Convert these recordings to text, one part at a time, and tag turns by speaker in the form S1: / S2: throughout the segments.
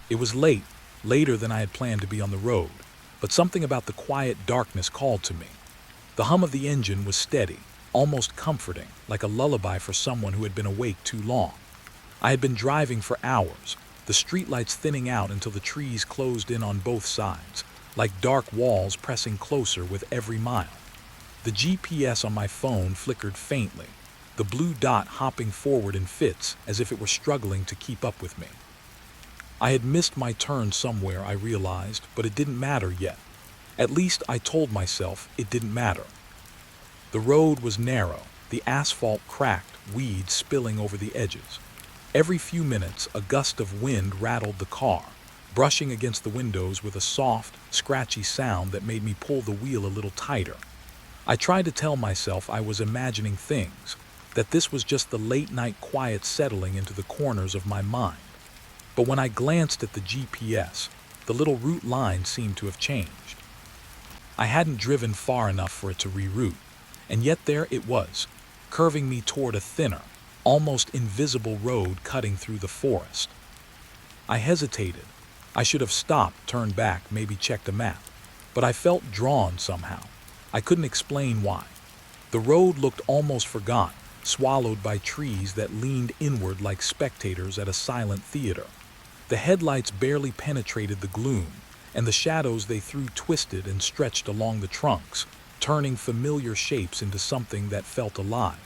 S1: It was late, later than I had planned to be on the road, but something about the quiet darkness called to me. The hum of the engine was steady, almost comforting, like a lullaby for someone who had been awake too long. I had been driving for hours, the streetlights thinning out until the trees closed in on both sides, like dark walls pressing closer with every mile. The GPS on my phone flickered faintly, the blue dot hopping forward in fits as if it were struggling to keep up with me. I had missed my turn somewhere, I realized, but it didn't matter yet. At least I told myself it didn't matter. The road was narrow, the asphalt cracked, weeds spilling over the edges. Every few minutes, a gust of wind rattled the car, brushing against the windows with a soft, scratchy sound that made me pull the wheel a little tighter. I tried to tell myself I was imagining things, that this was just the late-night quiet settling into the corners of my mind. But when I glanced at the GPS, the little route line seemed to have changed. I hadn't driven far enough for it to reroute, and yet there it was, curving me toward a thinner, almost invisible road cutting through the forest. I hesitated. I should have stopped, turned back, maybe checked a map, but I felt drawn somehow. I couldn't explain why. The road looked almost forgotten, swallowed by trees that leaned inward like spectators at a silent theater. The headlights barely penetrated the gloom, and the shadows they threw twisted and stretched along the trunks, turning familiar shapes into something that felt alive.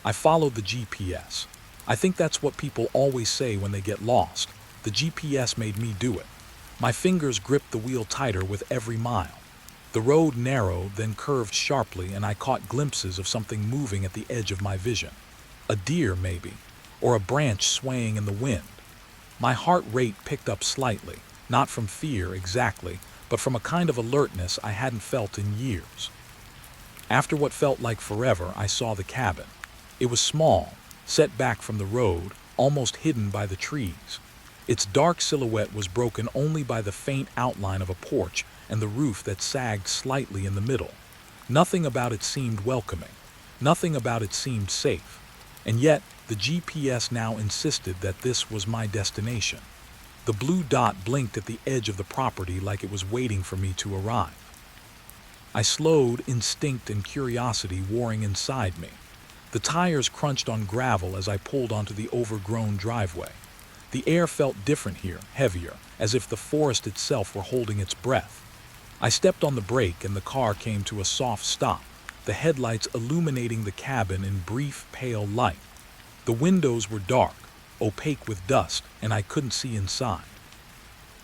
S1: I followed the GPS. I think that's what people always say when they get lost. The GPS made me do it. My fingers gripped the wheel tighter with every mile. The road narrowed, then curved sharply, and I caught glimpses of something moving at the edge of my vision. A deer, maybe, or a branch swaying in the wind. My heart rate picked up slightly, not from fear exactly, but from a kind of alertness I hadn't felt in years. After what felt like forever, I saw the cabin. It was small, set back from the road, almost hidden by the trees. Its dark silhouette was broken only by the faint outline of a porch and the roof that sagged slightly in the middle. Nothing about it seemed welcoming. Nothing about it seemed safe. And yet, the GPS now insisted that this was my destination. The blue dot blinked at the edge of the property like it was waiting for me to arrive. I slowed, instinct and curiosity warring inside me. The tires crunched on gravel as I pulled onto the overgrown driveway. The air felt different here, heavier, as if the forest itself were holding its breath. I stepped on the brake and the car came to a soft stop, the headlights illuminating the cabin in brief, pale light. The windows were dark, opaque with dust, and I couldn't see inside.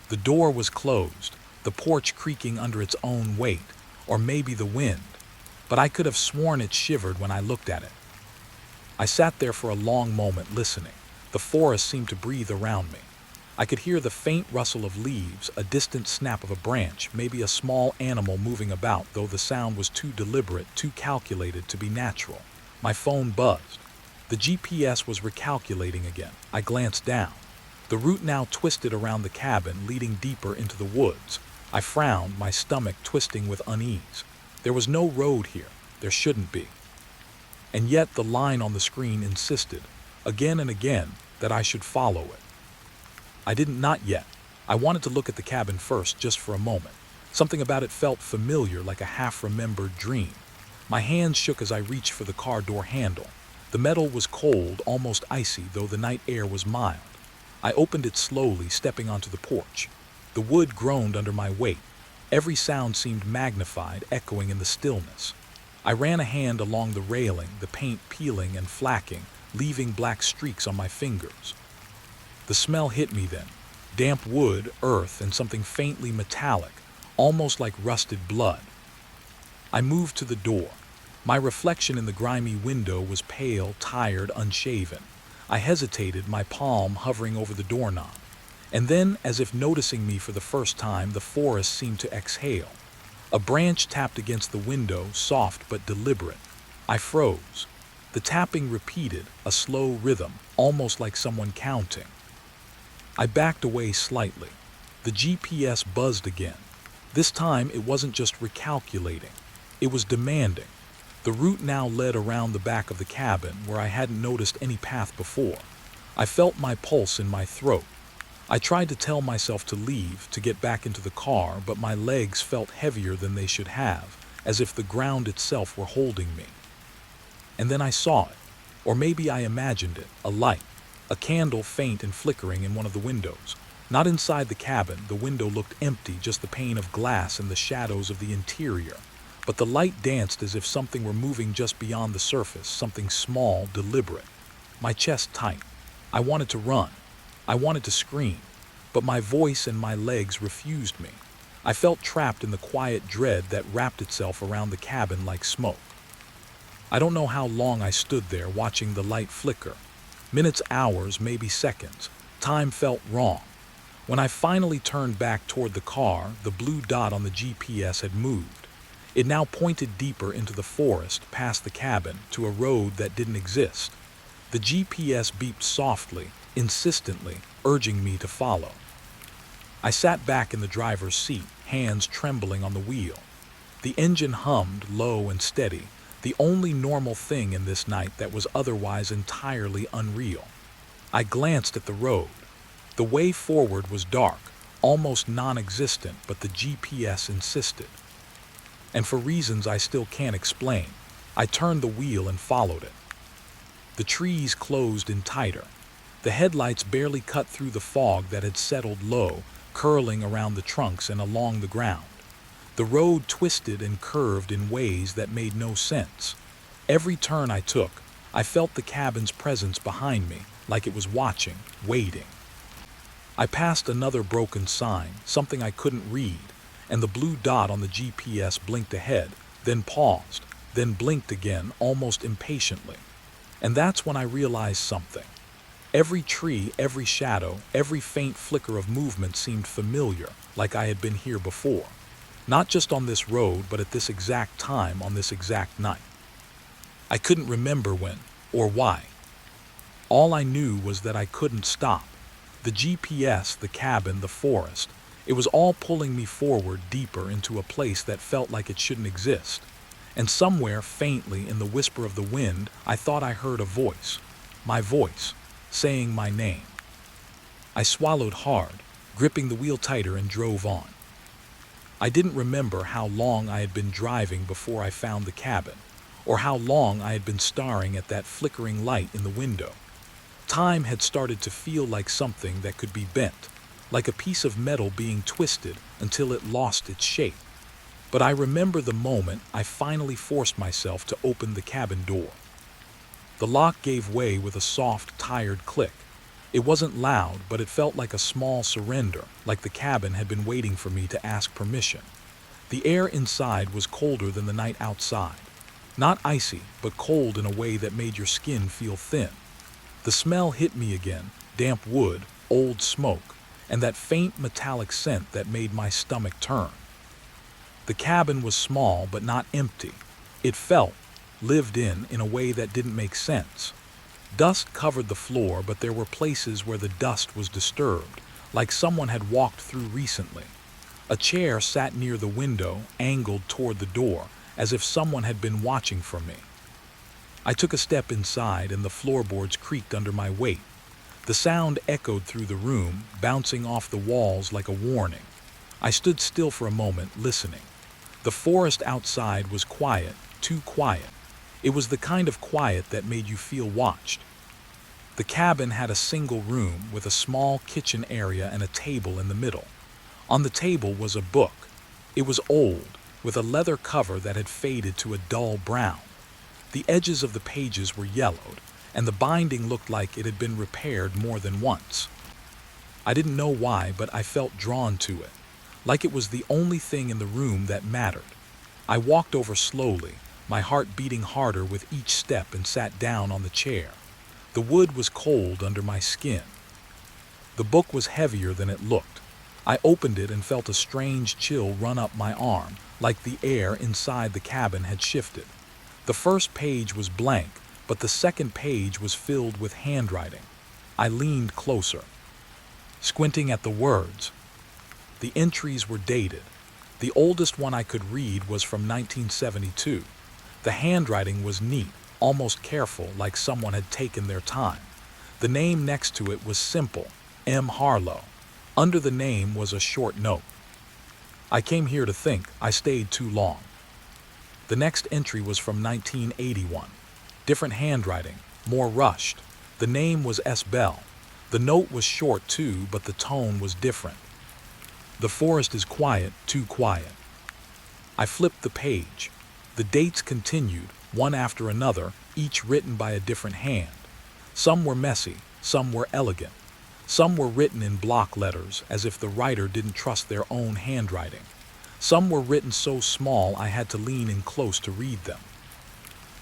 S1: The door was closed, the porch creaking under its own weight, or maybe the wind, but I could have sworn it shivered when I looked at it. I sat there for a long moment listening. The forest seemed to breathe around me. I could hear the faint rustle of leaves, a distant snap of a branch, maybe a small animal moving about, though the sound was too deliberate, too calculated to be natural. My phone buzzed. The GPS was recalculating again. I glanced down. The route now twisted around the cabin, leading deeper into the woods. I frowned, my stomach twisting with unease. There was no road here. There shouldn't be. And yet the line on the screen insisted, again and again, that I should follow it. I didn't, not yet. I wanted to look at the cabin first, just for a moment. Something about it felt familiar, like a half-remembered dream. My hands shook as I reached for the car door handle. The metal was cold, almost icy, though the night air was mild. I opened it slowly, stepping onto the porch. The wood groaned under my weight. Every sound seemed magnified, echoing in the stillness. I ran a hand along the railing, the paint peeling and flacking, leaving black streaks on my fingers. The smell hit me then. Damp wood, earth, and something faintly metallic, almost like rusted blood. I moved to the door. My reflection in the grimy window was pale, tired, unshaven. I hesitated, my palm hovering over the doorknob. And then, as if noticing me for the first time, the forest seemed to exhale. A branch tapped against the window, soft but deliberate. I froze. The tapping repeated, a slow rhythm, almost like someone counting. I backed away slightly. The GPS buzzed again. This time it wasn't just recalculating. It was demanding. The route now led around the back of the cabin, where I hadn't noticed any path before. I felt my pulse in my throat. I tried to tell myself to leave, to get back into the car, but my legs felt heavier than they should have, as if the ground itself were holding me. And then I saw it, or maybe I imagined it, a light, a candle faint and flickering in one of the windows. Not inside the cabin, the window looked empty, just the pane of glass and the shadows of the interior. But the light danced as if something were moving just beyond the surface, something small, deliberate. My chest tight. I wanted to run. I wanted to scream. But my voice and my legs refused me. I felt trapped in the quiet dread that wrapped itself around the cabin like smoke. I don't know how long I stood there watching the light flicker. Minutes, hours, maybe seconds. Time felt wrong. When I finally turned back toward the car, the blue dot on the GPS had moved. It now pointed deeper into the forest, past the cabin, to a road that didn't exist. The GPS beeped softly, insistently, urging me to follow. I sat back in the driver's seat, hands trembling on the wheel. The engine hummed, low and steady, the only normal thing in this night that was otherwise entirely unreal. I glanced at the road. The way forward was dark, almost non-existent, but the GPS insisted. And for reasons I still can't explain, I turned the wheel and followed it. The trees closed in tighter. The headlights barely cut through the fog that had settled low, curling around the trunks and along the ground. The road twisted and curved in ways that made no sense. Every turn I took, I felt the cabin's presence behind me, like it was watching, waiting. I passed another broken sign, something I couldn't read, and the blue dot on the GPS blinked ahead, then paused, then blinked again, almost impatiently. And that's when I realized something. Every tree, every shadow, every faint flicker of movement seemed familiar, like I had been here before. Not just on this road, but at this exact time, on this exact night. I couldn't remember when, or why. All I knew was that I couldn't stop. The GPS, the cabin, the forest, it was all pulling me forward deeper into a place that felt like it shouldn't exist. And somewhere, faintly, in the whisper of the wind, I thought I heard a voice. My voice, saying my name. I swallowed hard, gripping the wheel tighter, and drove on. I didn't remember how long I had been driving before I found the cabin, or how long I had been staring at that flickering light in the window. Time had started to feel like something that could be bent, like a piece of metal being twisted until it lost its shape. But I remember the moment I finally forced myself to open the cabin door. The lock gave way with a soft, tired click. It wasn't loud, but it felt like a small surrender, like the cabin had been waiting for me to ask permission. The air inside was colder than the night outside. Not icy, but cold in a way that made your skin feel thin. The smell hit me again, damp wood, old smoke, and that faint metallic scent that made my stomach turn. The cabin was small but not empty. It felt lived in a way that didn't make sense. Dust covered the floor, but there were places where the dust was disturbed, like someone had walked through recently. A chair sat near the window, angled toward the door, as if someone had been watching for me. I took a step inside and the floorboards creaked under my weight. The sound echoed through the room, bouncing off the walls like a warning. I stood still for a moment, listening. The forest outside was quiet, too quiet. It was the kind of quiet that made you feel watched. The cabin had a single room with a small kitchen area and a table in the middle. On the table was a book. It was old, with a leather cover that had faded to a dull brown. The edges of the pages were yellowed, and the binding looked like it had been repaired more than once. I didn't know why, but I felt drawn to it, like it was the only thing in the room that mattered. I walked over slowly, my heart beating harder with each step, and sat down on the chair. The wood was cold under my skin. The book was heavier than it looked. I opened it and felt a strange chill run up my arm, like the air inside the cabin had shifted. The first page was blank, but the second page was filled with handwriting. I leaned closer, squinting at the words. The entries were dated. The oldest one I could read was from 1972. The handwriting was neat, almost careful, like someone had taken their time. The name next to it was simple, M. Harlow. Under the name was a short note. I came here to think. I stayed too long. The next entry was from 1981. Different handwriting, more rushed. The name was S. Bell. The note was short too, but the tone was different. The forest is quiet, too quiet. I flipped the page. The dates continued, one after another, each written by a different hand. Some were messy, some were elegant. Some were written in block letters, as if the writer didn't trust their own handwriting. Some were written so small I had to lean in close to read them.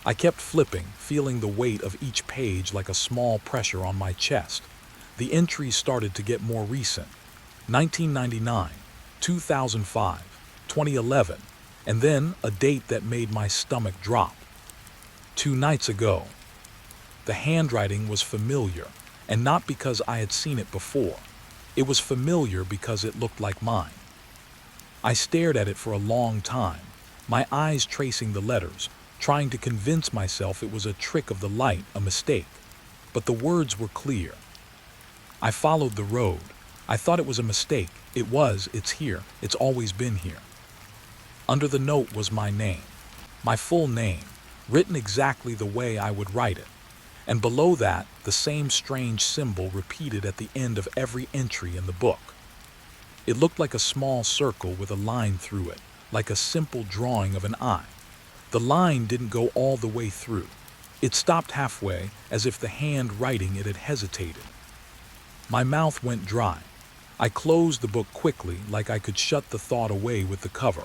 S1: I kept flipping, feeling the weight of each page like a small pressure on my chest. The entries started to get more recent. 1999, 2005, 2011, and then a date that made my stomach drop. 2 nights ago. The handwriting was familiar, and not because I had seen it before. It was familiar because it looked like mine. I stared at it for a long time, my eyes tracing the letters, trying to convince myself it was a trick of the light, a mistake. But the words were clear. I followed the road. I thought it was a mistake. It was. It's here. It's always been here. Under the note was my name, my full name, written exactly the way I would write it. And below that, the same strange symbol repeated at the end of every entry in the book. It looked like a small circle with a line through it, like a simple drawing of an eye. The line didn't go all the way through. It stopped halfway, as if the hand writing it had hesitated. My mouth went dry. I closed the book quickly, like I could shut the thought away with the cover.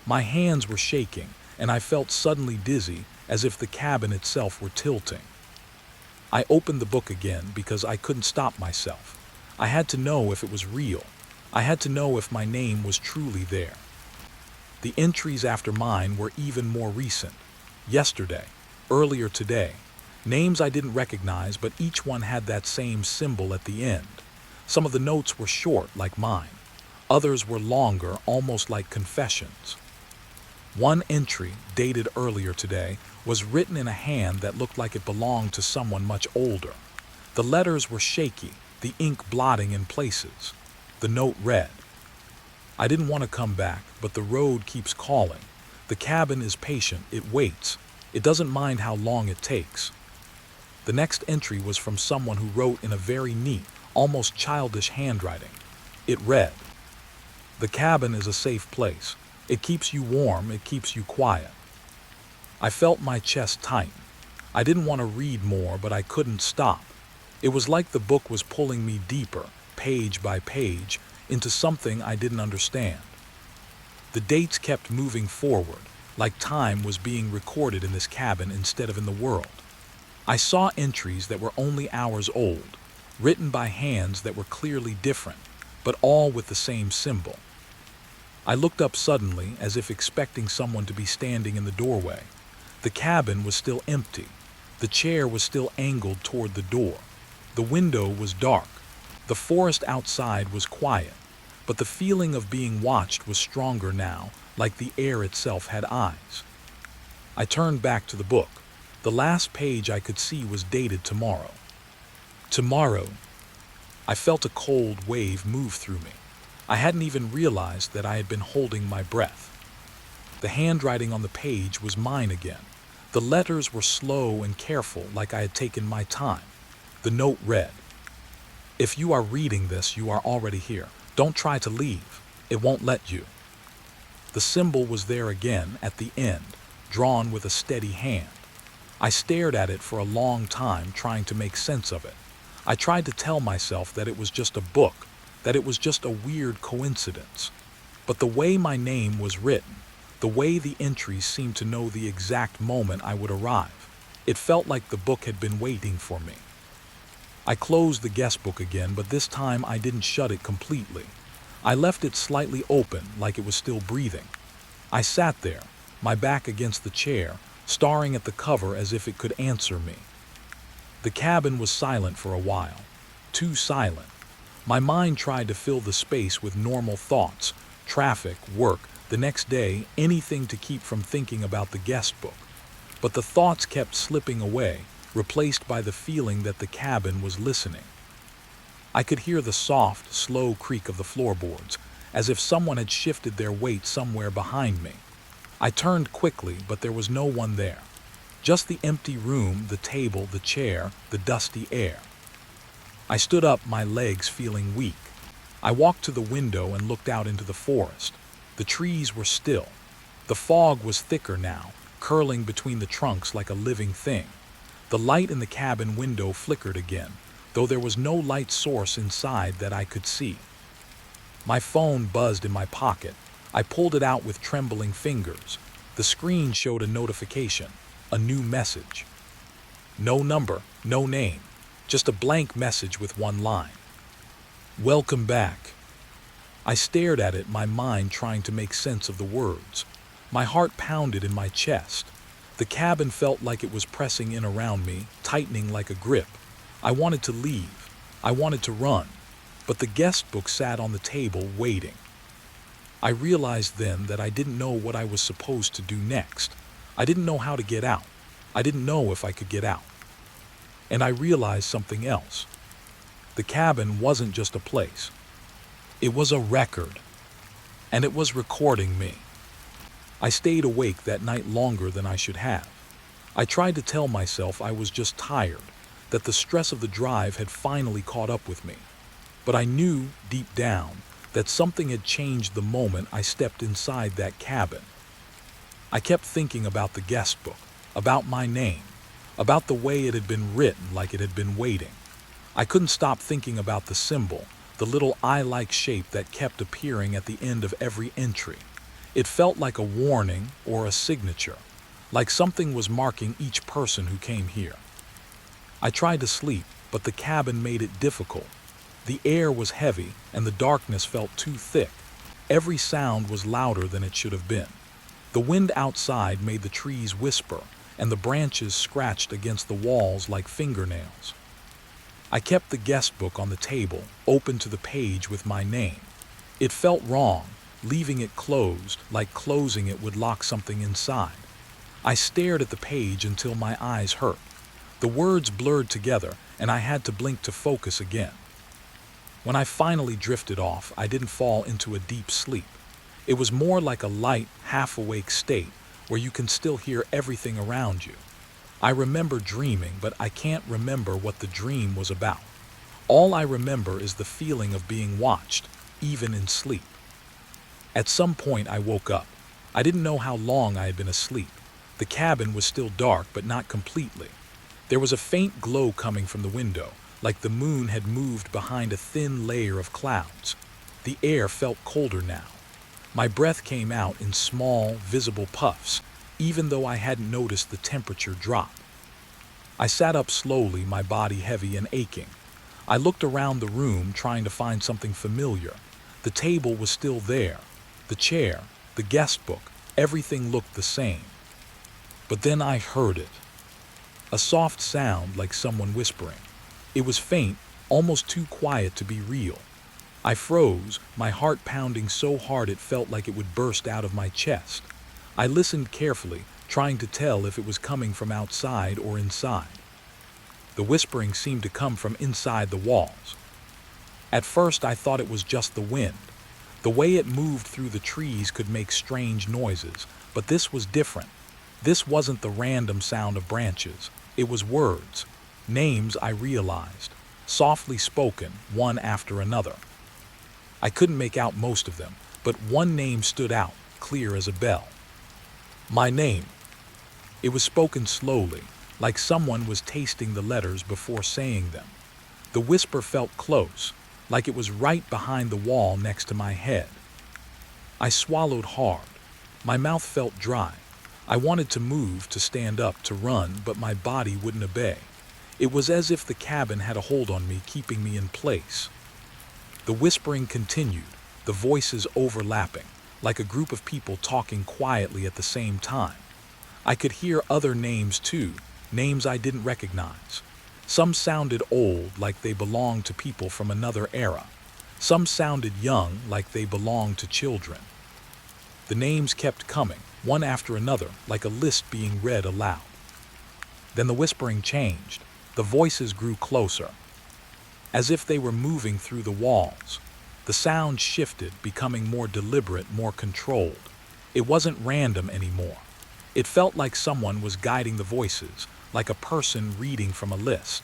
S1: My hands were shaking, and I felt suddenly dizzy, as if the cabin itself were tilting. I opened the book again because I couldn't stop myself. I had to know if it was real. I had to know if my name was truly there. The entries after mine were even more recent. Yesterday, earlier today, names I didn't recognize, but each one had that same symbol at the end. Some of the notes were short, like mine. Others were longer, almost like confessions. One entry, dated earlier today, was written in a hand that looked like it belonged to someone much older. The letters were shaky, the ink blotting in places. The note read, "I didn't want to come back, but the road keeps calling. The cabin is patient, it waits. It doesn't mind how long it takes." The next entry was from someone who wrote in a very neat, almost childish handwriting. It read, "The cabin is a safe place. It keeps you warm, it keeps you quiet." I felt my chest tighten. I didn't want to read more, but I couldn't stop. It was like the book was pulling me deeper, page by page, into something I didn't understand. The dates kept moving forward, like time was being recorded in this cabin instead of in the world. I saw entries that were only hours old, written by hands that were clearly different, but all with the same symbol. I looked up suddenly, as if expecting someone to be standing in the doorway. The cabin was still empty. The chair was still angled toward the door. The window was dark. The forest outside was quiet, but the feeling of being watched was stronger now, like the air itself had eyes. I turned back to the book. The last page I could see was dated tomorrow. Tomorrow. I felt a cold wave move through me. I hadn't even realized that I had been holding my breath. The handwriting on the page was mine again. The letters were slow and careful, like I had taken my time. The note read, "If you are reading this, you are already here. Don't try to leave. It won't let you." The symbol was there again at the end, drawn with a steady hand. I stared at it for a long time, trying to make sense of it. I tried to tell myself that it was just a book, that it was just a weird coincidence. But the way my name was written, the way the entries seemed to know the exact moment I would arrive, it felt like the book had been waiting for me. I closed the guest book again, but this time I didn't shut it completely. I left it slightly open, like it was still breathing. I sat there, my back against the chair, staring at the cover as if it could answer me. The cabin was silent for a while, too silent. My mind tried to fill the space with normal thoughts, traffic, work, the next day, anything to keep from thinking about the guest book. But the thoughts kept slipping away, replaced by the feeling that the cabin was listening. I could hear the soft, slow creak of the floorboards, as if someone had shifted their weight somewhere behind me. I turned quickly, but there was no one there. Just the empty room, the table, the chair, the dusty air. I stood up, my legs feeling weak. I walked to the window and looked out into the forest. The trees were still. The fog was thicker now, curling between the trunks like a living thing. The light in the cabin window flickered again, though there was no light source inside that I could see. My phone buzzed in my pocket. I pulled it out with trembling fingers. The screen showed a notification, a new message. No number, no name, just a blank message with one line. Welcome back. I stared at it, my mind trying to make sense of the words. My heart pounded in my chest. The cabin felt like it was pressing in around me, tightening like a grip. I wanted to leave. I wanted to run. But the guest book sat on the table, waiting. I realized then that I didn't know what I was supposed to do next. I didn't know how to get out. I didn't know if I could get out. And I realized something else. The cabin wasn't just a place. It was a record. And it was recording me. I stayed awake that night longer than I should have. I tried to tell myself I was just tired, that the stress of the drive had finally caught up with me. But I knew, deep down, that something had changed the moment I stepped inside that cabin. I kept thinking about the guest book, about my name, about the way it had been written like it had been waiting. I couldn't stop thinking about the symbol, the little eye-like shape that kept appearing at the end of every entry. It felt like a warning or a signature, like something was marking each person who came here. I tried to sleep, but the cabin made it difficult. The air was heavy, and the darkness felt too thick. Every sound was louder than it should have been. The wind outside made the trees whisper, and the branches scratched against the walls like fingernails. I kept the guest book on the table, open to the page with my name. It felt wrong, leaving it closed, like closing it would lock something inside. I stared at the page until my eyes hurt. The words blurred together, and I had to blink to focus again. When I finally drifted off, I didn't fall into a deep sleep. It was more like a light, half-awake state where you can still hear everything around you. I remember dreaming, but I can't remember what the dream was about. All I remember is the feeling of being watched, even in sleep. At some point, I woke up. I didn't know how long I had been asleep. The cabin was still dark, but not completely. There was a faint glow coming from the window, like the moon had moved behind a thin layer of clouds. The air felt colder now. My breath came out in small, visible puffs, even though I hadn't noticed the temperature drop. I sat up slowly, my body heavy and aching. I looked around the room, trying to find something familiar. The table was still there. The chair, the guest book, everything looked the same. But then I heard it. A soft sound like someone whispering. It was faint, almost too quiet to be real. I froze, my heart pounding so hard it felt like it would burst out of my chest. I listened carefully, trying to tell if it was coming from outside or inside. The whispering seemed to come from inside the walls. At first I thought it was just the wind. The way it moved through the trees could make strange noises, but this was different. This wasn't the random sound of branches. It was words, names I realized, softly spoken, one after another. I couldn't make out most of them, but one name stood out, clear as a bell. My name. It was spoken slowly, like someone was tasting the letters before saying them. The whisper felt close, like it was right behind the wall next to my head. I swallowed hard. My mouth felt dry. I wanted to move, to stand up, to run, but my body wouldn't obey. It was as if the cabin had a hold on me, keeping me in place. The whispering continued, the voices overlapping, like a group of people talking quietly at the same time. I could hear other names too, names I didn't recognize. Some sounded old, like they belonged to people from another era. Some sounded young, like they belonged to children. The names kept coming, one after another, like a list being read aloud. Then the whispering changed. The voices grew closer. as if they were moving through the walls. The sound shifted, becoming more deliberate, more controlled. It wasn't random anymore. It felt like someone was guiding the voices, like a person reading from a list.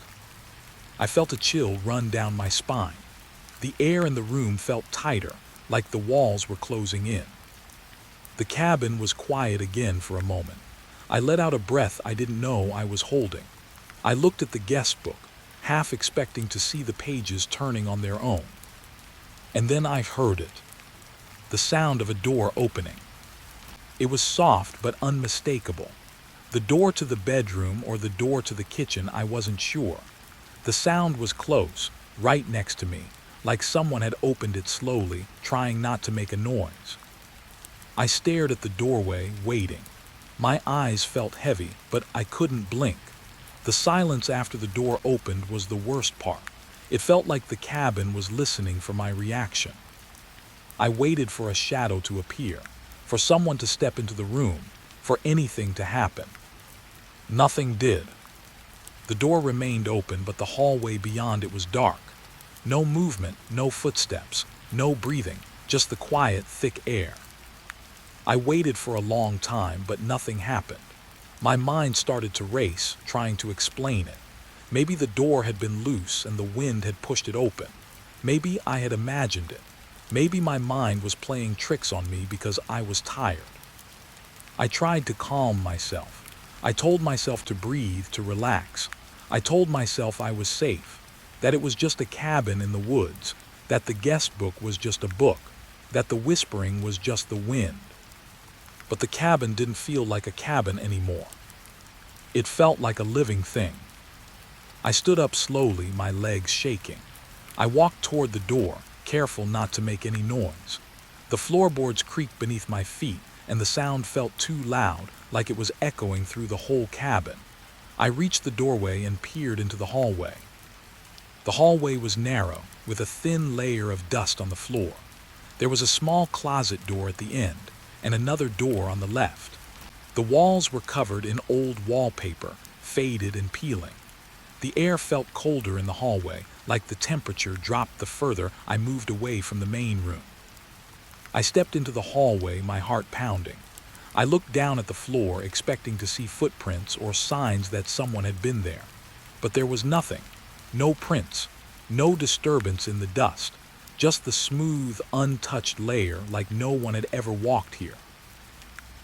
S1: I felt a chill run down my spine. The air in the room felt tighter, like the walls were closing in. The cabin was quiet again for a moment. I let out a breath I didn't know I was holding. I looked at the guest book, half expecting to see the pages turning on their own. And then I heard it. The sound of a door opening. It was soft but unmistakable. The door to the bedroom or the door to the kitchen, I wasn't sure. The sound was close, right next to me, like someone had opened it slowly, trying not to make a noise. I stared at the doorway, waiting. My eyes felt heavy, but I couldn't blink. The silence after the door opened was the worst part. It felt like the cabin was listening for my reaction. I waited for a shadow to appear, for someone to step into the room, for anything to happen. Nothing did. The door remained open, but the hallway beyond it was dark. No movement, no footsteps, no breathing, just the quiet, thick air. I waited for a long time, but nothing happened. My mind started to race, trying to explain it. Maybe the door had been loose and the wind had pushed it open. Maybe I had imagined it. Maybe my mind was playing tricks on me because I was tired. I tried to calm myself. I told myself to breathe, to relax. I told myself I was safe, that it was just a cabin in the woods, that the guest book was just a book, that the whispering was just the wind. But the cabin didn't feel like a cabin anymore. It felt like a living thing. I stood up slowly, my legs shaking. I walked toward the door, careful not to make any noise. The floorboards creaked beneath my feet, and the sound felt too loud, like it was echoing through the whole cabin. I reached the doorway and peered into the hallway. The hallway was narrow, with a thin layer of dust on the floor. There was a small closet door at the end, and another door on the left. The walls were covered in old wallpaper, faded and peeling. The air felt colder in the hallway, like the temperature dropped the further I moved away from the main room. I stepped into the hallway, my heart pounding. I looked down at the floor, expecting to see footprints or signs that someone had been there. But there was nothing. No prints, no disturbance in the dust. Just the smooth, untouched layer, like no one had ever walked here.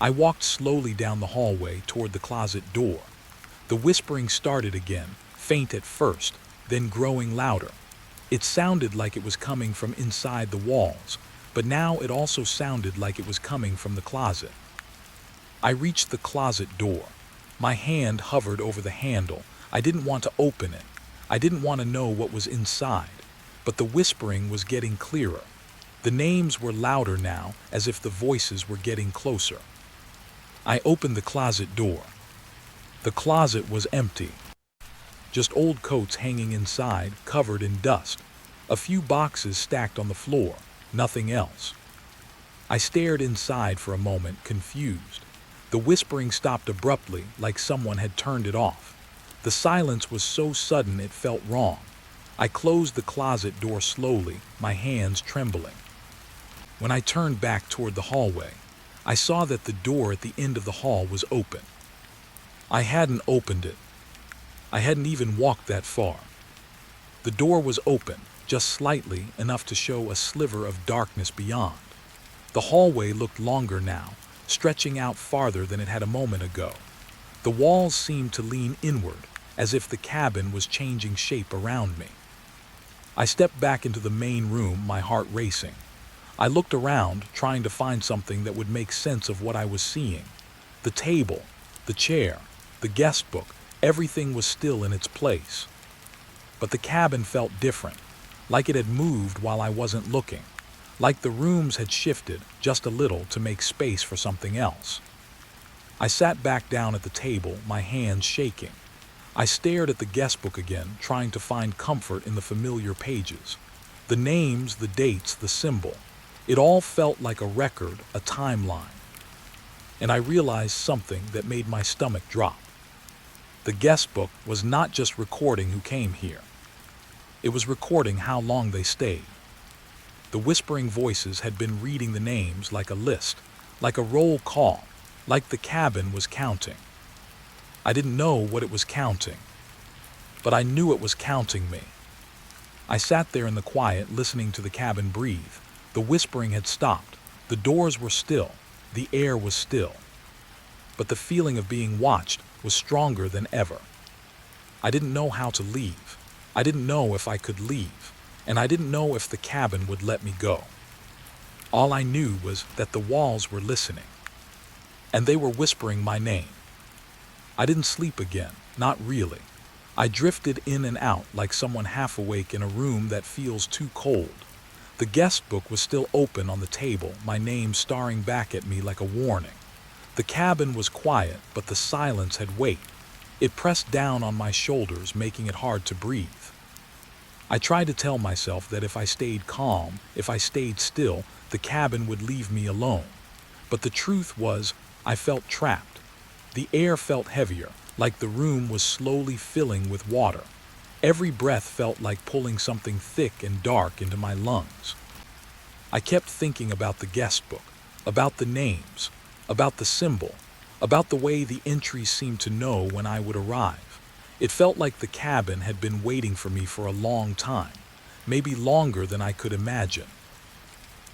S1: I walked slowly down the hallway toward the closet door. The whispering started again, faint at first, then growing louder. It sounded like it was coming from inside the walls, but now it also sounded like it was coming from the closet. I reached the closet door. My hand hovered over the handle. I didn't want to open it. I didn't want to know what was inside. But the whispering was getting clearer. The names were louder now, as if the voices were getting closer. I opened the closet door. The closet was empty. Just old coats hanging inside, covered in dust. A few boxes stacked on the floor, nothing else. I stared inside for a moment, confused. The whispering stopped abruptly, like someone had turned it off. The silence was so sudden it felt wrong. I closed the closet door slowly, my hands trembling. When I turned back toward the hallway, I saw that the door at the end of the hall was open. I hadn't opened it. I hadn't even walked that far. The door was open, just slightly, enough to show a sliver of darkness beyond. The hallway looked longer now, stretching out farther than it had a moment ago. The walls seemed to lean inward, as if the cabin was changing shape around me. I stepped back into the main room, my heart racing. I looked around, trying to find something that would make sense of what I was seeing. The table, the chair, the guest book, everything was still in its place. But the cabin felt different, like it had moved while I wasn't looking, like the rooms had shifted just a little to make space for something else. I sat back down at the table, my hands shaking. I stared at the guest book again, trying to find comfort in the familiar pages. The names, the dates, the symbol. It all felt like a record, a timeline. And I realized something that made my stomach drop. The guest book was not just recording who came here. It was recording how long they stayed. The whispering voices had been reading the names like a list, like a roll call, like the cabin was counting. I didn't know what it was counting, but I knew it was counting me. I sat there in the quiet, listening to the cabin breathe. The whispering had stopped. The doors were still. The air was still. But the feeling of being watched was stronger than ever. I didn't know how to leave. I didn't know if I could leave, and I didn't know if the cabin would let me go. All I knew was that the walls were listening, and they were whispering my name. I didn't sleep again, not really. I drifted in and out like someone half awake in a room that feels too cold. The guest book was still open on the table, my name staring back at me like a warning. The cabin was quiet, but the silence had weight. It pressed down on my shoulders, making it hard to breathe. I tried to tell myself that if I stayed calm, if I stayed still, the cabin would leave me alone. But the truth was, I felt trapped. The air felt heavier, like the room was slowly filling with water. Every breath felt like pulling something thick and dark into my lungs. I kept thinking about the guest book, about the names, about the symbol, about the way the entries seemed to know when I would arrive. It felt like the cabin had been waiting for me for a long time, maybe longer than I could imagine.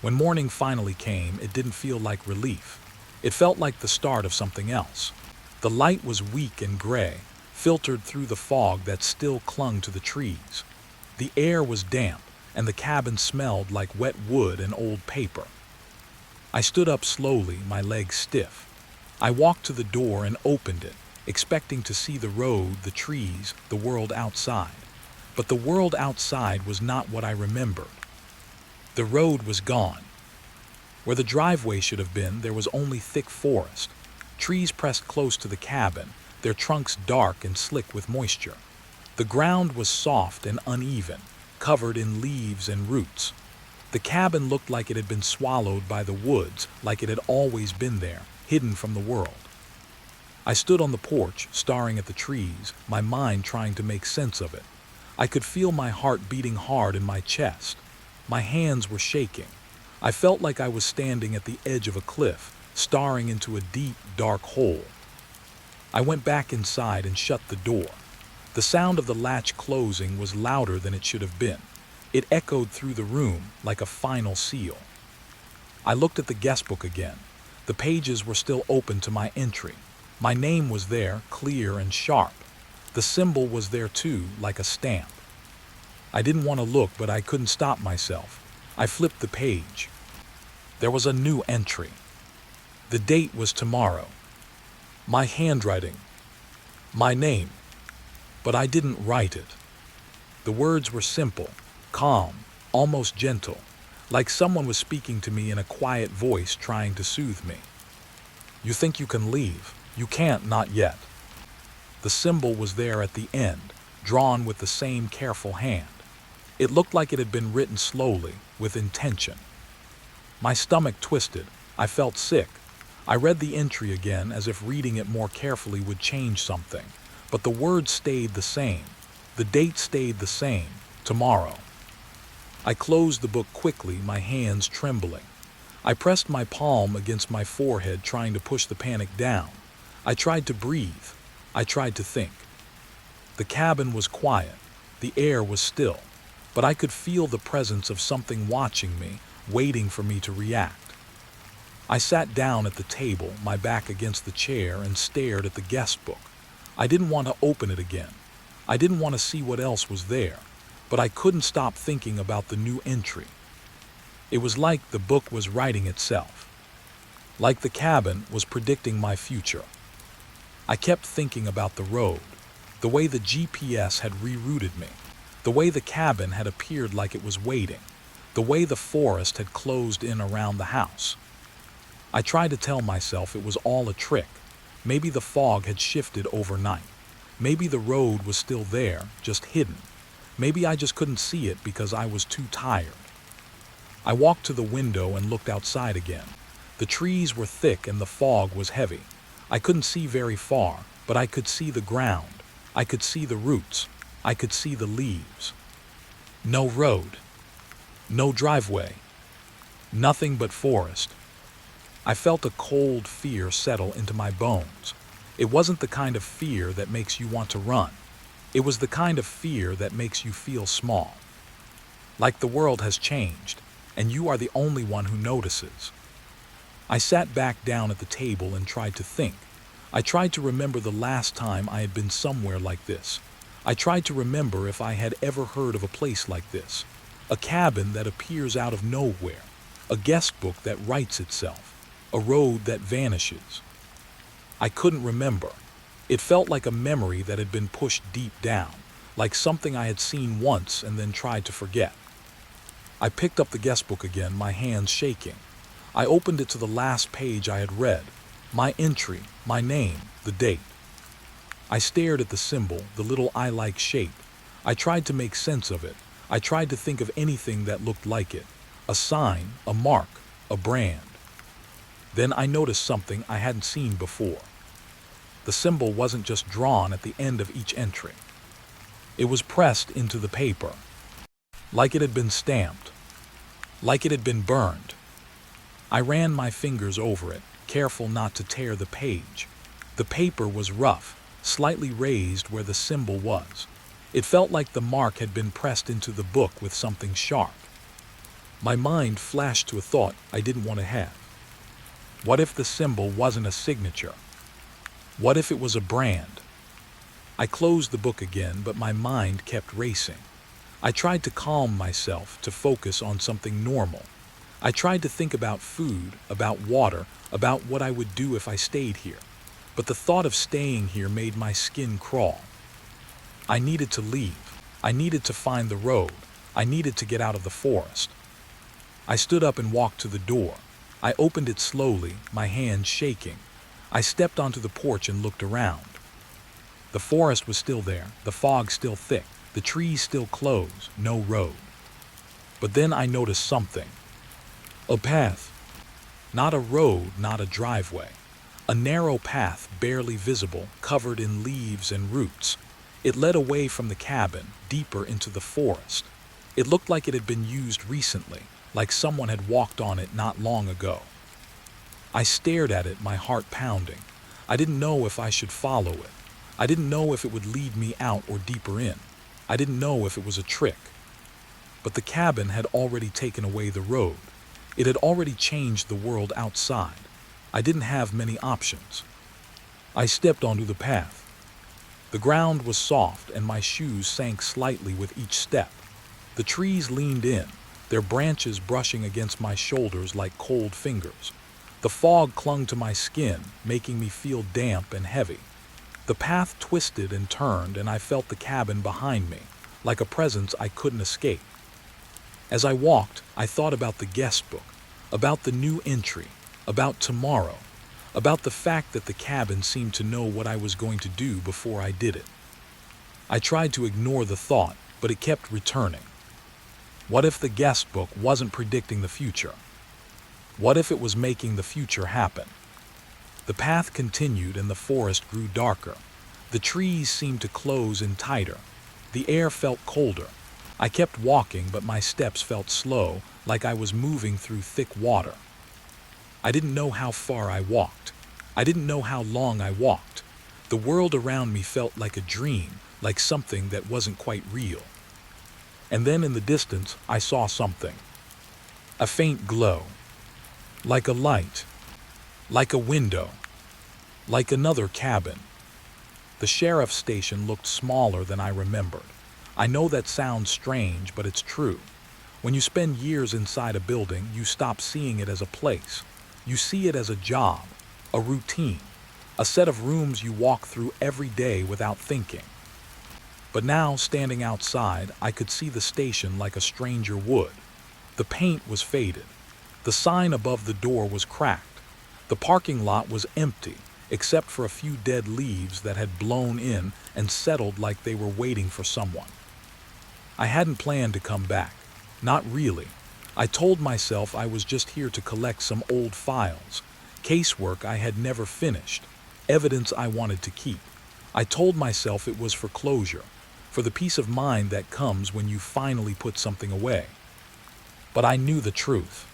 S1: When morning finally came, it didn't feel like relief. It felt like the start of something else. The light was weak and gray, filtered through the fog that still clung to the trees. The air was damp, and the cabin smelled like wet wood and old paper. I stood up slowly, my legs stiff. I walked to the door and opened it, expecting to see the road, the trees, the world outside. But the world outside was not what I remembered. The road was gone. Where the driveway should have been, there was only thick forest. Trees pressed close to the cabin, their trunks dark and slick with moisture. The ground was soft and uneven, covered in leaves and roots. The cabin looked like it had been swallowed by the woods, like it had always been there, hidden from the world. I stood on the porch, staring at the trees, my mind trying to make sense of it. I could feel my heart beating hard in my chest. My hands were shaking. I felt like I was standing at the edge of a cliff, staring into a deep, dark hole. I went back inside and shut the door. The sound of the latch closing was louder than it should have been. It echoed through the room like a final seal. I looked at the guest book again. The pages were still open to my entry. My name was there, clear and sharp. The symbol was there too, like a stamp. I didn't want to look, but I couldn't stop myself. I flipped the page. There was a new entry. The date was tomorrow. My handwriting. My name. But I didn't write it. The words were simple, calm, almost gentle, like someone was speaking to me in a quiet voice trying to soothe me. You think you can leave? You can't, not yet. The symbol was there at the end, drawn with the same careful hand. It looked like it had been written slowly, with intention. My stomach twisted. I felt sick. I read the entry again, as if reading it more carefully would change something. But the words stayed the same. The date stayed the same. Tomorrow. I closed the book quickly, my hands trembling. I pressed my palm against my forehead, trying to push the panic down. I tried to breathe. I tried to think. The cabin was quiet. The air was still. But I could feel the presence of something watching me, waiting for me to react. I sat down at the table, my back against the chair, and stared at the guest book. I didn't want to open it again. I didn't want to see what else was there, but I couldn't stop thinking about the new entry. It was like the book was writing itself. Like the cabin was predicting my future. I kept thinking about the road, the way the GPS had rerouted me, the way the cabin had appeared like it was waiting, the way the forest had closed in around the house. I tried to tell myself it was all a trick. Maybe the fog had shifted overnight. Maybe the road was still there, just hidden. Maybe I just couldn't see it because I was too tired. I walked to the window and looked outside again. The trees were thick and the fog was heavy. I couldn't see very far, but I could see the ground. I could see the roots. I could see the leaves. No road, no driveway, nothing but forest. I felt a cold fear settle into my bones. It wasn't the kind of fear that makes you want to run. It was the kind of fear that makes you feel small. Like the world has changed, and you are the only one who notices. I sat back down at the table and tried to think. I tried to remember the last time I had been somewhere like this. I tried to remember if I had ever heard of a place like this. A cabin that appears out of nowhere. A guest book that writes itself. A road that vanishes. I couldn't remember. It felt like a memory that had been pushed deep down, like something I had seen once and then tried to forget. I picked up the guest book again, my hands shaking. I opened it to the last page I had read. My entry, my name, the date. I stared at the symbol, the little eye-like shape. I tried to make sense of it. I tried to think of anything that looked like it. A sign, a mark, a brand. Then I noticed something I hadn't seen before. The symbol wasn't just drawn at the end of each entry. It was pressed into the paper, like it had been stamped, like it had been burned. I ran my fingers over it, careful not to tear the page. The paper was rough, slightly raised where the symbol was. It felt like the mark had been pressed into the book with something sharp. My mind flashed to a thought I didn't want to have. What if the symbol wasn't a signature? What if it was a brand? I closed the book again, but my mind kept racing. I tried to calm myself, to focus on something normal. I tried to think about food, about water, about what I would do if I stayed here. But the thought of staying here made my skin crawl. I needed to leave. I needed to find the road. I needed to get out of the forest. I stood up and walked to the door. I opened it slowly, my hands shaking. I stepped onto the porch and looked around. The forest was still there, the fog still thick, the trees still closed, no road. But then I noticed something. A path. Not a road, not a driveway. A narrow path, barely visible, covered in leaves and roots. It led away from the cabin, deeper into the forest. It looked like it had been used recently, like someone had walked on it not long ago. I stared at it, my heart pounding. I didn't know if I should follow it. I didn't know if it would lead me out or deeper in. I didn't know if it was a trick. But the cabin had already taken away the road. It had already changed the world outside. I didn't have many options. I stepped onto the path. The ground was soft and my shoes sank slightly with each step. The trees leaned in, their branches brushing against my shoulders like cold fingers. The fog clung to my skin, making me feel damp and heavy. The path twisted and turned, and I felt the cabin behind me, like a presence I couldn't escape. As I walked, I thought about the guest book, about the new entry, about tomorrow, about the fact that the cabin seemed to know what I was going to do before I did it. I tried to ignore the thought, but it kept returning. What if the guest book wasn't predicting the future? What if it was making the future happen? The path continued and the forest grew darker. The trees seemed to close in tighter. The air felt colder. I kept walking, but my steps felt slow, like I was moving through thick water. I didn't know how far I walked. I didn't know how long I walked. The world around me felt like a dream, like something that wasn't quite real. And then in the distance, I saw something. A faint glow. Like a light. Like a window. Like another cabin. The sheriff's station looked smaller than I remembered. I know that sounds strange, but it's true. When you spend years inside a building, you stop seeing it as a place. You see it as a job, a routine, a set of rooms you walk through every day without thinking. But now, standing outside, I could see the station like a stranger would. The paint was faded. The sign above the door was cracked. The parking lot was empty, except for a few dead leaves that had blown in and settled like they were waiting for someone. I hadn't planned to come back. Not really. I told myself I was just here to collect some old files, casework I had never finished, evidence I wanted to keep. I told myself it was for for the peace of mind that comes when you finally put something away. But I knew the truth.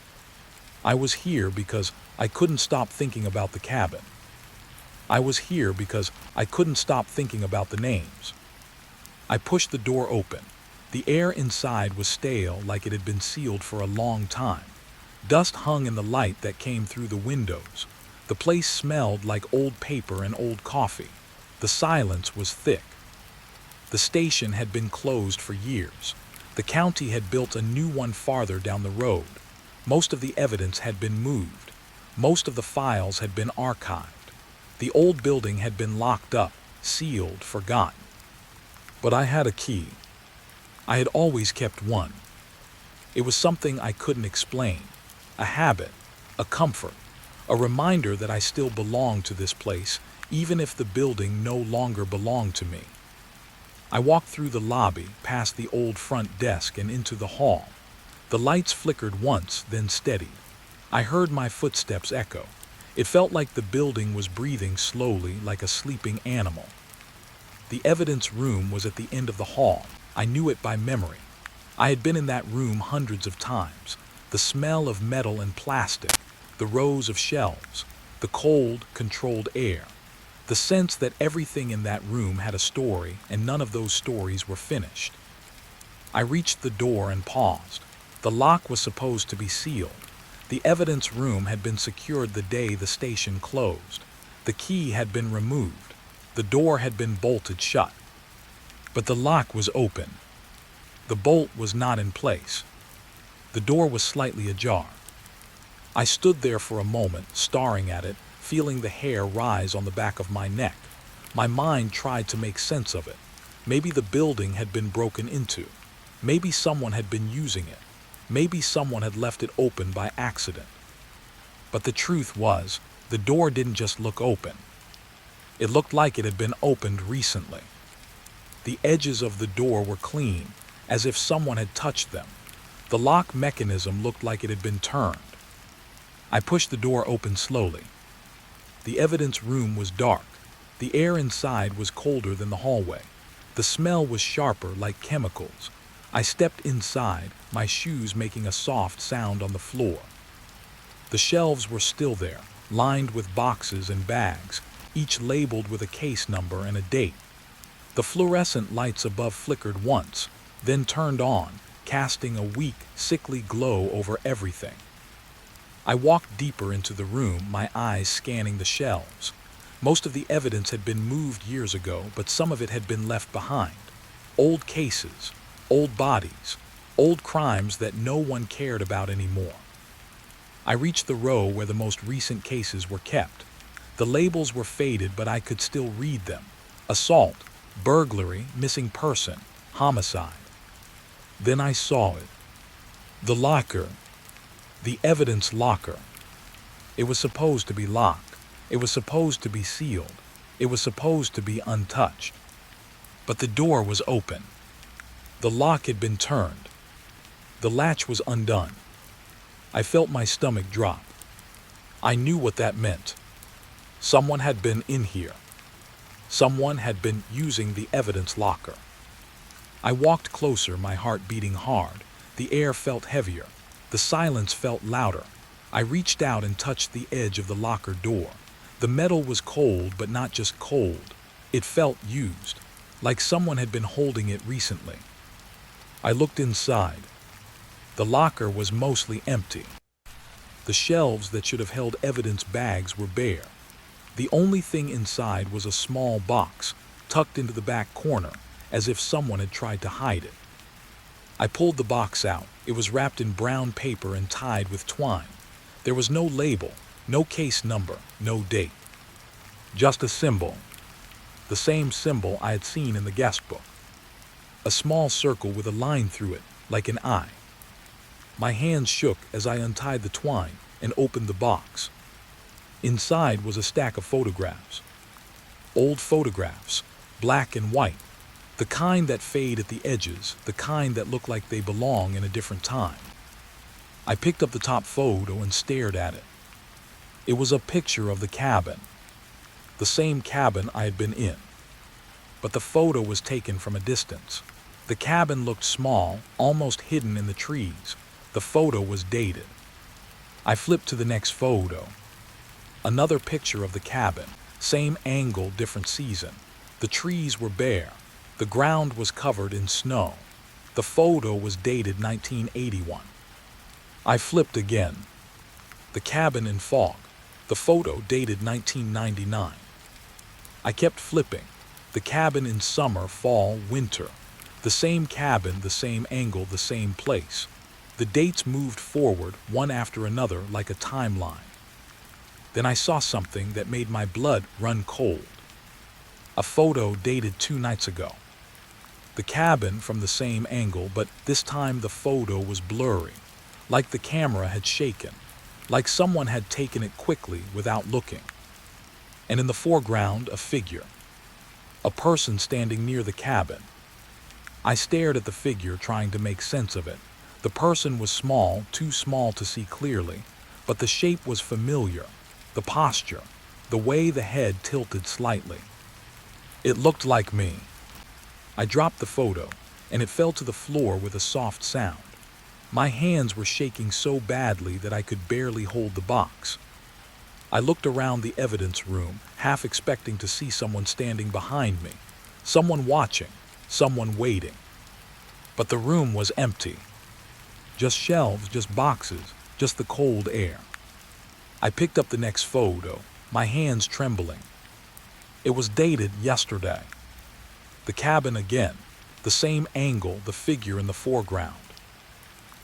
S1: I was here because I couldn't stop thinking about the cabin. I was here because I couldn't stop thinking about the names. I pushed the door open. The air inside was stale, like it had been sealed for a long time. Dust hung in the light that came through the windows. The place smelled like old paper and old coffee. The silence was thick. The station had been closed for years. The county had built a new one farther down the road. Most of the evidence had been moved. Most of the files had been archived. The old building had been locked up, sealed, forgotten. But I had a key. I had always kept one. It was something I couldn't explain. A habit, a comfort, a reminder that I still belonged to this place, even if the building no longer belonged to me. I walked through the lobby, past the old front desk and into the hall. The lights flickered once, then steadied. I heard my footsteps echo. It felt like the building was breathing slowly, like a sleeping animal. The evidence room was at the end of the hall. I knew it by memory. I had been in that room hundreds of times. The smell of metal and plastic, the rows of shelves, the cold, controlled air, the sense that everything in that room had a story and none of those stories were finished. I reached the door and paused. The lock was supposed to be sealed. The evidence room had been secured the day the station closed. The key had been removed. The door had been bolted shut. But the lock was open. The bolt was not in place. The door was slightly ajar. I stood there for a moment, staring at it, feeling the hair rise on the back of my neck. My mind tried to make sense of it. Maybe the building had been broken into. Maybe someone had been using it. Maybe someone had left it open by accident. But the truth was, the door didn't just look open. It looked like it had been opened recently. The edges of the door were clean, as if someone had touched them. The lock mechanism looked like it had been turned. I pushed the door open slowly. The evidence room was dark. The air inside was colder than the hallway. The smell was sharper, like chemicals. I stepped inside, my shoes making a soft sound on the floor. The shelves were still there, lined with boxes and bags, each labeled with a case number and a date. The fluorescent lights above flickered once, then turned on, casting a weak, sickly glow over everything. I walked deeper into the room, my eyes scanning the shelves. Most of the evidence had been moved years ago, but some of it had been left behind. Old cases, old bodies, old crimes that no one cared about anymore. I reached the row where the most recent cases were kept. The labels were faded, but I could still read them. Assault, burglary, missing person, homicide. Then I saw it. The locker. The evidence locker. It was supposed to be locked. It was supposed to be sealed. It was supposed to be untouched. But the door was open. The lock had been turned. The latch was undone. I felt my stomach drop. I knew what that meant. Someone had been in here. Someone had been using the evidence locker. I walked closer, my heart beating hard. The air felt heavier. The silence felt louder. I reached out and touched the edge of the locker door. The metal was cold, but not just cold. It felt used, like someone had been holding it recently. I looked inside. The locker was mostly empty. The shelves that should have held evidence bags were bare. The only thing inside was a small box, tucked into the back corner, as if someone had tried to hide it. I pulled the box out. It was wrapped in brown paper and tied with twine. There was no label, no case number, no date. Just a symbol. The same symbol I had seen in the guest book. A small circle with a line through it, like an eye. My hands shook as I untied the twine and opened the box. Inside was a stack of photographs. Old photographs, black and white. The kind that fade at the edges, the kind that look like they belong in a different time. I picked up the top photo and stared at it. It was a picture of the cabin. The same cabin I had been in. but the photo was taken from a distance. The cabin looked small, almost hidden in the trees. The photo was dated. I flipped to the next photo. Another picture of the cabin, same angle, different season. The trees were bare. The ground was covered in snow. The photo was dated 1981. I flipped again. The cabin in fog. The photo dated 1999. I kept flipping. The cabin in summer, fall, winter. The same cabin, the same angle, the same place. The dates moved forward, one after another, like a timeline. Then I saw something that made my blood run cold. A photo dated 2 nights ago. The cabin from the same angle, but this time the photo was blurry, like the camera had shaken, like someone had taken it quickly without looking. And in the foreground, a figure. A person standing near the cabin. I stared at the figure, trying to make sense of it. The person was small, too small to see clearly, but the shape was familiar. The posture, the way the head tilted slightly. It looked like me. I dropped the photo, and it fell to the floor with a soft sound. My hands were shaking so badly that I could barely hold the box. I looked around the evidence room, half expecting to see someone standing behind me, someone watching, someone waiting. But the room was empty. Just shelves, just boxes, just the cold air. I picked up the next photo, my hands trembling. It was dated yesterday. The cabin again, the same angle, the figure in the foreground.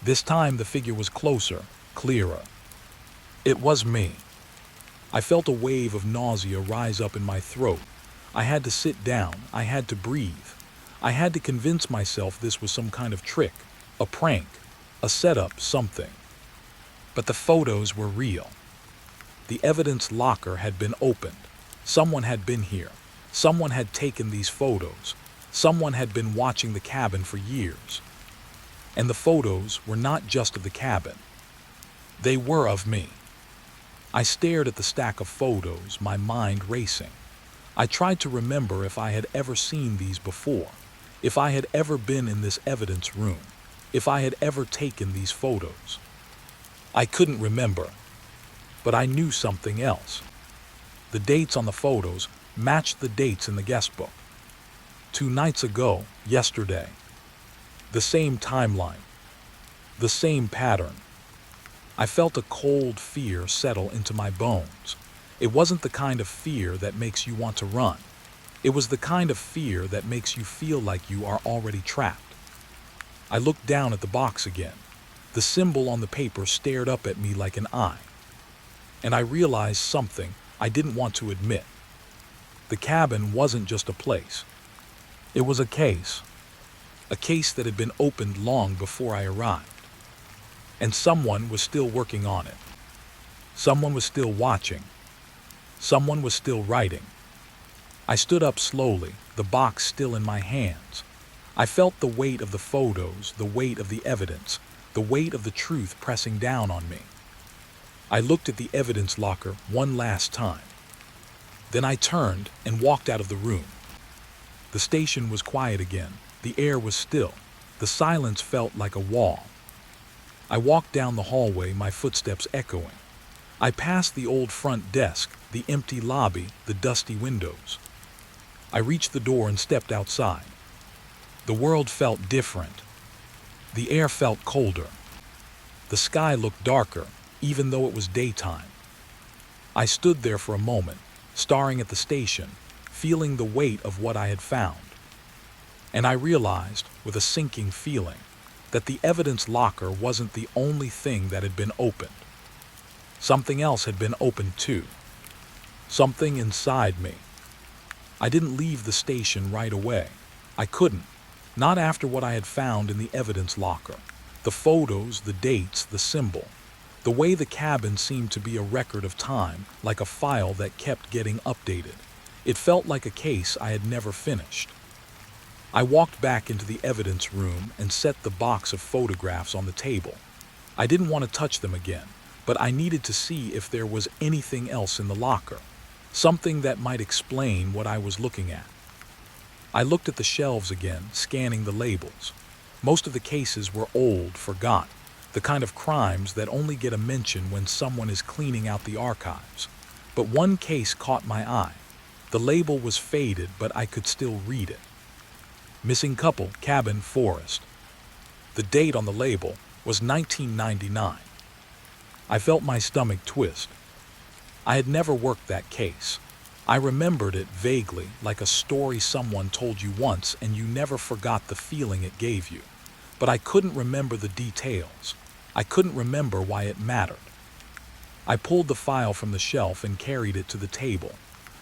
S1: This time the figure was closer, clearer. It was me. I felt a wave of nausea rise up in my throat. I had to sit down, I had to breathe. I had to convince myself this was some kind of trick, a prank, a setup, something. But the photos were real. The evidence locker had been opened. Someone had been here. Someone had taken these photos. Someone had been watching the cabin for years. And the photos were not just of the cabin. They were of me. I stared at the stack of photos, my mind racing. I tried to remember if I had ever seen these before, if I had ever been in this evidence room, if I had ever taken these photos. I couldn't remember, but I knew something else. The dates on the photos matched the dates in the guest book. 2 nights ago, yesterday. The same timeline, the same pattern. I felt a cold fear settle into my bones. It wasn't the kind of fear that makes you want to run. It was the kind of fear that makes you feel like you are already trapped. I looked down at the box again. The symbol on the paper stared up at me like an eye. And I realized something I didn't want to admit. The cabin wasn't just a place. It was a case that had been opened long before I arrived. And someone was still working on it. Someone was still watching. Someone was still writing. I stood up slowly, the box still in my hands. I felt the weight of the photos, the weight of the evidence, the weight of the truth pressing down on me. I looked at the evidence locker one last time. Then I turned and walked out of the room. The station was quiet again. The air was still. The silence felt like a wall. I walked down the hallway, my footsteps echoing. I passed the old front desk, the empty lobby, the dusty windows. I reached the door and stepped outside. The world felt different. The air felt colder. The sky looked darker, even though it was daytime. I stood there for a moment, staring at the station, feeling the weight of what I had found. And I realized, with a sinking feeling, that the evidence locker wasn't the only thing that had been opened. Something else had been opened too. Something inside me. I didn't leave the station right away. I couldn't. Not after what I had found in the evidence locker. The photos, the dates, the symbol. The way the cabin seemed to be a record of time, like a file that kept getting updated. It felt like a case I had never finished. I walked back into the evidence room and set the box of photographs on the table. I didn't want to touch them again, but I needed to see if there was anything else in the locker, something that might explain what I was looking at. I looked at the shelves again, scanning the labels. Most of the cases were old, forgotten, the kind of crimes that only get a mention when someone is cleaning out the archives. But one case caught my eye. The label was faded, but I could still read it. Missing couple, cabin, forest. The date on the label was 1999. I felt my stomach twist. I had never worked that case. I remembered it vaguely, like a story someone told you once and you never forgot the feeling it gave you. But I couldn't remember the details. I couldn't remember why it mattered. I pulled the file from the shelf and carried it to the table.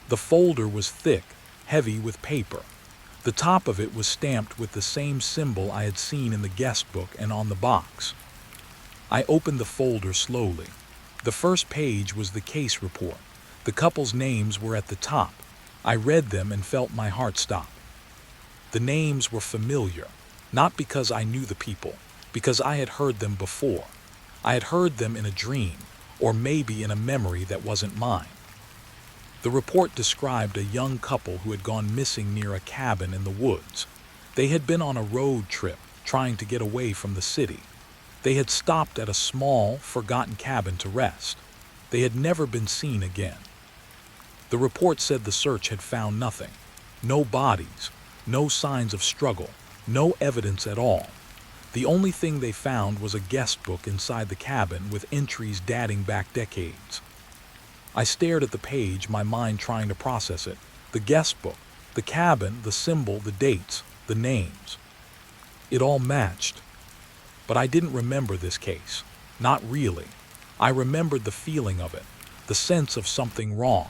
S1: The folder was thick, heavy with paper. The top of it was stamped with the same symbol I had seen in the guest book and on the box. I opened the folder slowly. The first page was the case report. The couple's names were at the top. I read them and felt my heart stop. The names were familiar, not because I knew the people, because I had heard them before. I had heard them in a dream, or maybe in a memory that wasn't mine. The report described a young couple who had gone missing near a cabin in the woods. They had been on a road trip, trying to get away from the city. They had stopped at a small, forgotten cabin to rest. They had never been seen again. The report said the search had found nothing. No bodies, no signs of struggle, no evidence at all. The only thing they found was a guest book inside the cabin with entries dating back decades. I stared at the page, my mind trying to process it. The guest book, the cabin, the symbol, the dates, the names. It all matched. But I didn't remember this case. Not really. I remembered the feeling of it, the sense of something wrong,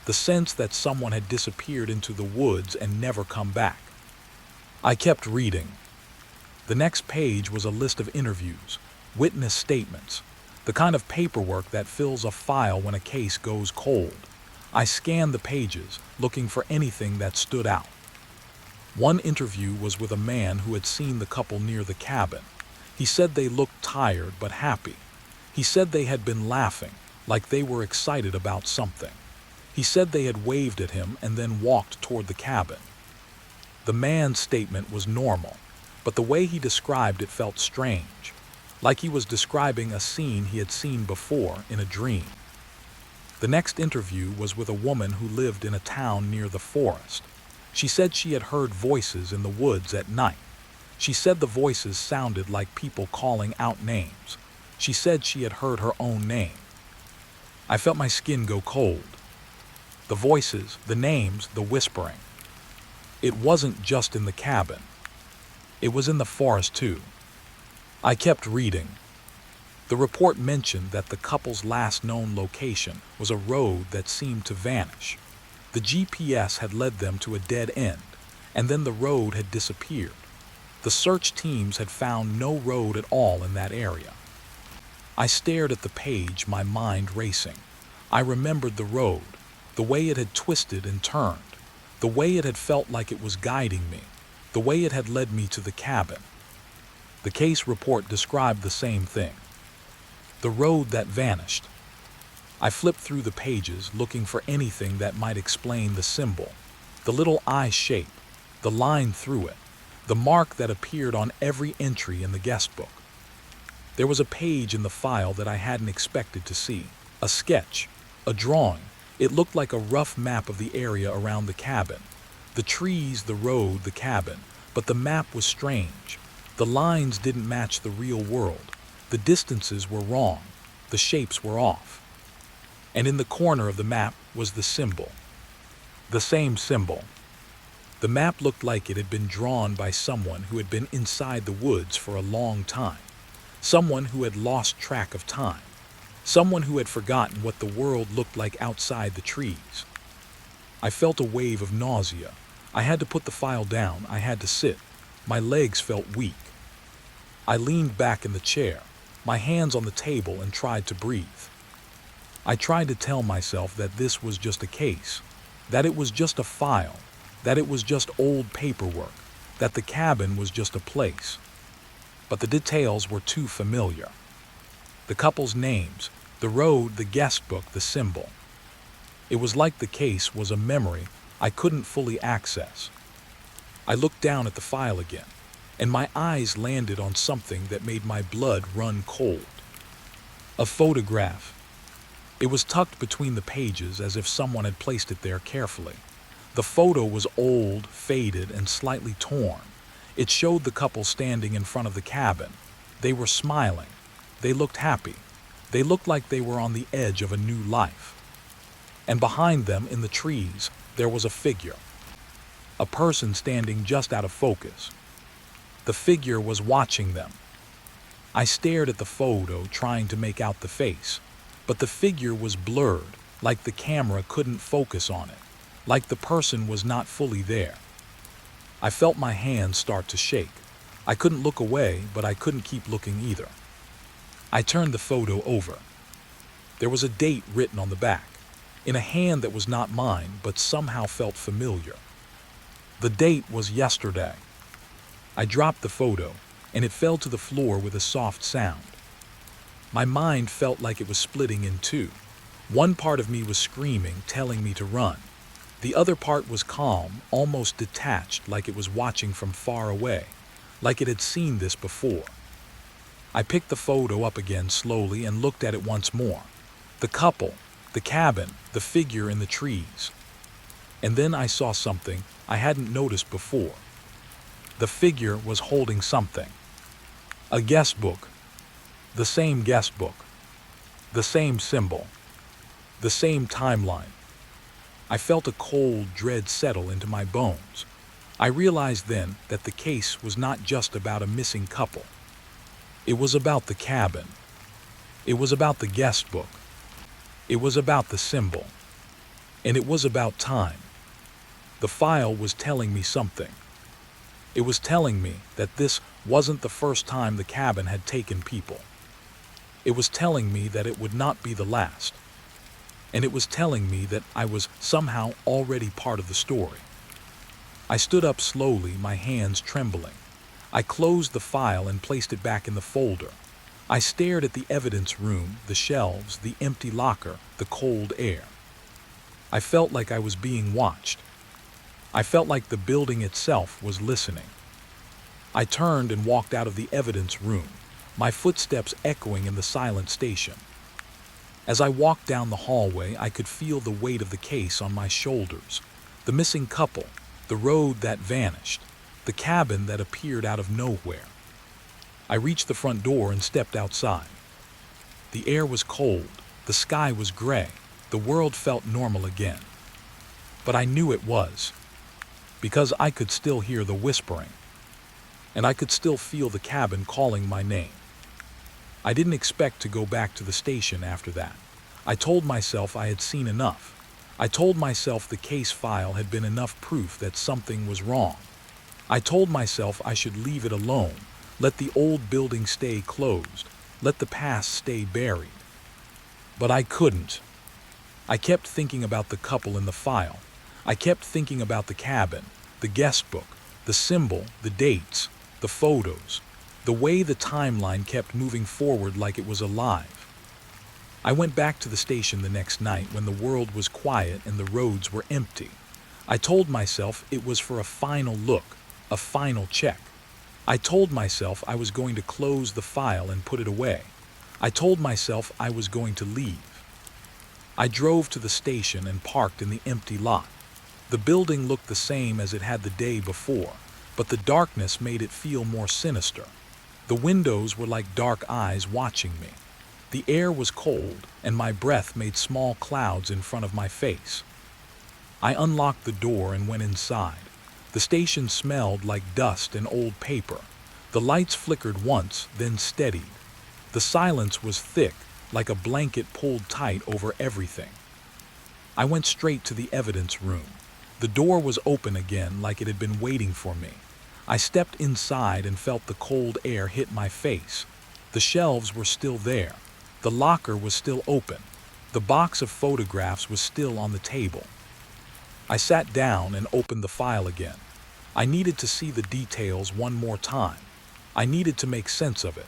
S1: the sense that someone had disappeared into the woods and never come back. I kept reading. The next page was a list of interviews, witness statements, the kind of paperwork that fills a file when a case goes cold. I scanned the pages, looking for anything that stood out. One interview was with a man who had seen the couple near the cabin. He said they looked tired but happy. He said they had been laughing, like they were excited about something. He said they had waved at him and then walked toward the cabin. The man's statement was normal, but the way he described it felt strange, like he was describing a scene he had seen before in a dream. The next interview was with a woman who lived in a town near the forest. She said she had heard voices in the woods at night. She said the voices sounded like people calling out names. She said she had heard her own name. I felt my skin go cold. The voices, the names, the whispering. It wasn't just in the cabin. It was in the forest too. I kept reading. The report mentioned that the couple's last known location was a road that seemed to vanish. The GPS had led them to a dead end, and then the road had disappeared. The search teams had found no road at all in that area. I stared at the page, my mind racing. I remembered the road, the way it had twisted and turned, the way it had felt like it was guiding me, the way it had led me to the cabin. The case report described the same thing. The road that vanished. I flipped through the pages looking for anything that might explain the symbol, the little eye shape, the line through it, the mark that appeared on every entry in the guest book. There was a page in the file that I hadn't expected to see, a sketch, a drawing. It looked like a rough map of the area around the cabin, the trees, the road, the cabin, but the map was strange. The lines didn't match the real world. The distances were wrong. The shapes were off. And in the corner of the map was the symbol. The same symbol. The map looked like it had been drawn by someone who had been inside the woods for a long time. Someone who had lost track of time. Someone who had forgotten what the world looked like outside the trees. I felt a wave of nausea. I had to put the file down. I had to sit. My legs felt weak. I leaned back in the chair, my hands on the table, and tried to breathe. I tried to tell myself that this was just a case, that it was just a file, that it was just old paperwork, that the cabin was just a place. But the details were too familiar. The couple's names, the road, the guest book, the symbol. It was like the case was a memory I couldn't fully access. I looked down at the file again, and my eyes landed on something that made my blood run cold. A photograph. It was tucked between the pages as if someone had placed it there carefully. The photo was old, faded, and slightly torn. It showed the couple standing in front of the cabin. They were smiling. They looked happy. They looked like they were on the edge of a new life. And behind them, in the trees, there was a figure. A person standing just out of focus. The figure was watching them. I stared at the photo, trying to make out the face, but the figure was blurred, like the camera couldn't focus on it, like the person was not fully there. I felt my hands start to shake. I couldn't look away, but I couldn't keep looking either. I turned the photo over. There was a date written on the back, in a hand that was not mine, but somehow felt familiar. The date was yesterday. I dropped the photo, and it fell to the floor with a soft sound. My mind felt like it was splitting in two. One part of me was screaming, telling me to run. The other part was calm, almost detached, like it was watching from far away, like it had seen this before. I picked the photo up again slowly and looked at it once more. The couple, the cabin, the figure in the trees. And then I saw something I hadn't noticed before. The figure was holding something. A guest book. The same guest book. The same symbol. The same timeline. I felt a cold dread settle into my bones. I realized then that the case was not just about a missing couple. It was about the cabin. It was about the guest book. It was about the symbol. And it was about time. The file was telling me something. It was telling me that this wasn't the first time the cabin had taken people. It was telling me that it would not be the last. And it was telling me that I was somehow already part of the story. I stood up slowly, my hands trembling. I closed the file and placed it back in the folder. I stared at the evidence room, the shelves, the empty locker, the cold air. I felt like I was being watched. I felt like the building itself was listening. I turned and walked out of the evidence room, my footsteps echoing in the silent station. As I walked down the hallway, I could feel the weight of the case on my shoulders. The missing couple, the road that vanished, the cabin that appeared out of nowhere. I reached the front door and stepped outside. The air was cold, the sky was gray, the world felt normal again. But I knew it was, because I could still hear the whispering, and I could still feel the cabin calling my name. I didn't expect to go back to the station after that. I told myself I had seen enough. I told myself the case file had been enough proof that something was wrong. I told myself I should leave it alone, let the old building stay closed, let the past stay buried. But I couldn't. I kept thinking about the couple in the file. I kept thinking about the cabin, the guest book, the symbol, the dates, the photos, the way the timeline kept moving forward like it was alive. I went back to the station the next night when the world was quiet and the roads were empty. I told myself it was for a final look, a final check. I told myself I was going to close the file and put it away. I told myself I was going to leave. I drove to the station and parked in the empty lot. The building looked the same as it had the day before, but the darkness made it feel more sinister. The windows were like dark eyes watching me. The air was cold, and my breath made small clouds in front of my face. I unlocked the door and went inside. The station smelled like dust and old paper. The lights flickered once, then steadied. The silence was thick, like a blanket pulled tight over everything. I went straight to the evidence room. The door was open again, like it had been waiting for me. I stepped inside and felt the cold air hit my face. The shelves were still there. The locker was still open. The box of photographs was still on the table. I sat down and opened the file again. I needed to see the details one more time. I needed to make sense of it.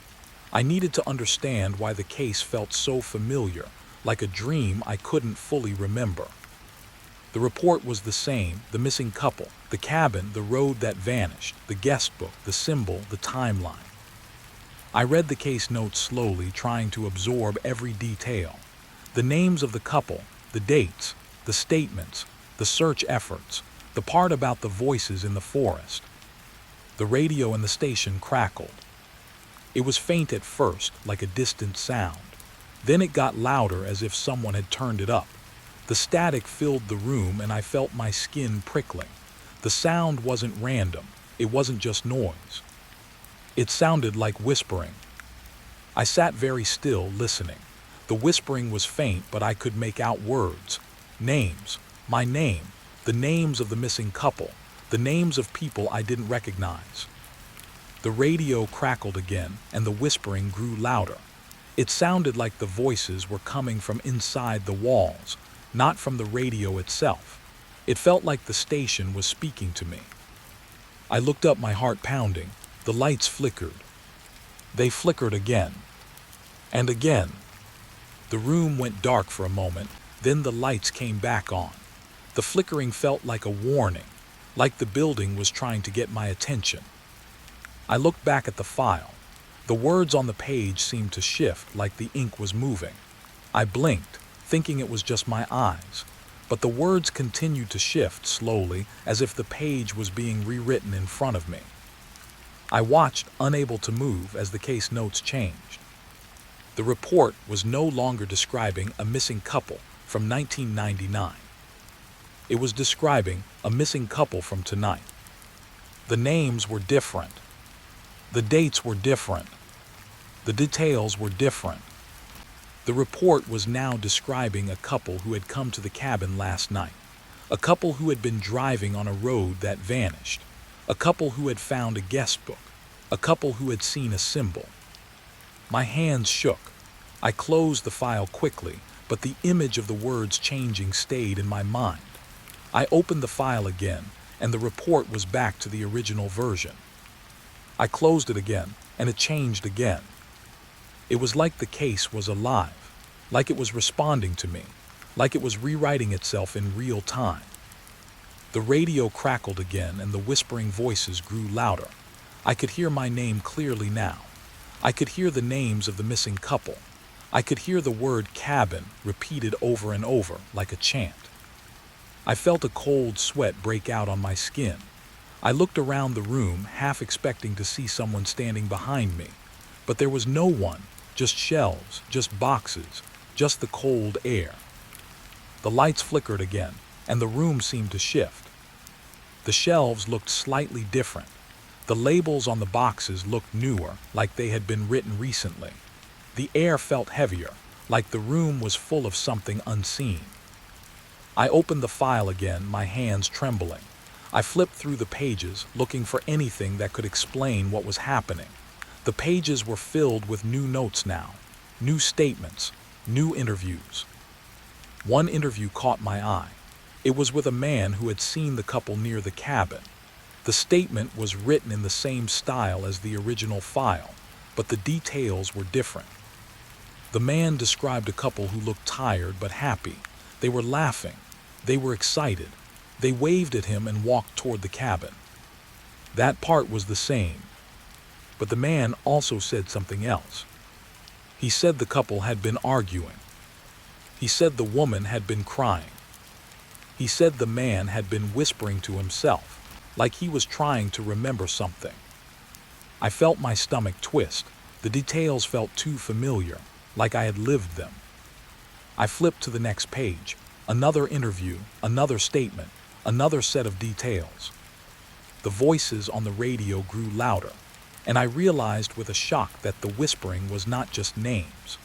S1: I needed to understand why the case felt so familiar, like a dream I couldn't fully remember. The report was the same: the missing couple, the cabin, the road that vanished, the guest book, the symbol, the timeline. I read the case notes slowly, trying to absorb every detail. The names of the couple, the dates, the statements, the search efforts, the part about the voices in the forest. The radio in the station crackled. It was faint at first, like a distant sound. Then it got louder, as if someone had turned it up. The static filled the room and I felt my skin prickling. The sound wasn't random. It wasn't just noise. It sounded like whispering. I sat very still, listening. The whispering was faint, but I could make out words. Names. My name. The names of the missing couple. The names of people I didn't recognize. The radio crackled again, and the whispering grew louder. It sounded like the voices were coming from inside the walls, not from the radio itself. It felt like the station was speaking to me. I looked up, my heart pounding. The lights flickered. They flickered again. And again. The room went dark for a moment, then the lights came back on. The flickering felt like a warning, like the building was trying to get my attention. I looked back at the file. The words on the page seemed to shift, like the ink was moving. I blinked, thinking it was just my eyes, but the words continued to shift slowly, as if the page was being rewritten in front of me. I watched, unable to move, as the case notes changed. The report was no longer describing a missing couple from 1999. It was describing a missing couple from tonight. The names were different. The dates were different. The details were different. The report was now describing a couple who had come to the cabin last night. A couple who had been driving on a road that vanished. A couple who had found a guest book. A couple who had seen a symbol. My hands shook. I closed the file quickly, but the image of the words changing stayed in my mind. I opened the file again, and the report was back to the original version. I closed it again, and it changed again. It was like the case was alive, like it was responding to me, like it was rewriting itself in real time. The radio crackled again, and the whispering voices grew louder. I could hear my name clearly now. I could hear the names of the missing couple. I could hear the word cabin repeated over and over like a chant. I felt a cold sweat break out on my skin. I looked around the room, half expecting to see someone standing behind me, but there was no one, just shelves, just boxes, just the cold air. The lights flickered again, and the room seemed to shift. The shelves looked slightly different. The labels on the boxes looked newer, like they had been written recently. The air felt heavier, like the room was full of something unseen. I opened the file again, my hands trembling. I flipped through the pages, looking for anything that could explain what was happening. The pages were filled with new notes now, new statements, new interviews. One interview caught my eye. It was with a man who had seen the couple near the cabin. The statement was written in the same style as the original file, but the details were different. The man described a couple who looked tired but happy. They were laughing. They were excited. They waved at him and walked toward the cabin. That part was the same. But the man also said something else. He said the couple had been arguing. He said the woman had been crying. He said the man had been whispering to himself, like he was trying to remember something. I felt my stomach twist. The details felt too familiar, like I had lived them. I flipped to the next page. Another interview, another statement, another set of details. The voices on the radio grew louder, and I realized with a shock that the whispering was not just names.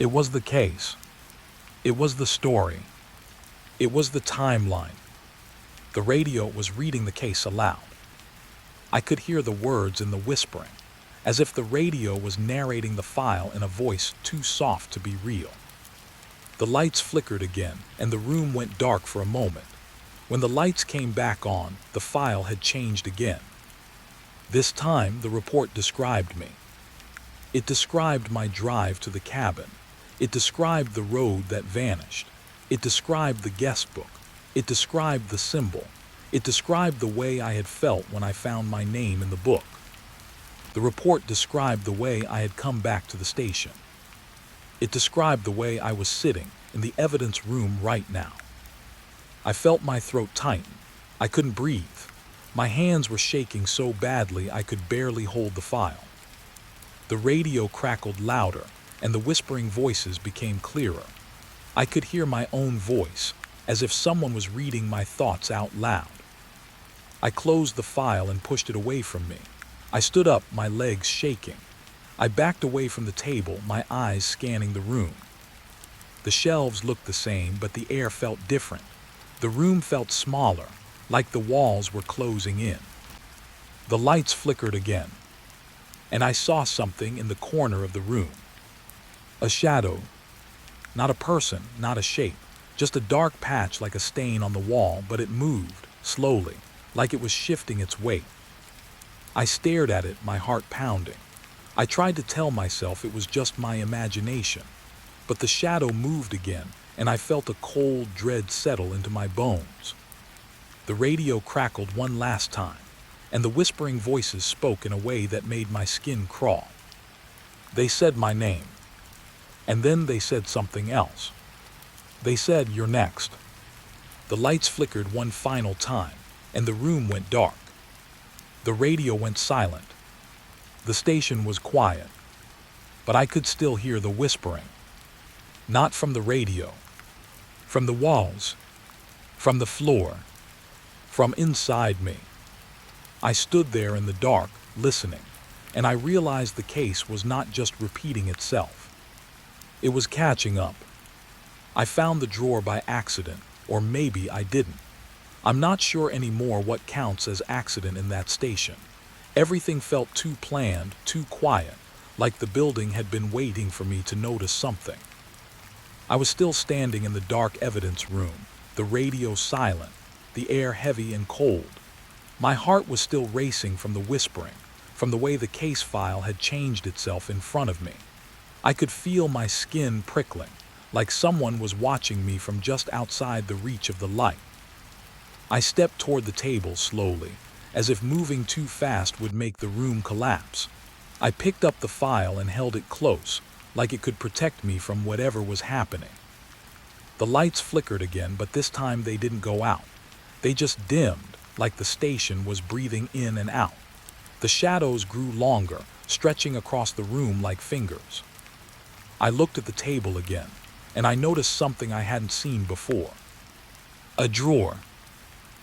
S1: It was the case. It was the story. It was the timeline. The radio was reading the case aloud. I could hear the words in the whispering, as if the radio was narrating the file in a voice too soft to be real. The lights flickered again, and the room went dark for a moment. When the lights came back on, the file had changed again. This time, the report described me. It described my drive to the cabin. It described the road that vanished. It described the guest book. It described the symbol. It described the way I had felt when I found my name in the book. The report described the way I had come back to the station. It described the way I was sitting in the evidence room right now. I felt my throat tighten. I couldn't breathe. My hands were shaking so badly I could barely hold the file. The radio crackled louder, and the whispering voices became clearer. I could hear my own voice, as if someone was reading my thoughts out loud. I closed the file and pushed it away from me. I stood up, my legs shaking. I backed away from the table, my eyes scanning the room. The shelves looked the same, but the air felt different. The room felt smaller, like the walls were closing in. The lights flickered again, and I saw something in the corner of the room. A shadow. Not a person, not a shape, just a dark patch like a stain on the wall, but it moved, slowly, like it was shifting its weight. I stared at it, my heart pounding. I tried to tell myself it was just my imagination, but the shadow moved again, and I felt a cold dread settle into my bones. The radio crackled one last time, and the whispering voices spoke in a way that made my skin crawl. They said my name, and then they said something else. They said, "You're next." The lights flickered one final time, and the room went dark. The radio went silent. The station was quiet, but I could still hear the whispering. Not from the radio, from the walls, from the floor, from inside me. I stood there in the dark, listening, and I realized the case was not just repeating itself. It was catching up. I found the drawer by accident, or maybe I didn't. I'm not sure anymore what counts as accident in that station. Everything felt too planned, too quiet, like the building had been waiting for me to notice something. I was still standing in the dark evidence room, the radio silent, the air heavy and cold. My heart was still racing from the whispering, from the way the case file had changed itself in front of me. I could feel my skin prickling, like someone was watching me from just outside the reach of the light. I stepped toward the table slowly, as if moving too fast would make the room collapse. I picked up the file and held it close, like it could protect me from whatever was happening. The lights flickered again, but this time they didn't go out. They just dimmed, like the station was breathing in and out. The shadows grew longer, stretching across the room like fingers. I looked at the table again, and I noticed something I hadn't seen before. A drawer.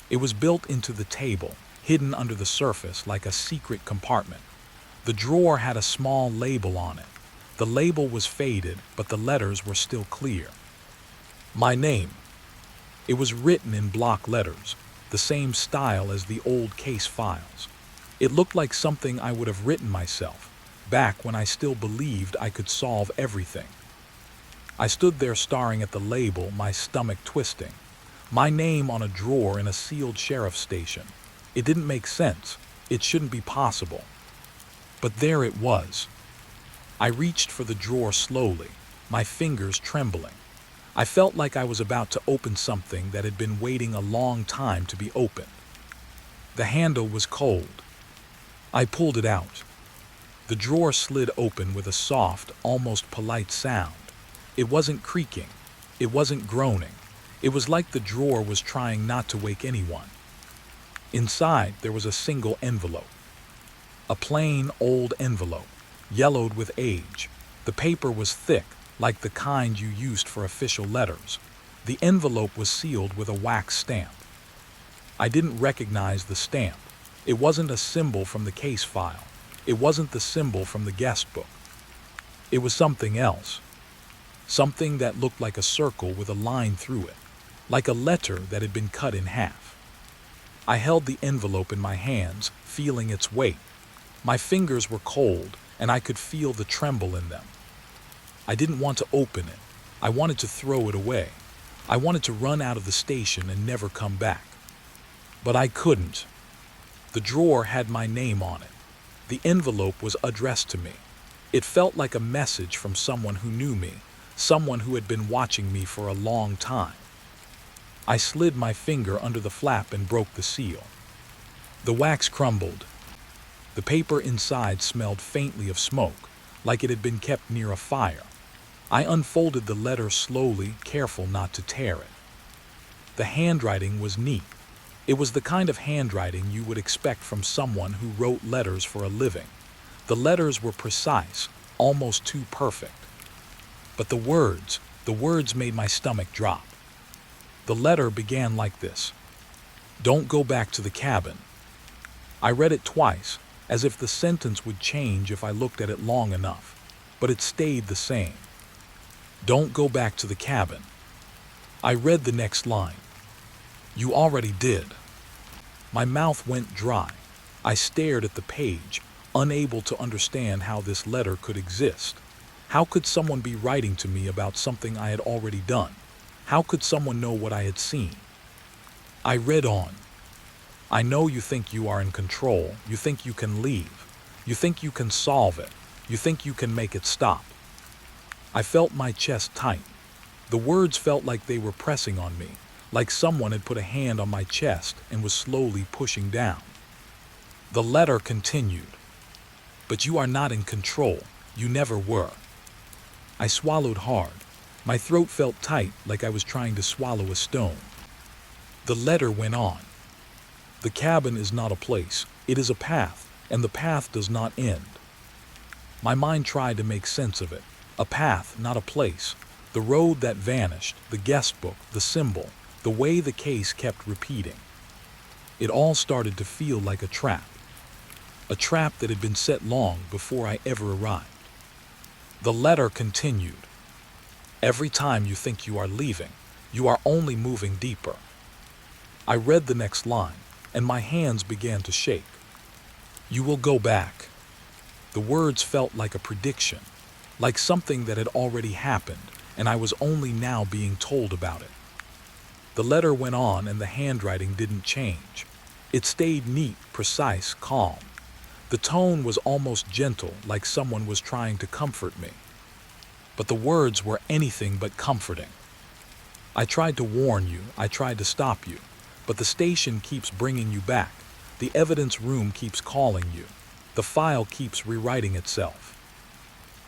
S1: It was built into the table, hidden under the surface like a secret compartment. The drawer had a small label on it. The label was faded, but the letters were still clear. My name. It was written in block letters, the same style as the old case files. It looked like something I would have written myself, back when I still believed I could solve everything. I stood there staring at the label, my stomach twisting. My name on a drawer in a sealed sheriff's station. It didn't make sense. It shouldn't be possible. But there it was. I reached for the drawer slowly, my fingers trembling. I felt like I was about to open something that had been waiting a long time to be opened. The handle was cold. I pulled it out. The drawer slid open with a soft, almost polite sound. It wasn't creaking. It wasn't groaning. It was like the drawer was trying not to wake anyone. Inside, there was a single envelope. A plain, old envelope, yellowed with age. The paper was thick, like the kind you used for official letters. The envelope was sealed with a wax stamp. I didn't recognize the stamp. It wasn't a symbol from the case file. It wasn't the symbol from the guest book. It was something else. Something that looked like a circle with a line through it, like a letter that had been cut in half. I held the envelope in my hands, feeling its weight. My fingers were cold, and I could feel the tremble in them. I didn't want to open it. I wanted to throw it away. I wanted to run out of the station and never come back. But I couldn't. The drawer had my name on it. The envelope was addressed to me. It felt like a message from someone who knew me, someone who had been watching me for a long time. I slid my finger under the flap and broke the seal. The wax crumbled. The paper inside smelled faintly of smoke, like it had been kept near a fire. I unfolded the letter slowly, careful not to tear it. The handwriting was neat. It was the kind of handwriting you would expect from someone who wrote letters for a living. The letters were precise, almost too perfect. But the words made my stomach drop. The letter began like this: "Don't go back to the cabin." I read it twice, as if the sentence would change if I looked at it long enough, but it stayed the same. "Don't go back to the cabin." I read the next line. "You already did." My mouth went dry. I stared at the page, unable to understand how this letter could exist. How could someone be writing to me about something I had already done? How could someone know what I had seen? I read on. "I know you think you are in control. You think you can leave. You think you can solve it. You think you can make it stop." I felt my chest tighten. The words felt like they were pressing on me, like someone had put a hand on my chest and was slowly pushing down. The letter continued. "But you are not in control. You never were." I swallowed hard. My throat felt tight, like I was trying to swallow a stone. The letter went on. "The cabin is not a place. It is a path, and the path does not end." My mind tried to make sense of it. A path, not a place. The road that vanished, the guest book, the symbol, the way the case kept repeating. It all started to feel like a trap. A trap that had been set long before I ever arrived. The letter continued. "Every time you think you are leaving, you are only moving deeper." I read the next line, and my hands began to shake. "You will go back." The words felt like a prediction, like something that had already happened, and I was only now being told about it. The letter went on, and the handwriting didn't change. It stayed neat, precise, calm. The tone was almost gentle, like someone was trying to comfort me. But the words were anything but comforting. "I tried to warn you, I tried to stop you, but the station keeps bringing you back. The evidence room keeps calling you. The file keeps rewriting itself."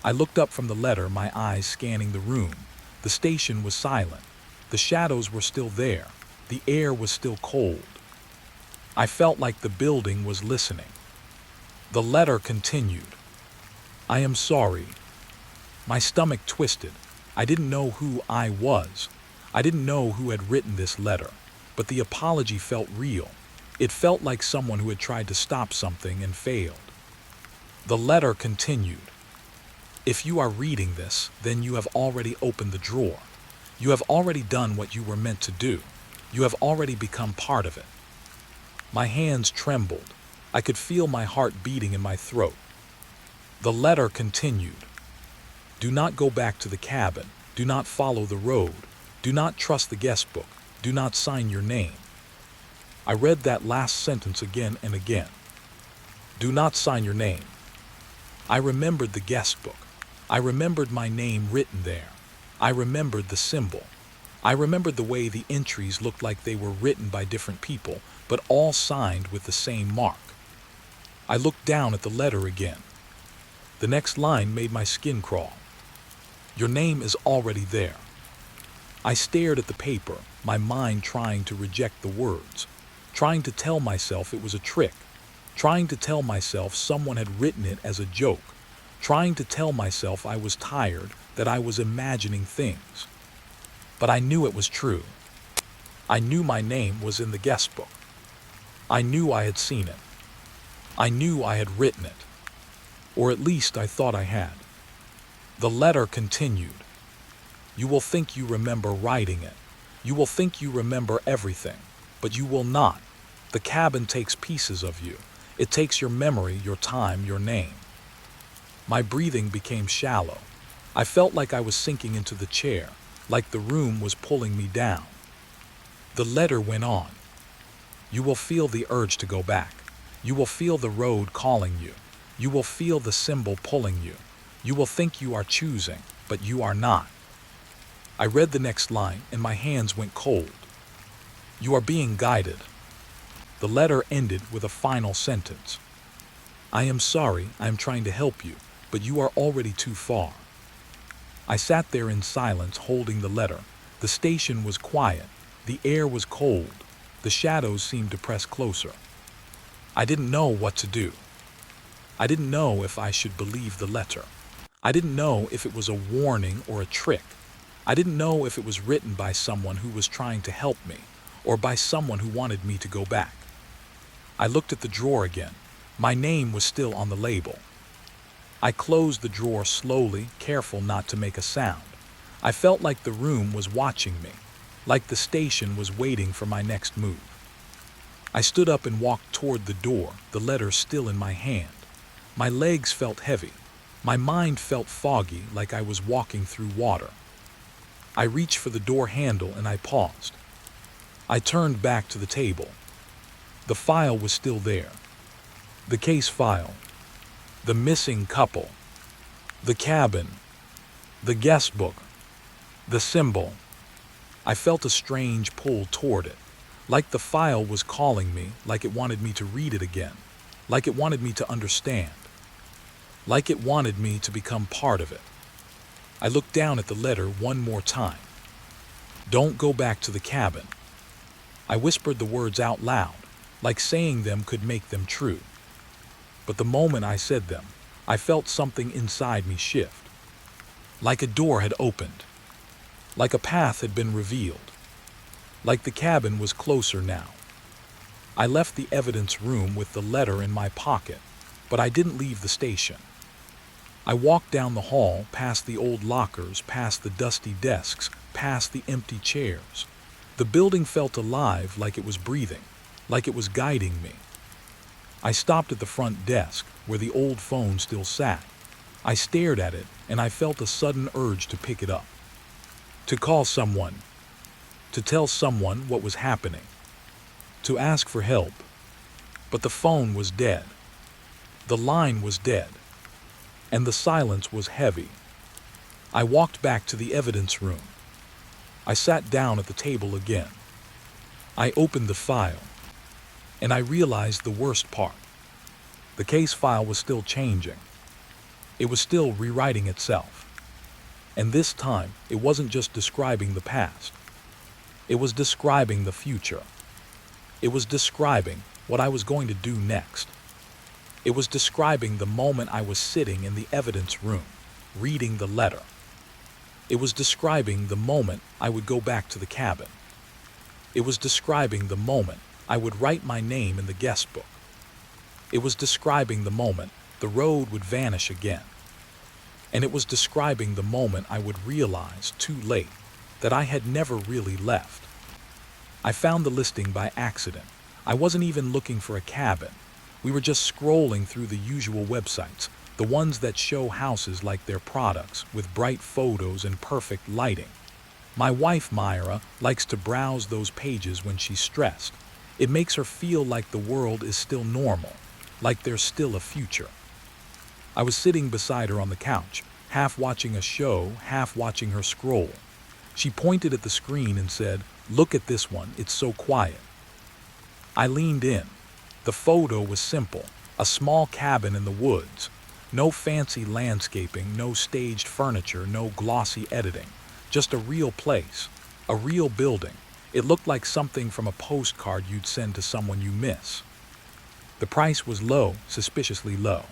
S1: I looked up from the letter, my eyes scanning the room. The station was silent. The shadows were still there. The air was still cold. I felt like the building was listening. The letter continued. "I am sorry." My stomach twisted. I didn't know who I was. I didn't know who had written this letter, but the apology felt real. It felt like someone who had tried to stop something and failed. The letter continued. "If you are reading this, then you have already opened the drawer. You have already done what you were meant to do. You have already become part of it." My hands trembled. I could feel my heart beating in my throat. The letter continued. "Do not go back to the cabin. Do not follow the road. Do not trust the guest book. Do not sign your name." I read that last sentence again and again. "Do not sign your name." I remembered the guest book. I remembered my name written there. I remembered the symbol. I remembered the way the entries looked like they were written by different people, but all signed with the same mark. I looked down at the letter again. The next line made my skin crawl. "Your name is already there." I stared at the paper, my mind trying to reject the words, trying to tell myself it was a trick, trying to tell myself someone had written it as a joke, trying to tell myself I was tired, that I was imagining things. But I knew it was true. I knew my name was in the guest book. I knew I had seen it. I knew I had written it. Or at least I thought I had. The letter continued. "You will think you remember writing it. You will think you remember everything, but you will not. The cabin takes pieces of you. It takes your memory, your time, your name." My breathing became shallow. I felt like I was sinking into the chair, like the room was pulling me down. The letter went on. "You will feel the urge to go back. You will feel the road calling you. You will feel the symbol pulling you. You will think you are choosing, but you are not." I read the next line, and my hands went cold. You are being guided. The letter ended with a final sentence. I am sorry, I am trying to help you, but you are already too far. I sat there in silence holding the letter. The station was quiet. The air was cold. The shadows seemed to press closer. I didn't know what to do. I didn't know if I should believe the letter. I didn't know if it was a warning or a trick. I didn't know if it was written by someone who was trying to help me, or by someone who wanted me to go back. I looked at the drawer again. My name was still on the label. I closed the drawer slowly, careful not to make a sound. I felt like the room was watching me, like the station was waiting for my next move. I stood up and walked toward the door, the letter still in my hand. My legs felt heavy. My mind felt foggy, like I was walking through water. I reached for the door handle and I paused. I turned back to the table. The file was still there. The case file. The missing couple. The cabin. The guest book. The symbol. I felt a strange pull toward it, like the file was calling me, like it wanted me to read it again, like it wanted me to understand, like it wanted me to become part of it. I looked down at the letter one more time. Don't go back to the cabin. I whispered the words out loud, like saying them could make them true. But the moment I said them, I felt something inside me shift. Like a door had opened. Like a path had been revealed. Like the cabin was closer now. I left the evidence room with the letter in my pocket, but I didn't leave the station. I walked down the hall, past the old lockers, past the dusty desks, past the empty chairs. The building felt alive, like it was breathing, like it was guiding me. I stopped at the front desk, where the old phone still sat. I stared at it, and I felt a sudden urge to pick it up. To call someone. To tell someone what was happening. To ask for help. But the phone was dead. The line was dead. And the silence was heavy. I walked back to the evidence room. I sat down at the table again. I opened the file. And I realized the worst part. The case file was still changing. It was still rewriting itself. And this time, it wasn't just describing the past. It was describing the future. It was describing what I was going to do next. It was describing the moment I was sitting in the evidence room, reading the letter. It was describing the moment I would go back to the cabin. It was describing the moment I would write my name in the guest book. It was describing the moment the road would vanish again. And it was describing the moment I would realize, too late, that I had never really left. I found the listing by accident. I wasn't even looking for a cabin. We were just scrolling through the usual websites, the ones that show houses like their products, with bright photos and perfect lighting. My wife, Myra, likes to browse those pages when she's stressed. It makes her feel like the world is still normal, like there's still a future. I was sitting beside her on the couch, half watching a show, half watching her scroll. She pointed at the screen and said, "Look at this one, it's so quiet." I leaned in. The photo was simple, a small cabin in the woods. No fancy landscaping, no staged furniture, no glossy editing. Just a real place, a real building. It looked like something from a postcard you'd send to someone you miss. The price was low, suspiciously low.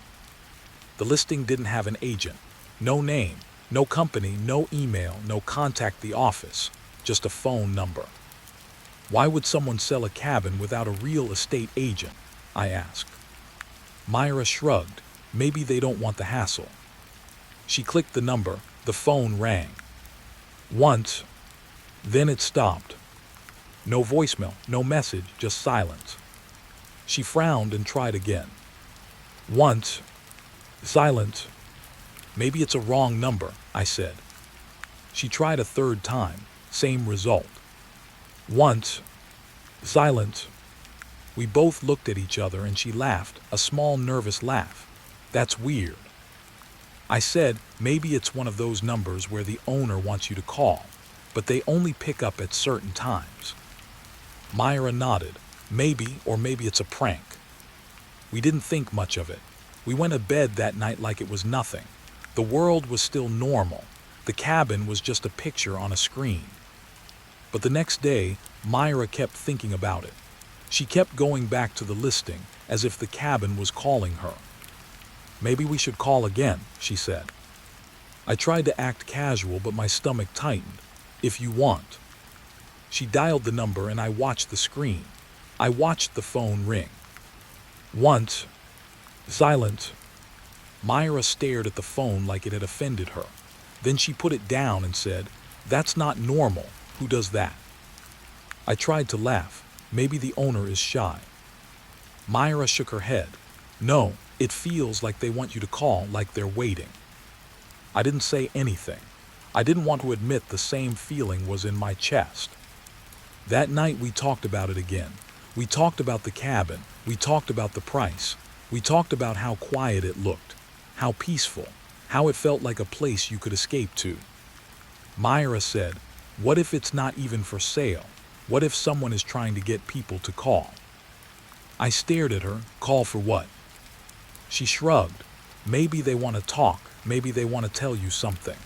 S1: The listing didn't have an agent. No name, no company, no email, no contact the office, just a phone number. Why would someone sell a cabin without a real estate agent? I asked. Myra shrugged. Maybe they don't want the hassle. She clicked the number. The phone rang. Once. Then it stopped. No voicemail, no message, just silence. She frowned and tried again. Once. Silence. Maybe it's a wrong number, I said. She tried a third time. Same result. Once. Silence. We both looked at each other and she laughed, a small nervous laugh. That's weird. I said, maybe it's one of those numbers where the owner wants you to call, but they only pick up at certain times. Myra nodded. Maybe, or maybe it's a prank. We didn't think much of it. We went to bed that night like it was nothing. The world was still normal. The cabin was just a picture on a screen. But the next day, Myra kept thinking about it. She kept going back to the listing as if the cabin was calling her. Maybe we should call again, she said. I tried to act casual, but my stomach tightened. If you want. She dialed the number and I watched the screen. I watched the phone ring. Once. Silence. Myra stared at the phone like it had offended her. Then she put it down and said, "That's not normal. Who does that?" I tried to laugh. Maybe the owner is shy. Myra shook her head. No, it feels like they want you to call, like they're waiting. I didn't say anything. I didn't want to admit the same feeling was in my chest. That night we talked about it again. We talked about the cabin. We talked about the price. We talked about how quiet it looked, how peaceful, how it felt like a place you could escape to. Myra said, "What if it's not even for sale? What if someone is trying to get people to call?" I stared at her. Call for what? She shrugged. Maybe they want to talk. Maybe they want to tell you something.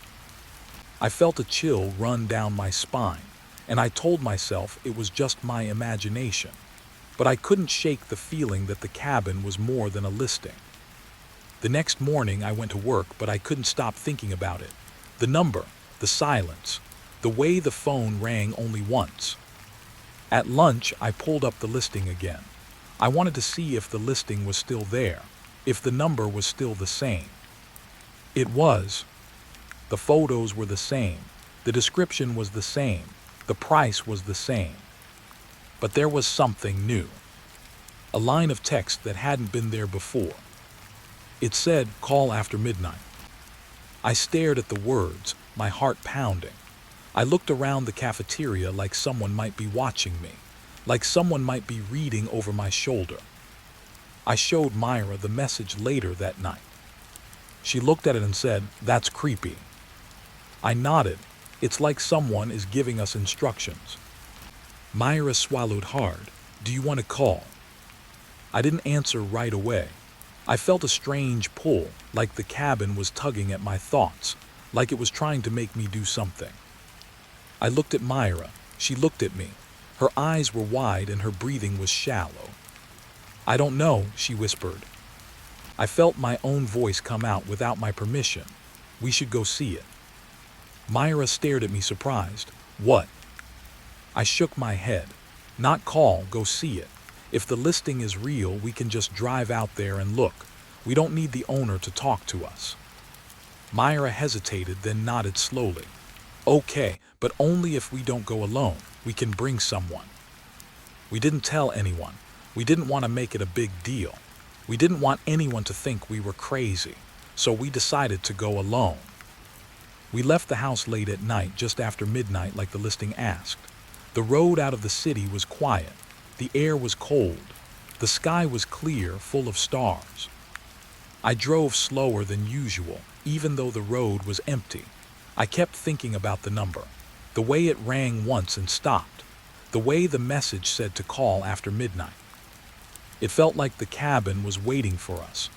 S1: I felt a chill run down my spine, and I told myself it was just my imagination. But I couldn't shake the feeling that the cabin was more than a listing. The next morning I went to work, but I couldn't stop thinking about it. The number, the silence, the way the phone rang only once. At lunch, I pulled up the listing again. I wanted to see if the listing was still there, if the number was still the same. It was. The photos were the same. The description was the same. The price was the same. But there was something new. A line of text that hadn't been there before. It said, "Call after midnight." I stared at the words, my heart pounding. I looked around the cafeteria like someone might be watching me, like someone might be reading over my shoulder. I showed Myra the message later that night. She looked at it and said, "That's creepy." I nodded. It's like someone is giving us instructions. Myra swallowed hard. "Do you want to call?" I didn't answer right away. I felt a strange pull, like the cabin was tugging at my thoughts, like it was trying to make me do something. I looked at Myra. She looked at me. Her eyes were wide and her breathing was shallow. "I don't know," she whispered. I felt my own voice come out without my permission. "We should go see it." Myra stared at me surprised. "What?" I shook my head. "Not call, go see it. If the listing is real, we can just drive out there and look. We don't need the owner to talk to us." Myra hesitated, then nodded slowly. "Okay, but only if we don't go alone. We can bring someone." We didn't tell anyone. We didn't want to make it a big deal. We didn't want anyone to think we were crazy, so we decided to go alone. We left the house late at night, just after midnight like the listing asked. The road out of the city was quiet. The air was cold. The sky was clear, full of stars. I drove slower than usual, even though the road was empty. I kept thinking about the number, the way it rang once and stopped, the way the message said to call after midnight. It felt like the cabin was waiting for us.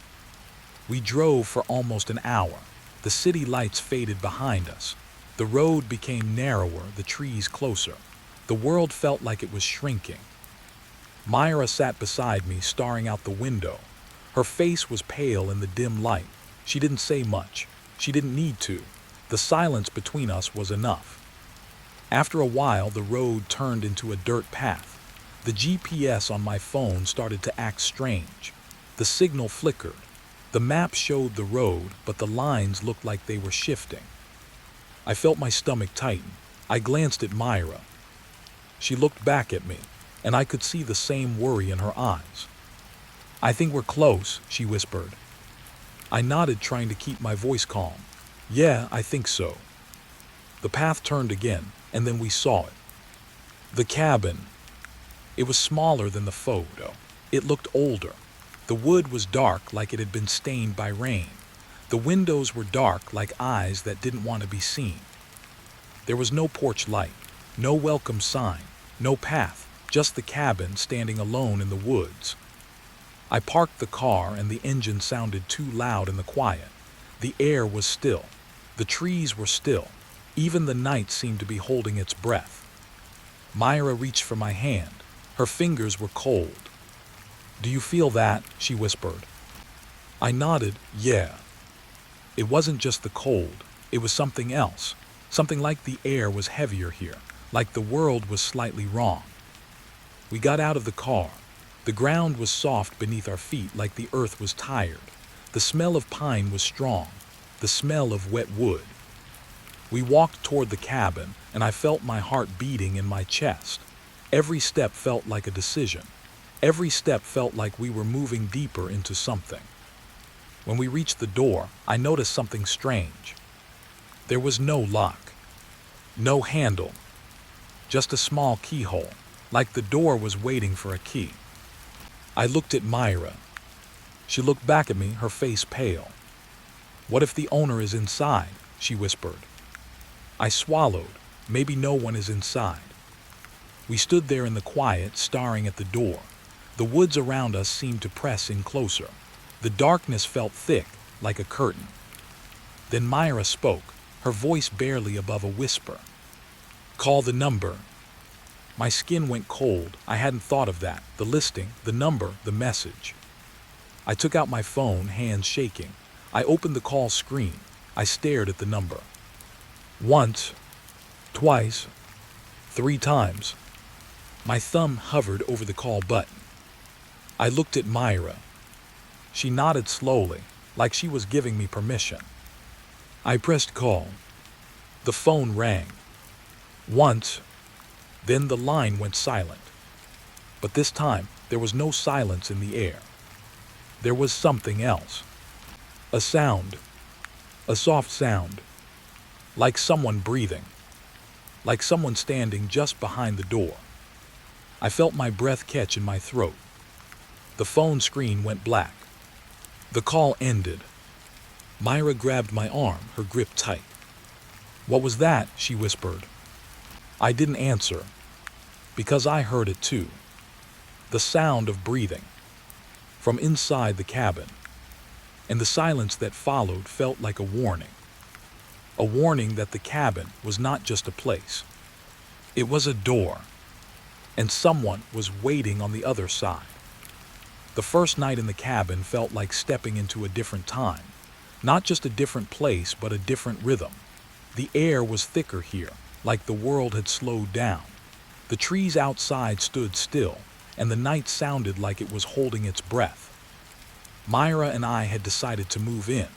S1: We drove for almost an hour. The city lights faded behind us. The road became narrower, the trees closer. The world felt like it was shrinking. Myra sat beside me, staring out the window. Her face was pale in the dim light. She didn't say much. She didn't need to. The silence between us was enough. After a while, the road turned into a dirt path. The GPS on my phone started to act strange. The signal flickered. The map showed the road, but the lines looked like they were shifting. I felt my stomach tighten. I glanced at Myra. She looked back at me, and I could see the same worry in her eyes. "I think we're close," she whispered. I nodded, trying to keep my voice calm. "Yeah, I think so." The path turned again, and then we saw it. The cabin. It was smaller than the photo. It looked older. The wood was dark, like it had been stained by rain. The windows were dark, like eyes that didn't want to be seen. There was no porch light, no welcome sign, no path, just the cabin standing alone in the woods. I parked the car and the engine sounded too loud in the quiet. The air was still. The trees were still. Even the night seemed to be holding its breath. Myra reached for my hand. Her fingers were cold. "Do you feel that?" she whispered. I nodded, "Yeah." It wasn't just the cold. It was something else. Something like the air was heavier here, like the world was slightly wrong. We got out of the car. The ground was soft beneath our feet, like the earth was tired. The smell of pine was strong, the smell of wet wood. We walked toward the cabin, and I felt my heart beating in my chest. Every step felt like a decision. Every step felt like we were moving deeper into something. When we reached the door, I noticed something strange. There was no lock, no handle, just a small keyhole, like the door was waiting for a key. I looked at Myra. She looked back at me, her face pale. "What if the owner is inside?" she whispered. I swallowed. Maybe no one is inside. We stood there in the quiet, staring at the door. The woods around us seemed to press in closer. The darkness felt thick, like a curtain. Then Myra spoke, her voice barely above a whisper. "Call the number." My skin went cold. I hadn't thought of that. The listing, the number, the message. I took out my phone, hands shaking. I opened the call screen. I stared at the number. Once, twice, 3 times. My thumb hovered over the call button. I looked at Myra. She nodded slowly, like she was giving me permission. I pressed call. The phone rang. Once, then the line went silent. But this time, there was no silence in the air. There was something else. A sound. A soft sound. Like someone breathing. Like someone standing just behind the door. I felt my breath catch in my throat. The phone screen went black. The call ended. Myra grabbed my arm, her grip tight. "What was that?" she whispered. I didn't answer, because I heard it too. The sound of breathing from inside the cabin. And the silence that followed felt like a warning. A warning that the cabin was not just a place. It was a door. And someone was waiting on the other side. The first night in the cabin felt like stepping into a different time. Not just a different place, but a different rhythm. The air was thicker here, like the world had slowed down. The trees outside stood still, and the night sounded like it was holding its breath. Myra and I had decided to move in.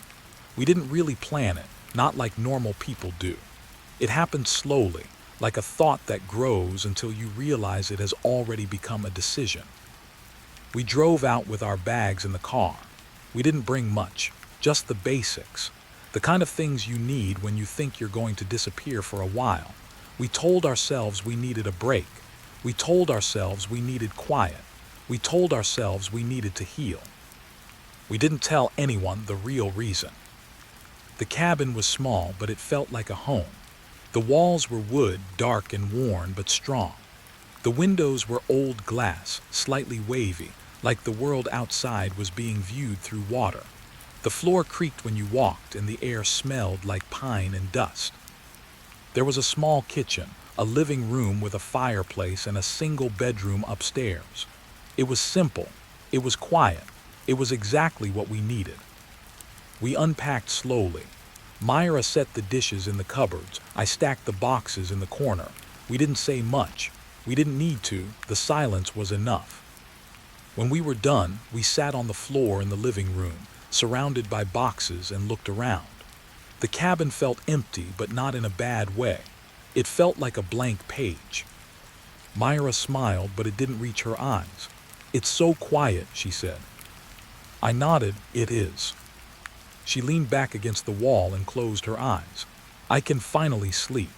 S1: We didn't really plan it, not like normal people do. It happened slowly, like a thought that grows until you realize it has already become a decision. We drove out with our bags in the car. We didn't bring much, just the basics, the kind of things you need when you think you're going to disappear for a while. We told ourselves we needed a break. We told ourselves we needed quiet. We told ourselves we needed to heal. We didn't tell anyone the real reason. The cabin was small, but it felt like a home. The walls were wood, dark and worn, but strong. The windows were old glass, slightly wavy, like the world outside was being viewed through water. The floor creaked when you walked, and the air smelled like pine and dust. There was a small kitchen, a living room with a fireplace, and a single bedroom upstairs. It was simple. It was quiet. It was exactly what we needed. We unpacked slowly. Myra set the dishes in the cupboards. I stacked the boxes in the corner. We didn't say much. We didn't need to. The silence was enough. When we were done, we sat on the floor in the living room, surrounded by boxes, and looked around. The cabin felt empty, but not in a bad way. It felt like a blank page. Myra smiled, but it didn't reach her eyes. "It's so quiet," she said. I nodded. "It is." She leaned back against the wall and closed her eyes. "I can finally sleep."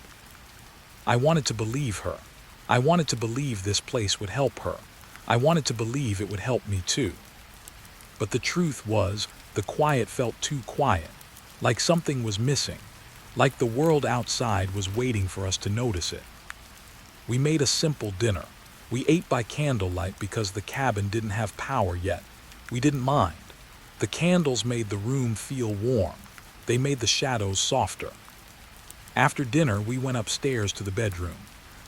S1: I wanted to believe her. I wanted to believe this place would help her. I wanted to believe it would help me too. But the truth was, the quiet felt too quiet, like something was missing, like the world outside was waiting for us to notice it. We made a simple dinner. We ate by candlelight because the cabin didn't have power yet. We didn't mind. The candles made the room feel warm. They made the shadows softer. After dinner, we went upstairs to the bedroom.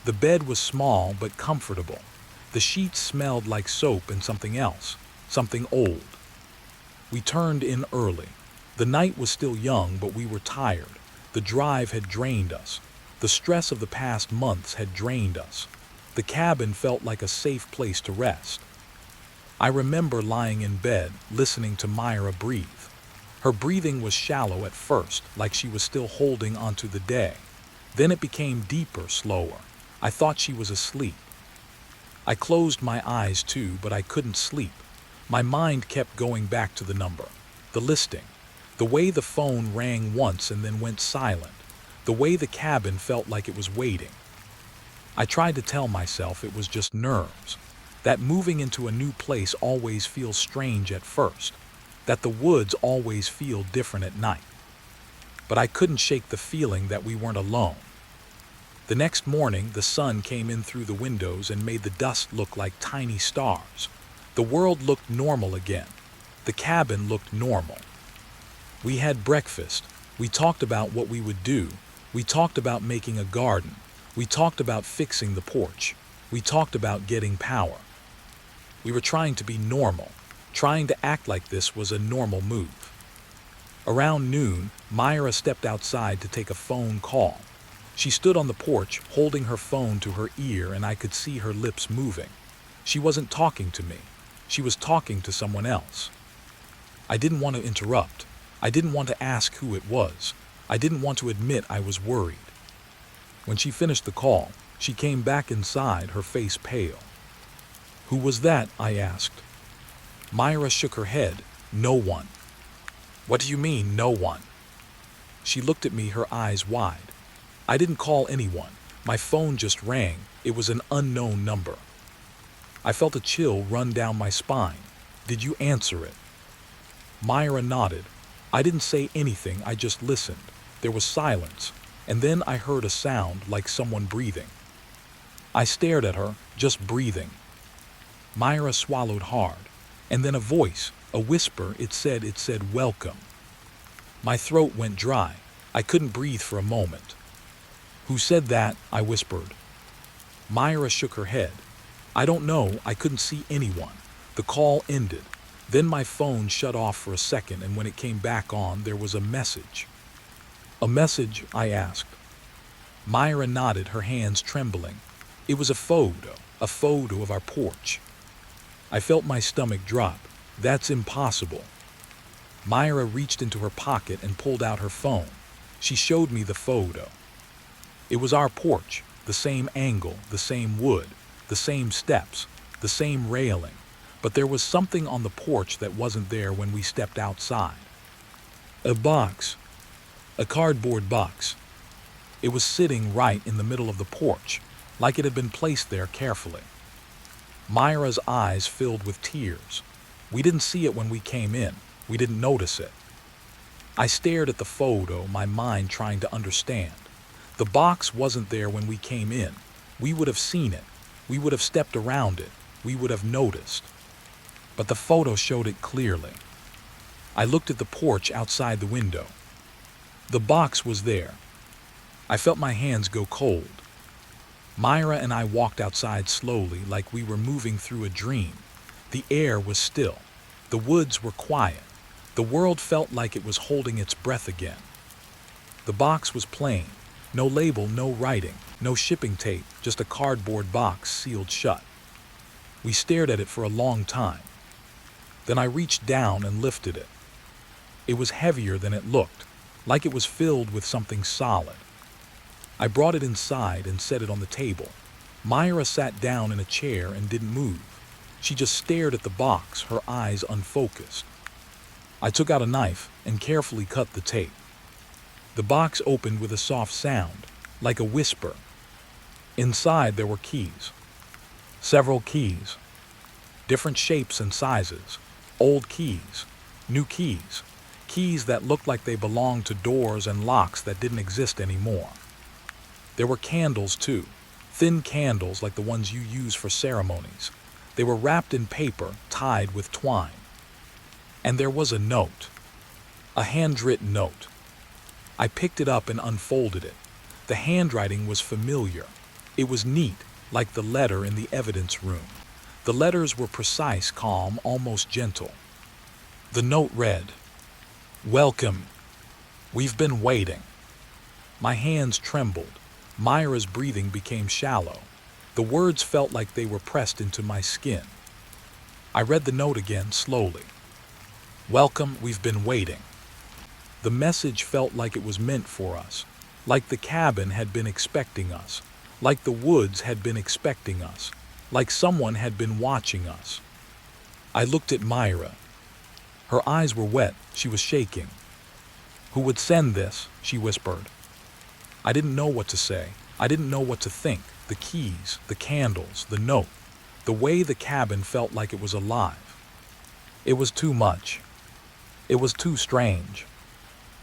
S1: The bed was small but comfortable. The sheets smelled like soap and something else, something old. We turned in early. The night was still young, but we were tired. The drive had drained us. The stress of the past months had drained us. The cabin felt like a safe place to rest. I remember lying in bed, listening to Myra breathe. Her breathing was shallow at first, like she was still holding onto the day. Then it became deeper, slower. I thought she was asleep. I closed my eyes too, but I couldn't sleep. My mind kept going back to the number, the listing, the way the phone rang once and then went silent, the way the cabin felt like it was waiting. I tried to tell myself it was just nerves, that moving into a new place always feels strange at first, that the woods always feel different at night. But I couldn't shake the feeling that we weren't alone. The next morning, the sun came in through the windows and made the dust look like tiny stars. The world looked normal again. The cabin looked normal. We had breakfast. We talked about what we would do. We talked about making a garden. We talked about fixing the porch. We talked about getting power. We were trying to be normal. Trying to act like this was a normal move. Around noon, Myra stepped outside to take a phone call. She stood on the porch, holding her phone to her ear, and I could see her lips moving. She wasn't talking to me. She was talking to someone else. I didn't want to interrupt. I didn't want to ask who it was. I didn't want to admit I was worried. When she finished the call, she came back inside, her face pale. "Who was that?" I asked. Myra shook her head. "No one." "What do you mean, no one?" She looked at me, her eyes wide. "I didn't call anyone. My phone just rang. It was an unknown number." I felt a chill run down my spine. "Did you answer it?" Myra nodded. I didn't say anything, I just listened. There was silence, and then I heard a sound like someone breathing. I stared at her, just breathing. Myra swallowed hard, and then a voice, a whisper, it said, "Welcome." My throat went dry. I couldn't breathe for a moment. "Who said that?" I whispered. Myra shook her head. "I don't know, I couldn't see anyone." The call ended. Then my phone shut off for a second, and when it came back on, there was a message. "A message?" I asked. Myra nodded, her hands trembling. It was a photo of our porch. I felt my stomach drop. "That's impossible." Myra reached into her pocket and pulled out her phone. She showed me the photo. It was our porch, the same angle, the same wood, the same steps, the same railing, but there was something on the porch that wasn't there when we stepped outside. A box. A cardboard box. It was sitting right in the middle of the porch, like it had been placed there carefully. Myra's eyes filled with tears. We didn't see it when we came in. We didn't notice it. I stared at the photo, my mind trying to understand. The box wasn't there when we came in. We would have seen it. We would have stepped around it. We would have noticed. But the photo showed it clearly. I looked at the porch outside the window. The box was there. I felt my hands go cold. Myra and I walked outside slowly, like we were moving through a dream. The air was still. The woods were quiet. The world felt like it was holding its breath again. The box was plain. No label, no writing, no shipping tape, just a cardboard box sealed shut. We stared at it for a long time. Then I reached down and lifted it. It was heavier than it looked, like it was filled with something solid. I brought it inside and set it on the table. Myra sat down in a chair and didn't move. She just stared at the box, her eyes unfocused. I took out a knife and carefully cut the tape. The box opened with a soft sound, like a whisper. Inside there were keys. Several keys. Different shapes and sizes. Old keys. New keys. Keys that looked like they belonged to doors and locks that didn't exist anymore. There were candles too. Thin candles like the ones you use for ceremonies. They were wrapped in paper, tied with twine. And there was a note. A handwritten note. I picked it up and unfolded it. The handwriting was familiar. It was neat, like the letter in the evidence room. The letters were precise, calm, almost gentle. The note read, "Welcome. We've been waiting." My hands trembled. Myra's breathing became shallow. The words felt like they were pressed into my skin. I read the note again slowly. "Welcome, we've been waiting." The message felt like it was meant for us, like the cabin had been expecting us, like the woods had been expecting us, like someone had been watching us. I looked at Myra. Her eyes were wet, she was shaking. "Who would send this?" she whispered. I didn't know what to say. I didn't know what to think. The keys, the candles, the note, the way the cabin felt like it was alive. It was too much. It was too strange.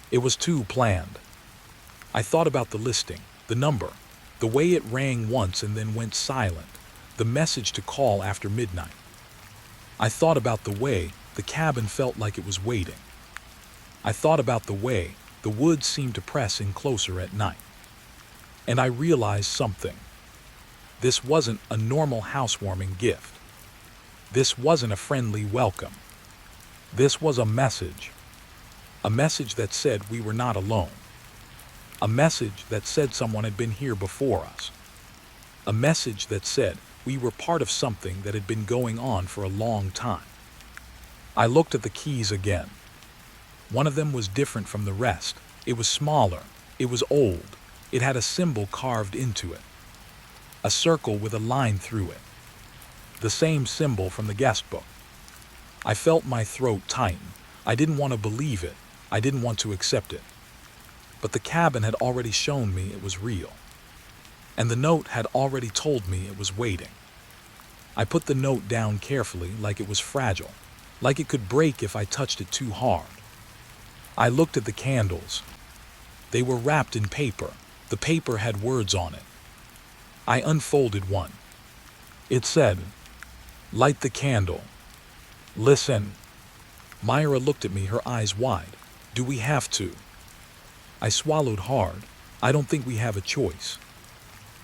S1: It was too planned. I thought about the listing, the number, the way it rang once and then went silent, the message to call after midnight. I thought about the way the cabin felt like it was waiting. I thought about the way the woods seemed to press in closer at night. And I realized something. This wasn't a normal housewarming gift. This wasn't a friendly welcome. This was a message. A message that said we were not alone. A message that said someone had been here before us. A message that said we were part of something that had been going on for a long time. I looked at the keys again. One of them was different from the rest. It was smaller. It was old. It had a symbol carved into it. A circle with a line through it. The same symbol from the guest book. I felt my throat tighten. I didn't want to believe it. I didn't want to accept it. But the cabin had already shown me it was real. And the note had already told me it was waiting. I put the note down carefully, like it was fragile, like it could break if I touched it too hard. I looked at the candles. They were wrapped in paper. The paper had words on it. I unfolded one. It said, "Light the candle. Listen." Myra looked at me, her eyes wide. "Do we have to?" I swallowed hard. "I don't think we have a choice."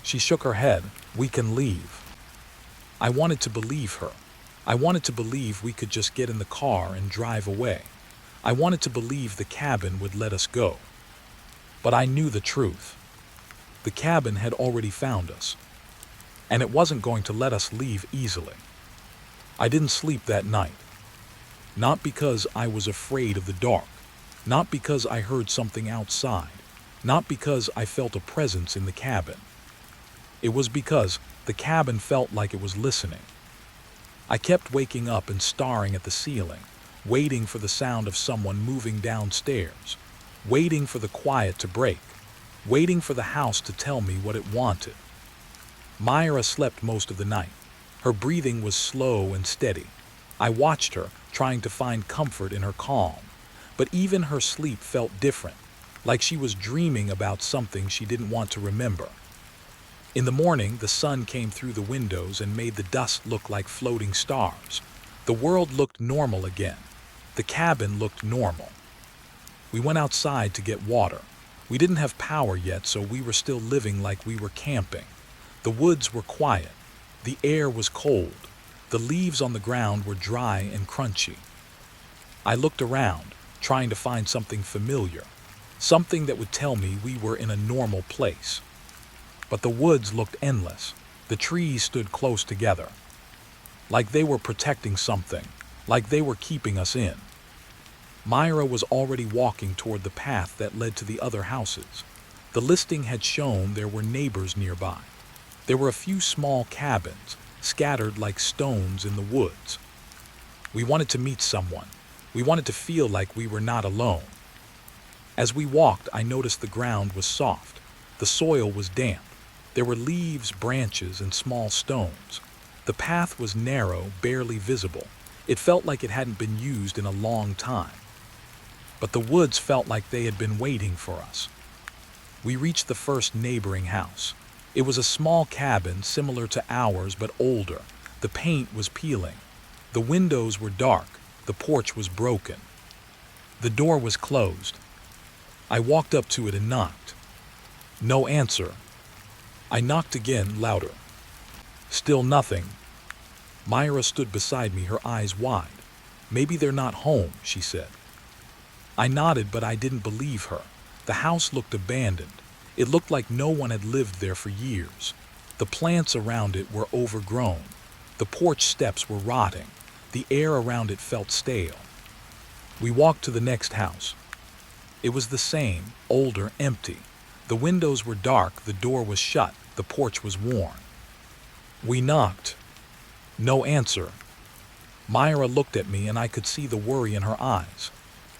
S1: She shook her head. "We can leave." I wanted to believe her. I wanted to believe we could just get in the car and drive away. I wanted to believe the cabin would let us go. But I knew the truth. The cabin had already found us. And it wasn't going to let us leave easily. I didn't sleep that night. Not because I was afraid of the dark. Not because I heard something outside. Not because I felt a presence in the cabin. It was because the cabin felt like it was listening. I kept waking up and staring at the ceiling, waiting for the sound of someone moving downstairs, waiting for the quiet to break, waiting for the house to tell me what it wanted. Myra slept most of the night. Her breathing was slow and steady. I watched her, trying to find comfort in her calm. But even her sleep felt different, like she was dreaming about something she didn't want to remember. In the morning, the sun came through the windows and made the dust look like floating stars. The world looked normal again. The cabin looked normal. We went outside to get water. We didn't have power yet, so we were still living like we were camping. The woods were quiet. The air was cold. The leaves on the ground were dry and crunchy. I looked around, trying to find something familiar, something that would tell me we were in a normal place. But the woods looked endless. The trees stood close together, like they were protecting something, like they were keeping us in. Myra was already walking toward the path that led to the other houses. The listing had shown there were neighbors nearby. There were a few small cabins, scattered like stones in the woods. We wanted to meet someone. We wanted to feel like we were not alone. As we walked, I noticed the ground was soft. The soil was damp. There were leaves, branches, and small stones. The path was narrow, barely visible. It felt like it hadn't been used in a long time. But the woods felt like they had been waiting for us. We reached the first neighboring house. It was a small cabin similar to ours but older. The paint was peeling. The windows were dark. The porch was broken. The door was closed. I walked up to it and knocked. No answer. I knocked again, louder. Still nothing. Myra stood beside me, her eyes wide. Maybe they're not home, she said. I nodded, but I didn't believe her. The house looked abandoned. It looked like no one had lived there for years. The plants around it were overgrown. The porch steps were rotting. The air around it felt stale. We walked to the next house. It was the same, older, empty. The windows were dark, the door was shut, the porch was worn. We knocked. No answer. Myra looked at me and I could see the worry in her eyes.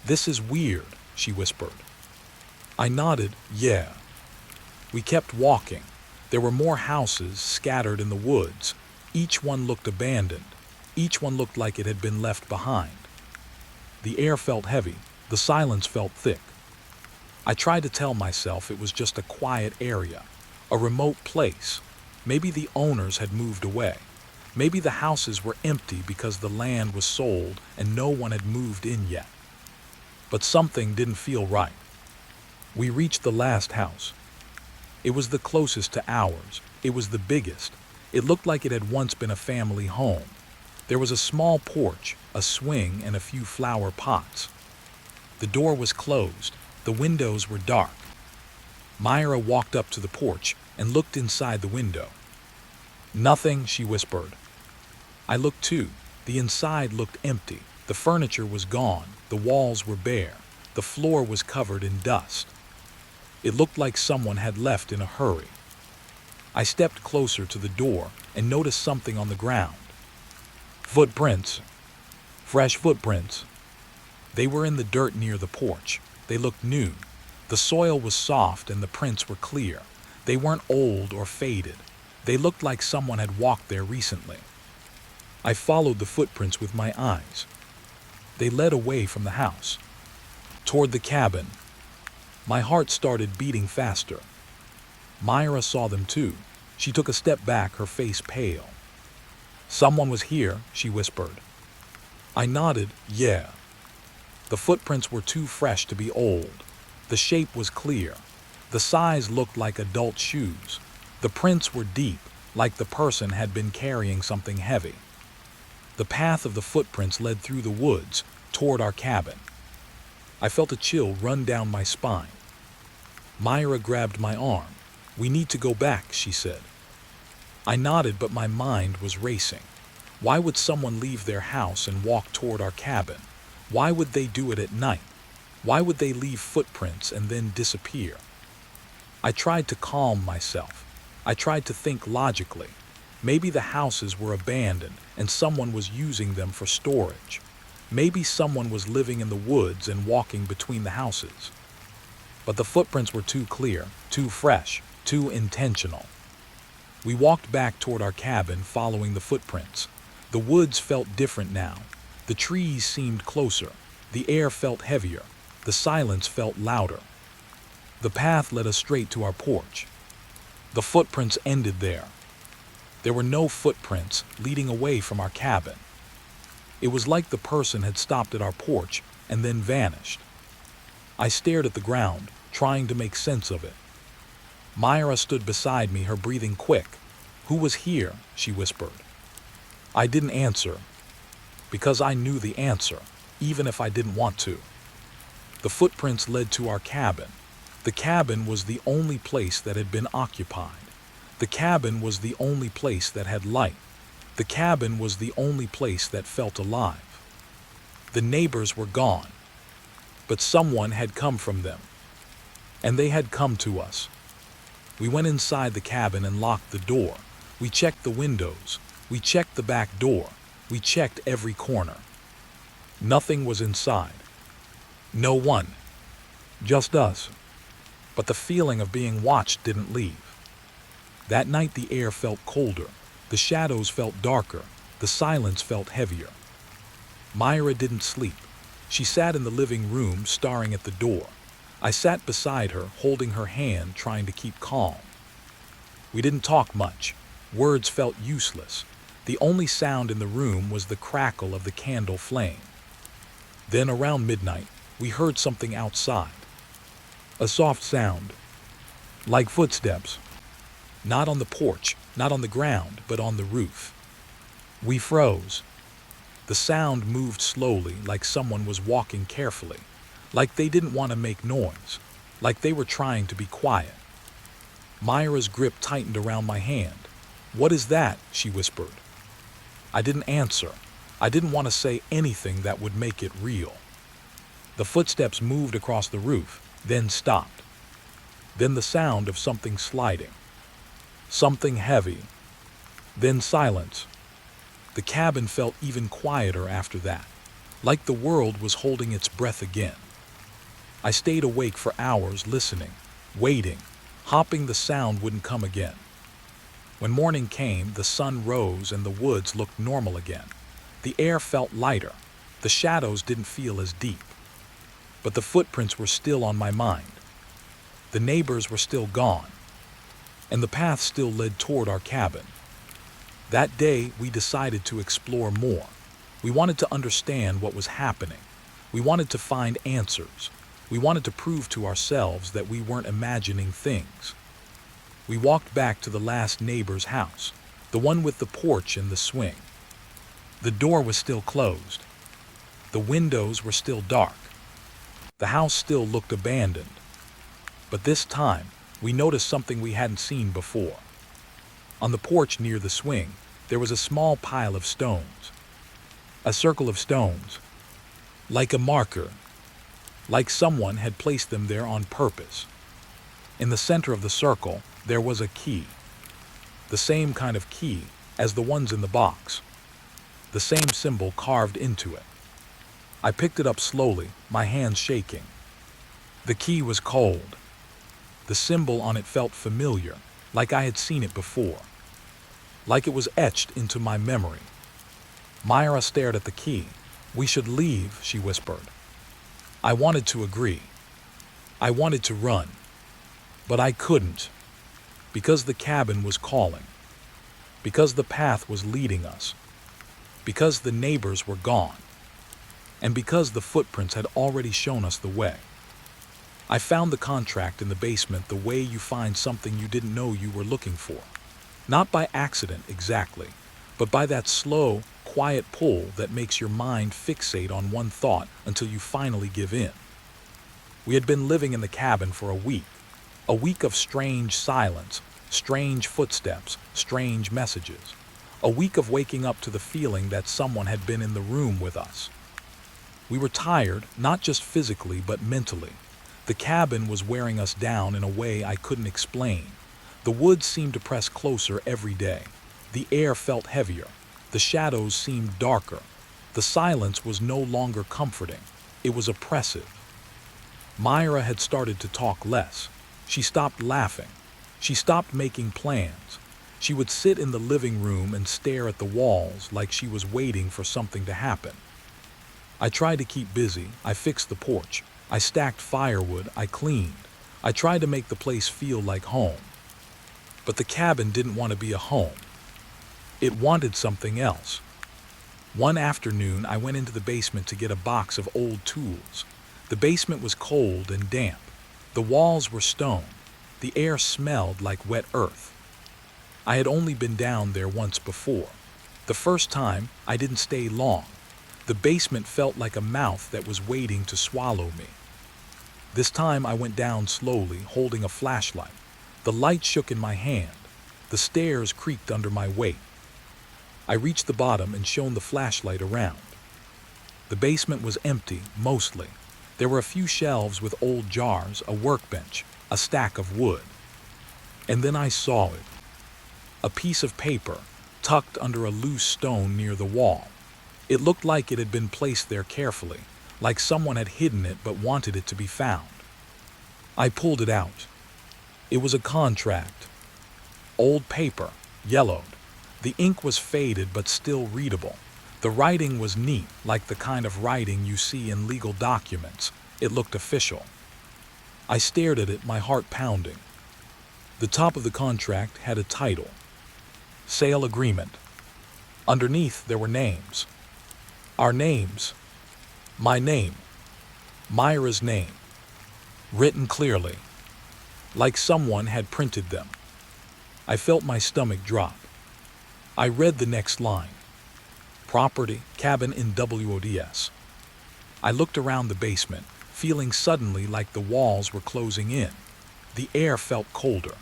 S1: This is weird, she whispered. I nodded, yeah. We kept walking. There were more houses scattered in the woods. Each one looked abandoned. Each one looked like it had been left behind. The air felt heavy. The silence felt thick. I tried to tell myself it was just a quiet area, a remote place. Maybe the owners had moved away. Maybe the houses were empty because the land was sold and no one had moved in yet. But something didn't feel right. We reached the last house. It was the closest to ours. It was the biggest. It looked like it had once been a family home. There was a small porch, a swing, and a few flower pots. The door was closed. The windows were dark. Myra walked up to the porch and looked inside the window. Nothing, she whispered. I looked too. The inside looked empty. The furniture was gone. The walls were bare. The floor was covered in dust. It looked like someone had left in a hurry. I stepped closer to the door and noticed something on the ground. Footprints. Fresh footprints. They were in the dirt near the porch. They looked new. The soil was soft and the prints were clear. They weren't old or faded. They looked like someone had walked there recently. I followed the footprints with my eyes. They led away from the house, toward the cabin. My heart started beating faster. Myra saw them too. She took a step back, her face pale. Someone was here, she whispered. I nodded, yeah. The footprints were too fresh to be old. The shape was clear. The size looked like adult shoes. The prints were deep, like the person had been carrying something heavy. The path of the footprints led through the woods, toward our cabin. I felt a chill run down my spine. Myra grabbed my arm. We need to go back, she said. I nodded, but my mind was racing. Why would someone leave their house and walk toward our cabin? Why would they do it at night? Why would they leave footprints and then disappear? I tried to calm myself. I tried to think logically. Maybe the houses were abandoned and someone was using them for storage. Maybe someone was living in the woods and walking between the houses. But the footprints were too clear, too fresh, too intentional. We walked back toward our cabin, following the footprints. The woods felt different now. The trees seemed closer. The air felt heavier. The silence felt louder. The path led us straight to our porch. The footprints ended there. There were no footprints leading away from our cabin. It was like the person had stopped at our porch and then vanished. I stared at the ground, trying to make sense of it. Myra stood beside me, her breathing quick. Who was here? She whispered. I didn't answer, because I knew the answer, even if I didn't want to. The footprints led to our cabin. The cabin was the only place that had been occupied. The cabin was the only place that had light. The cabin was the only place that felt alive. The neighbors were gone, but someone had come from them, and they had come to us. We went inside the cabin and locked the door. We checked the windows. We checked the back door. We checked every corner. Nothing was inside. No one. Just us. But the feeling of being watched didn't leave. That night the air felt colder. The shadows felt darker. The silence felt heavier. Myra didn't sleep. She sat in the living room, staring at the door. I sat beside her, holding her hand, trying to keep calm. We didn't talk much. Words felt useless. The only sound in the room was the crackle of the candle flame. Then around midnight, we heard something outside. A soft sound, like footsteps. Not on the porch, not on the ground, but on the roof. We froze. The sound moved slowly, like someone was walking carefully, like they didn't want to make noise, like they were trying to be quiet. Myra's grip tightened around my hand. "What is that?" she whispered. I didn't answer. I didn't want to say anything that would make it real. The footsteps moved across the roof, then stopped. Then the sound of something sliding. Something heavy. Then silence. The cabin felt even quieter after that, like the world was holding its breath again. I stayed awake for hours listening, waiting, hoping the sound wouldn't come again. When morning came, the sun rose and the woods looked normal again. The air felt lighter. The shadows didn't feel as deep. But the footprints were still on my mind. The neighbors were still gone. And the path still led toward our cabin. That day, we decided to explore more. We wanted to understand what was happening. We wanted to find answers. We wanted to prove to ourselves that we weren't imagining things. We walked back to the last neighbor's house, the one with the porch and the swing. The door was still closed. The windows were still dark. The house still looked abandoned. But this time, we noticed something we hadn't seen before. On the porch near the swing, there was a small pile of stones. A circle of stones. Like a marker. Like someone had placed them there on purpose. In the center of the circle, there was a key. The same kind of key as the ones in the box. The same symbol carved into it. I picked it up slowly, my hands shaking. The key was cold. The symbol on it felt familiar, like I had seen it before. Like it was etched into my memory. Myra stared at the key. "We should leave," she whispered. I wanted to agree. I wanted to run. But I couldn't. Because the cabin was calling. Because the path was leading us. Because the neighbors were gone. And because the footprints had already shown us the way. I found the contract in the basement the way you find something you didn't know you were looking for. Not by accident exactly, but by that slow, quiet pull that makes your mind fixate on one thought until you finally give in. We had been living in the cabin for a week of strange silence, strange footsteps, strange messages, a week of waking up to the feeling that someone had been in the room with us. We were tired, not just physically but mentally. The cabin was wearing us down in a way I couldn't explain. The woods seemed to press closer every day. The air felt heavier. The shadows seemed darker. The silence was no longer comforting. It was oppressive. Myra had started to talk less. She stopped laughing. She stopped making plans. She would sit in the living room and stare at the walls like she was waiting for something to happen. I tried to keep busy. I fixed the porch. I stacked firewood. I cleaned. I tried to make the place feel like home. But the cabin didn't want to be a home. It wanted something else. One afternoon, I went into the basement to get a box of old tools. The basement was cold and damp. The walls were stone. The air smelled like wet earth. I had only been down there once before. The first time, I didn't stay long. The basement felt like a mouth that was waiting to swallow me. This time I went down slowly, holding a flashlight. The light shook in my hand. The stairs creaked under my weight. I reached the bottom and shone the flashlight around. The basement was empty, mostly. There were a few shelves with old jars, a workbench, a stack of wood. And then I saw it. A piece of paper, tucked under a loose stone near the wall. It looked like it had been placed there carefully, like someone had hidden it but wanted it to be found. I pulled it out. It was a contract. Old paper, yellowed. The ink was faded but still readable. The writing was neat, like the kind of writing you see in legal documents. It looked official. I stared at it, my heart pounding. The top of the contract had a title, Sale Agreement. Underneath there were names. Our names. My name. Myra's name. Written clearly, like someone had printed them. I felt my stomach drop. I read the next line. Property, cabin in WODS. I looked around the basement, feeling suddenly like the walls were closing in. The air felt colder.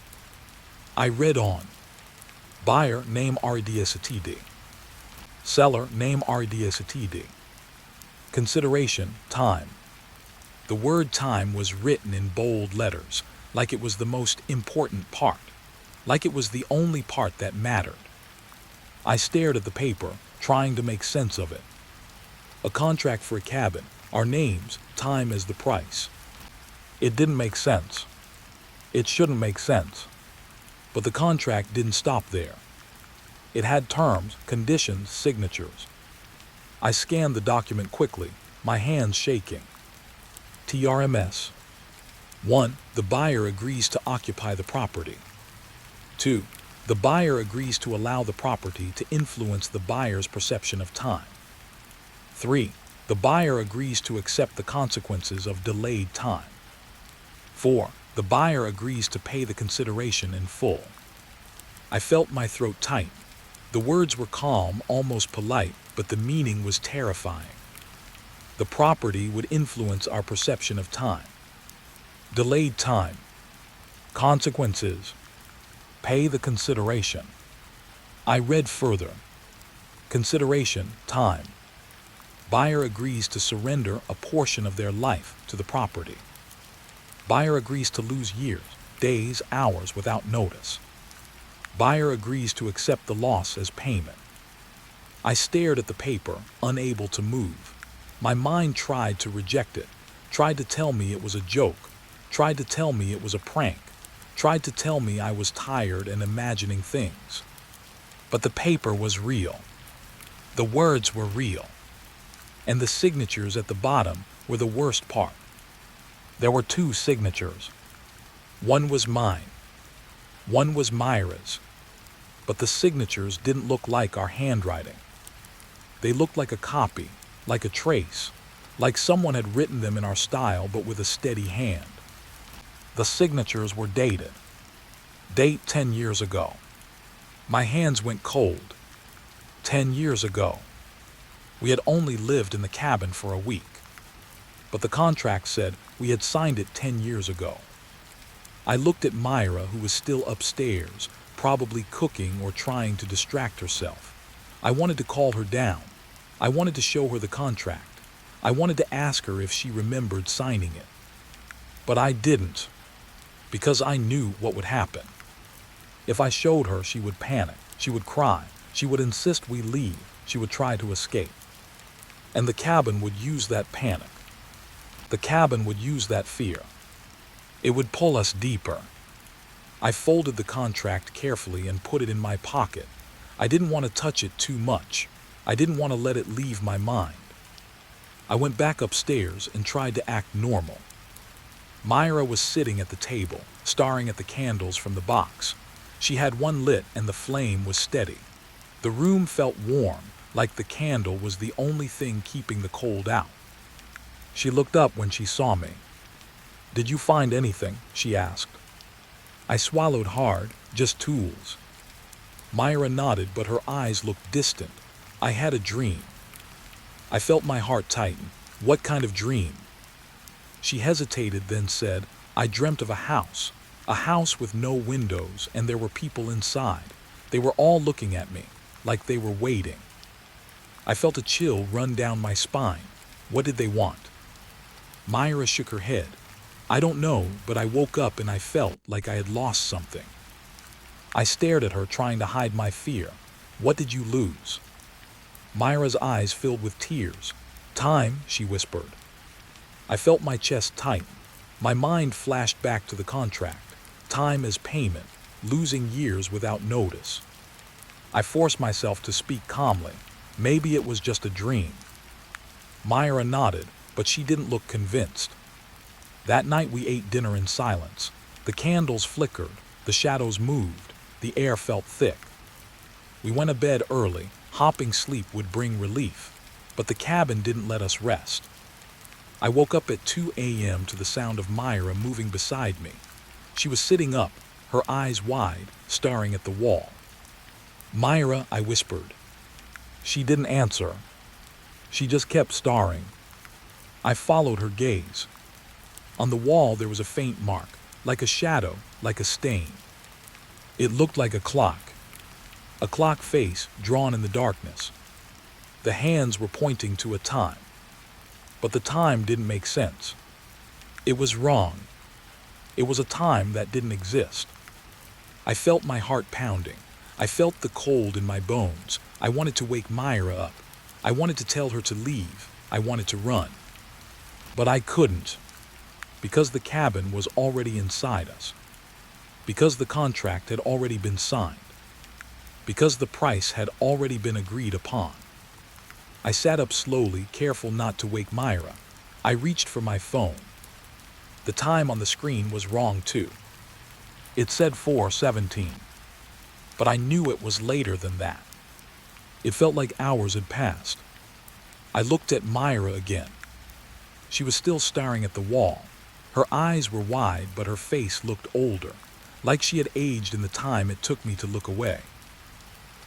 S1: I read on. Buyer, name RDSATD. Seller, name RDSATD. Consideration, time. The word time was written in bold letters, like it was the most important part, like it was the only part that mattered. I stared at the paper, trying to make sense of it. A contract for a cabin, our names, time as the price. It didn't make sense. It shouldn't make sense. But the contract didn't stop there. It had terms, conditions, signatures. I scanned the document quickly, my hands shaking. TRMS. 1. The buyer agrees to occupy the property. 2. The buyer agrees to allow the property to influence the buyer's perception of time. 3. The buyer agrees to accept the consequences of delayed time. 4. The buyer agrees to pay the consideration in full. I felt my throat tighten. The words were calm, almost polite, but the meaning was terrifying. The property would influence our perception of time. Delayed time. Consequences. Pay the consideration. I read further. Consideration, time. Buyer agrees to surrender a portion of their life to the property. Buyer agrees to lose years, days, hours without notice. Buyer agrees to accept the loss as payment. I stared at the paper, unable to move. My mind tried to reject it, tried to tell me it was a joke, tried to tell me it was a prank, tried to tell me I was tired and imagining things. But the paper was real. The words were real. And the signatures at the bottom were the worst part. There were 2 signatures. One was mine. One was Myra's. But the signatures didn't look like our handwriting. They looked like a copy, like a trace, like someone had written them in our style but with a steady hand. The signatures were dated. Date 10 years ago. My hands went cold. 10 years ago. We had only lived in the cabin for a week. But the contract said we had signed it 10 years ago. I looked at Myra, who was still upstairs, probably cooking or trying to distract herself. I wanted to call her down. I wanted to show her the contract. I wanted to ask her if she remembered signing it. But I didn't, because I knew what would happen. If I showed her, she would panic, she would cry, she would insist we leave, she would try to escape. And the cabin would use that panic. The cabin would use that fear. It would pull us deeper. I folded the contract carefully and put it in my pocket. I didn't want to touch it too much. I didn't want to let it leave my mind. I went back upstairs and tried to act normal. Myra was sitting at the table, staring at the candles from the box. She had one lit and the flame was steady. The room felt warm, like the candle was the only thing keeping the cold out. She looked up when she saw me. "Did you find anything?" she asked. I swallowed hard, "Just tools." Myra nodded, but her eyes looked distant. "I had a dream." I felt my heart tighten. "What kind of dream?" She hesitated, then said, "I dreamt of a house with no windows, and there were people inside. They were all looking at me, like they were waiting." I felt a chill run down my spine. What did they want? Myra shook her head. "I don't know, but I woke up and I felt like I had lost something." I stared at her, trying to hide my fear. "What did you lose?" Myra's eyes filled with tears. "Time," she whispered. I felt my chest tighten. My mind flashed back to the contract. Time as payment, losing years without notice. I forced myself to speak calmly. Maybe it was just a dream. Myra nodded, but she didn't look convinced. That night we ate dinner in silence. The candles flickered. The The shadows moved. The air felt thick. We went to bed early. Hopping sleep would bring relief, but the cabin didn't let us rest. I woke up at 2 a.m. to the sound of Myra moving beside me. She was sitting up, her eyes wide, staring at the wall. "Myra," I whispered. She didn't answer. She just kept staring. I followed her gaze. On the wall there was a faint mark, like a shadow, like a stain. It looked like a clock face drawn in the darkness. The hands were pointing to a time, but the time didn't make sense. It was wrong. It was a time that didn't exist. I felt my heart pounding. I felt the cold in my bones. I wanted to wake Myra up. I wanted to tell her to leave. I wanted to run. But I couldn't, because the cabin was already inside us, because the contract had already been signed, because the price had already been agreed upon. I sat up slowly, careful not to wake Myra. I reached for my phone. The time on the screen was wrong too. It said 4:17, but I knew it was later than that. It felt like hours had passed. I looked at Myra again. She was still staring at the wall. Her eyes were wide, but her face looked older, like she had aged in the time it took me to look away.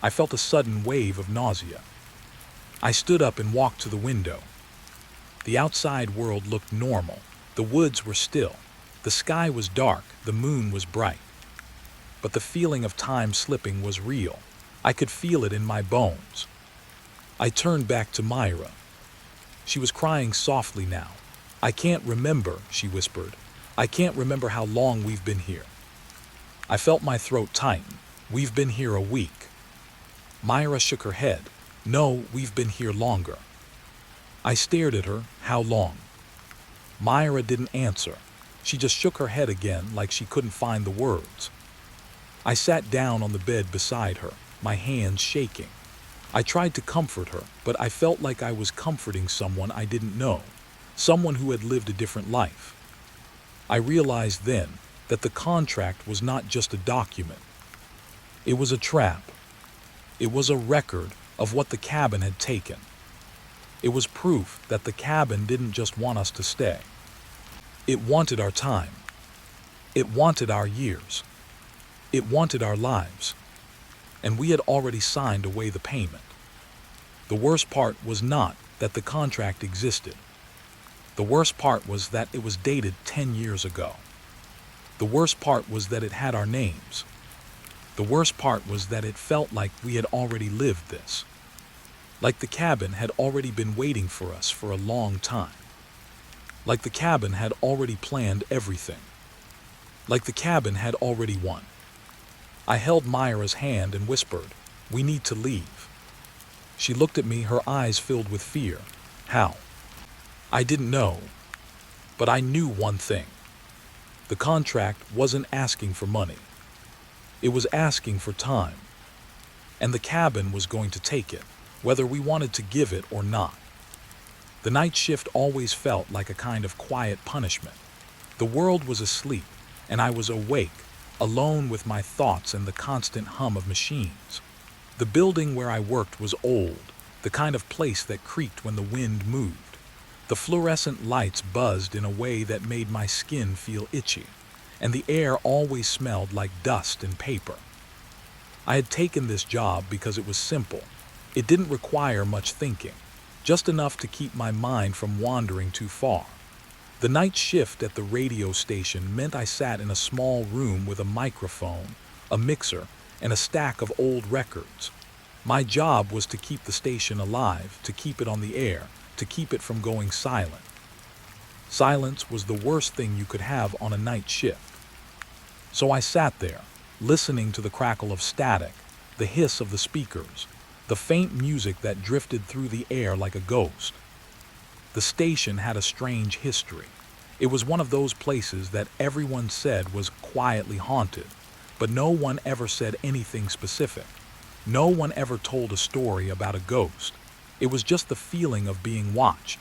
S1: I felt a sudden wave of nausea. I stood up and walked to the window. The outside world looked normal. The woods were still. The sky was dark. The moon was bright. But the feeling of time slipping was real. I could feel it in my bones. I turned back to Myra. She was crying softly now. "I can't remember," she whispered. "I can't remember how long we've been here." I felt my throat tighten. "We've been here a week." Myra shook her head. "No, we've been here longer." I stared at her. "How long?" Myra didn't answer. She just shook her head again, like she couldn't find the words. I sat down on the bed beside her, my hands shaking. I tried to comfort her, but I felt like I was comforting someone I didn't know, someone who had lived a different life. I realized then that the contract was not just a document. It was a trap. It was a record of what the cabin had taken. It was proof that the cabin didn't just want us to stay. It wanted our time. It wanted our years. It wanted our lives. And we had already signed away the payment. The worst part was not that the contract existed. The worst part was that it was dated 10 years ago. The worst part was that it had our names. The worst part was that it felt like we had already lived this. Like the cabin had already been waiting for us for a long time. Like the cabin had already planned everything. Like the cabin had already won. I held Myra's hand and whispered, "We need to leave." She looked at me, her eyes filled with fear. "How?" I didn't know. But I knew one thing. The contract wasn't asking for money. It was asking for time. And the cabin was going to take it, whether we wanted to give it or not. The night shift always felt like a kind of quiet punishment. The world was asleep, and I was awake, alone with my thoughts and the constant hum of machines. The building where I worked was old, the kind of place that creaked when the wind moved. The fluorescent lights buzzed in a way that made my skin feel itchy, and the air always smelled like dust and paper. I had taken this job because it was simple. It didn't require much thinking, just enough to keep my mind from wandering too far. The night shift at the radio station meant I sat in a small room with a microphone, a mixer, and a stack of old records. My job was to keep the station alive, to keep it on the air, to keep it from going silent. Silence was the worst thing you could have on a night shift. So I sat there, listening to the crackle of static, the hiss of the speakers, the faint music that drifted through the air like a ghost. The station had a strange history. It was one of those places that everyone said was quietly haunted, but no one ever said anything specific. No one ever told a story about a ghost. It was just the feeling of being watched,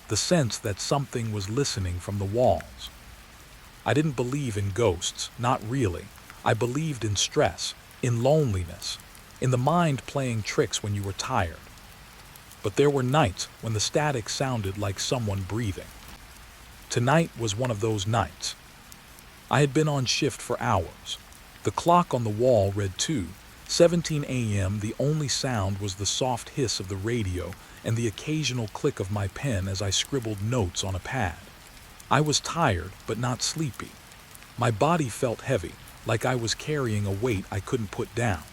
S1: the sense that something was listening from the walls. I didn't believe in ghosts, not really. I believed in stress, in loneliness, in the mind playing tricks when you were tired. But there were nights when the static sounded like someone breathing. Tonight was one of those nights. I had been on shift for hours. The clock on the wall read 2:17 a.m. The only sound was the soft hiss of the radio and the occasional click of my pen as I scribbled notes on a pad. I was tired, but not sleepy. My body felt heavy, like I was carrying a weight I couldn't put down.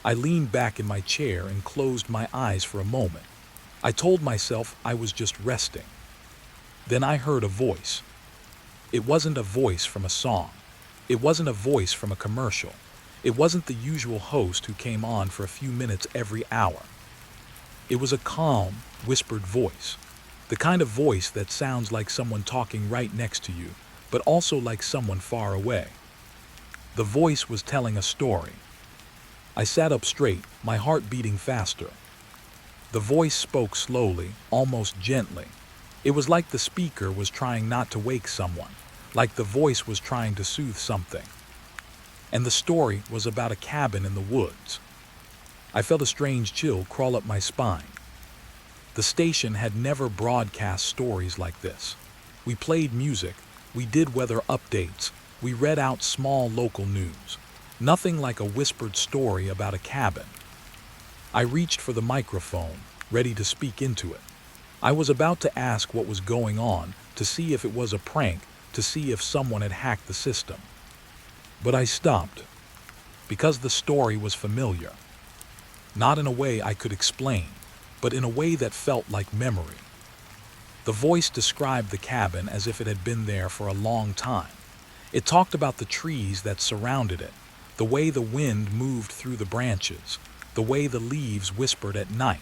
S1: I leaned back in my chair and closed my eyes for a moment. I told myself I was just resting. Then I heard a voice. It wasn't a voice from a song. It wasn't a voice from a commercial. It wasn't the usual host who came on for a few minutes every hour. It was a calm, whispered voice. The kind of voice that sounds like someone talking right next to you, but also like someone far away. The voice was telling a story. I sat up straight, my heart beating faster. The voice spoke slowly, almost gently. It was like the speaker was trying not to wake someone, like the voice was trying to soothe something. And the story was about a cabin in the woods. I felt a strange chill crawl up my spine. The station had never broadcast stories like this. We played music, we did weather updates, we read out small local news. Nothing like a whispered story about a cabin. I reached for the microphone, ready to speak into it. I was about to ask what was going on, to see if it was a prank, to see if someone had hacked the system. But I stopped, because the story was familiar. Not in a way I could explain, but in a way that felt like memory. The voice described the cabin as if it had been there for a long time. It talked about the trees that surrounded it, the way the wind moved through the branches, the way the leaves whispered at night.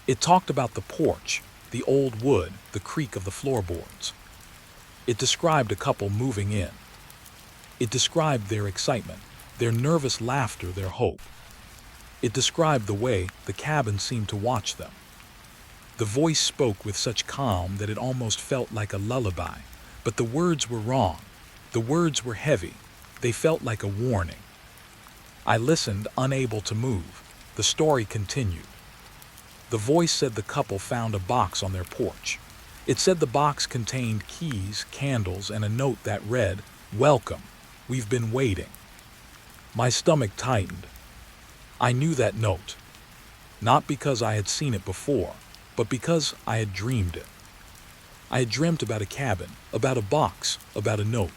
S1: It talked about the porch, the old wood, the creak of the floorboards. It described a couple moving in. It described their excitement, their nervous laughter, their hope. It described the way the cabin seemed to watch them. The voice spoke with such calm that it almost felt like a lullaby, but the words were wrong. The words were heavy. They felt like a warning. I listened, unable to move. The story continued. The voice said the couple found a box on their porch. It said the box contained keys, candles, and a note that read, "Welcome. We've been waiting." My stomach tightened. I knew that note. Not because I had seen it before, but because I had dreamed it. I had dreamt about a cabin, about a box, about a note.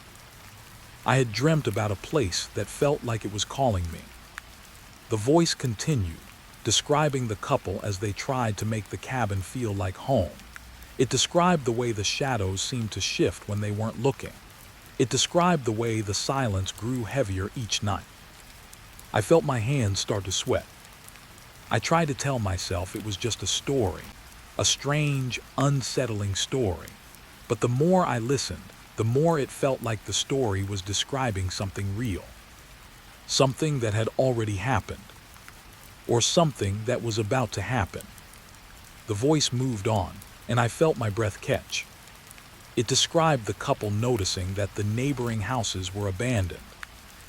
S1: I had dreamt about a place that felt like it was calling me. The voice continued, describing the couple as they tried to make the cabin feel like home. It described the way the shadows seemed to shift when they weren't looking. It described the way the silence grew heavier each night. I felt my hands start to sweat. I tried to tell myself it was just a story, a strange, unsettling story. But the more I listened, the more it felt like the story was describing something real. Something that had already happened. Or something that was about to happen. The voice moved on, and I felt my breath catch. It described the couple noticing that the neighboring houses were abandoned.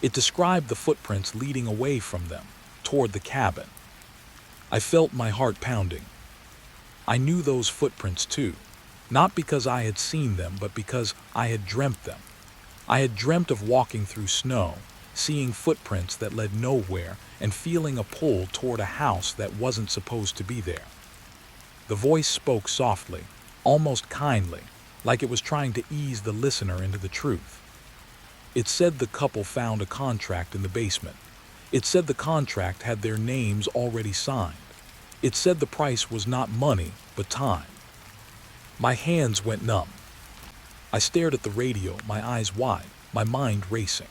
S1: It described the footprints leading away from them, toward the cabin. I felt my heart pounding. I knew those footprints too, not because I had seen them, but because I had dreamt them. I had dreamt of walking through snow, seeing footprints that led nowhere, and feeling a pull toward a house that wasn't supposed to be there. The voice spoke softly, almost kindly, like it was trying to ease the listener into the truth. It said the couple found a contract in the basement. It said the contract had their names already signed. It said the price was not money, but time. My hands went numb. I stared at the radio, my eyes wide, my mind racing.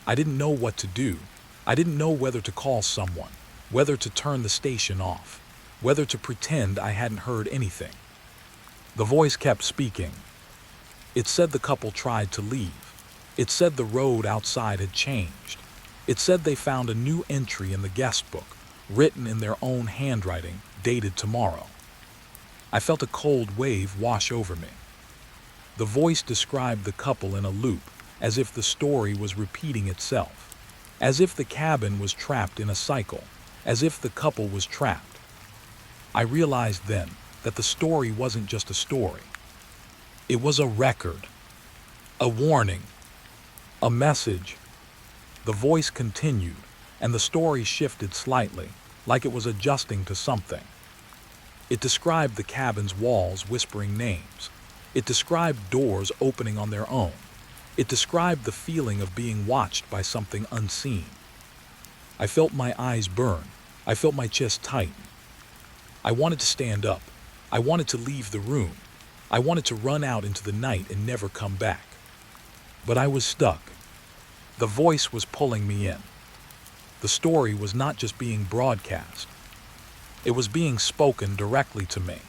S1: I didn't know what to do. I didn't know whether to call someone, whether to turn the station off, whether to pretend I hadn't heard anything. The voice kept speaking. It said the couple tried to leave. It said the road outside had changed. It said they found a new entry in the guest book, written in their own handwriting, dated tomorrow. I felt a cold wave wash over me. The voice described the couple in a loop, as if the story was repeating itself, as if the cabin was trapped in a cycle, as if the couple was trapped. I realized then that the story wasn't just a story. It was a record, a warning, a message. The voice continued, and the story shifted slightly, like it was adjusting to something. It described the cabin's walls whispering names. It described doors opening on their own. It described the feeling of being watched by something unseen. I felt my eyes burn. I felt my chest tighten. I wanted to stand up. I wanted to leave the room. I wanted to run out into the night and never come back. But I was stuck. The voice was pulling me in. The story was not just being broadcast. It was being spoken directly to me.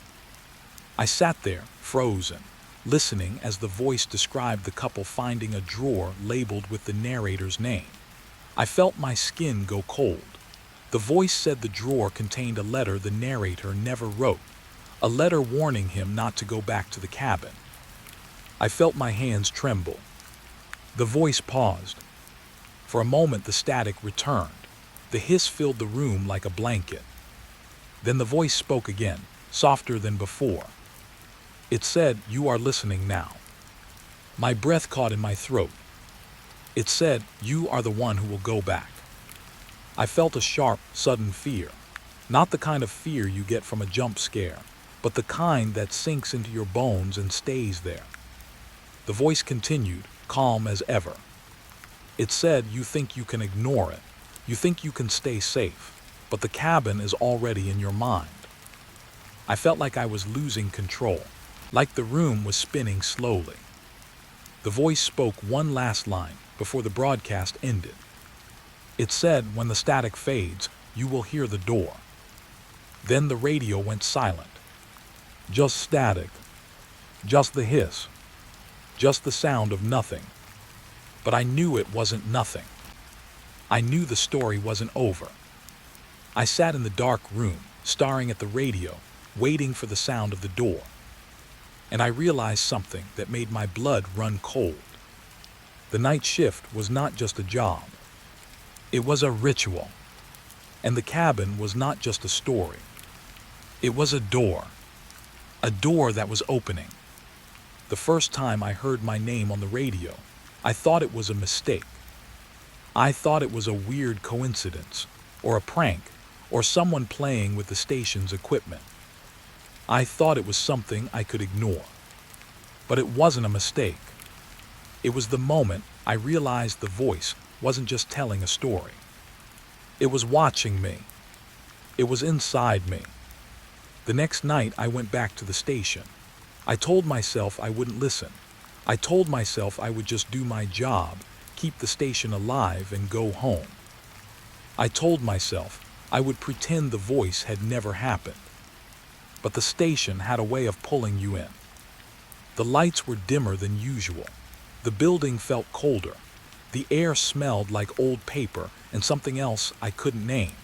S1: I sat there, frozen, listening as the voice described the couple finding a drawer labeled with the narrator's name. I felt my skin go cold. The voice said the drawer contained a letter the narrator never wrote, a letter warning him not to go back to the cabin. I felt my hands tremble. The voice paused. For a moment the static returned. The hiss filled the room like a blanket. Then the voice spoke again, softer than before. It said, "You are listening now." My breath caught in my throat. It said, "You are the one who will go back." I felt a sharp, sudden fear. Not the kind of fear you get from a jump scare, but the kind that sinks into your bones and stays there. The voice continued, calm as ever. It said, "You think you can ignore it. You think you can stay safe, but the cabin is already in your mind." I felt like I was losing control, like the room was spinning slowly. The voice spoke one last line before the broadcast ended. It said, "When the static fades, you will hear the door." Then the radio went silent. Just static. Just the hiss. Just the sound of nothing. But I knew it wasn't nothing. I knew the story wasn't over. I sat in the dark room, staring at the radio, waiting for the sound of the door. And I realized something that made my blood run cold. The night shift was not just a job. It was a ritual. And the cabin was not just a story. It was a door that was opening. The first time I heard my name on the radio, I thought it was a mistake. I thought it was a weird coincidence, or a prank, or someone playing with the station's equipment. I thought it was something I could ignore. But it wasn't a mistake. It was the moment I realized the voice wasn't just telling a story. It was watching me. It was inside me. The next night I went back to the station. I told myself I wouldn't listen. I told myself I would just do my job, keep the station alive, and go home. I told myself I would pretend the voice had never happened. But the station had a way of pulling you in. The lights were dimmer than usual. The building felt colder. The air smelled like old paper and something else I couldn't name.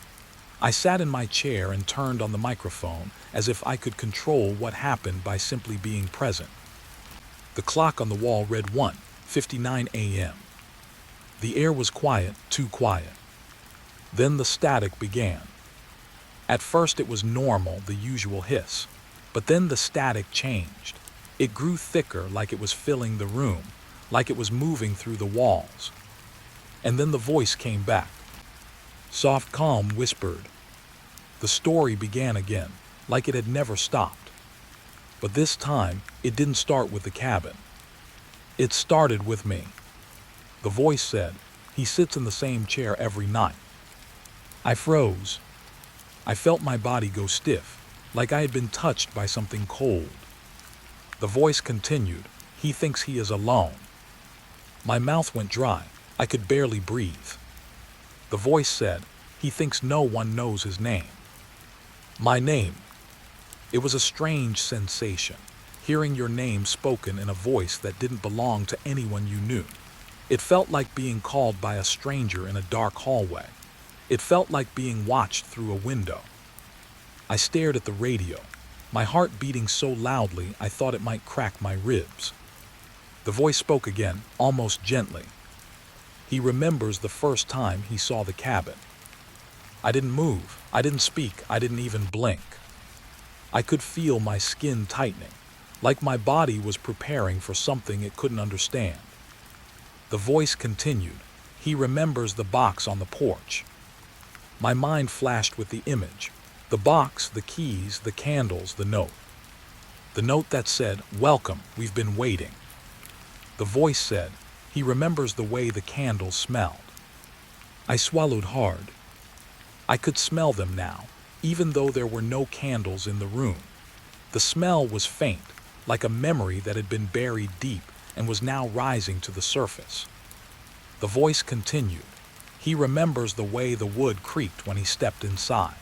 S1: I sat in my chair and turned on the microphone as if I could control what happened by simply being present. The clock on the wall read 1:59 a.m. The air was quiet, too quiet. Then the static began. At first it was normal, the usual hiss. But then the static changed. It grew thicker, like it was filling the room, like it was moving through the walls. And then the voice came back. Soft, calm, whispered. The story began again, like it had never stopped. But this time, it didn't start with the cabin. It started with me. The voice said, "He sits in the same chair every night." I froze. I felt my body go stiff, like I had been touched by something cold. The voice continued, "He thinks he is alone." My mouth went dry. I could barely breathe. The voice said, "He thinks no one knows his name." My name. It was a strange sensation, hearing your name spoken in a voice that didn't belong to anyone you knew. It felt like being called by a stranger in a dark hallway. It felt like being watched through a window. I stared at the radio, my heart beating so loudly I thought it might crack my ribs. The voice spoke again, almost gently. He remembers the first time he saw the cabin. I didn't move, I didn't speak, I didn't even blink. I could feel my skin tightening, like my body was preparing for something it couldn't understand. The voice continued. He remembers the box on the porch. My mind flashed with the image. The box, the keys, the candles, the note. The note that said, "Welcome, we've been waiting." The voice said, he remembers the way the candles smelled. I swallowed hard. I could smell them now, even though there were no candles in the room. The smell was faint, like a memory that had been buried deep and was now rising to the surface. The voice continued. He remembers the way the wood creaked when he stepped inside.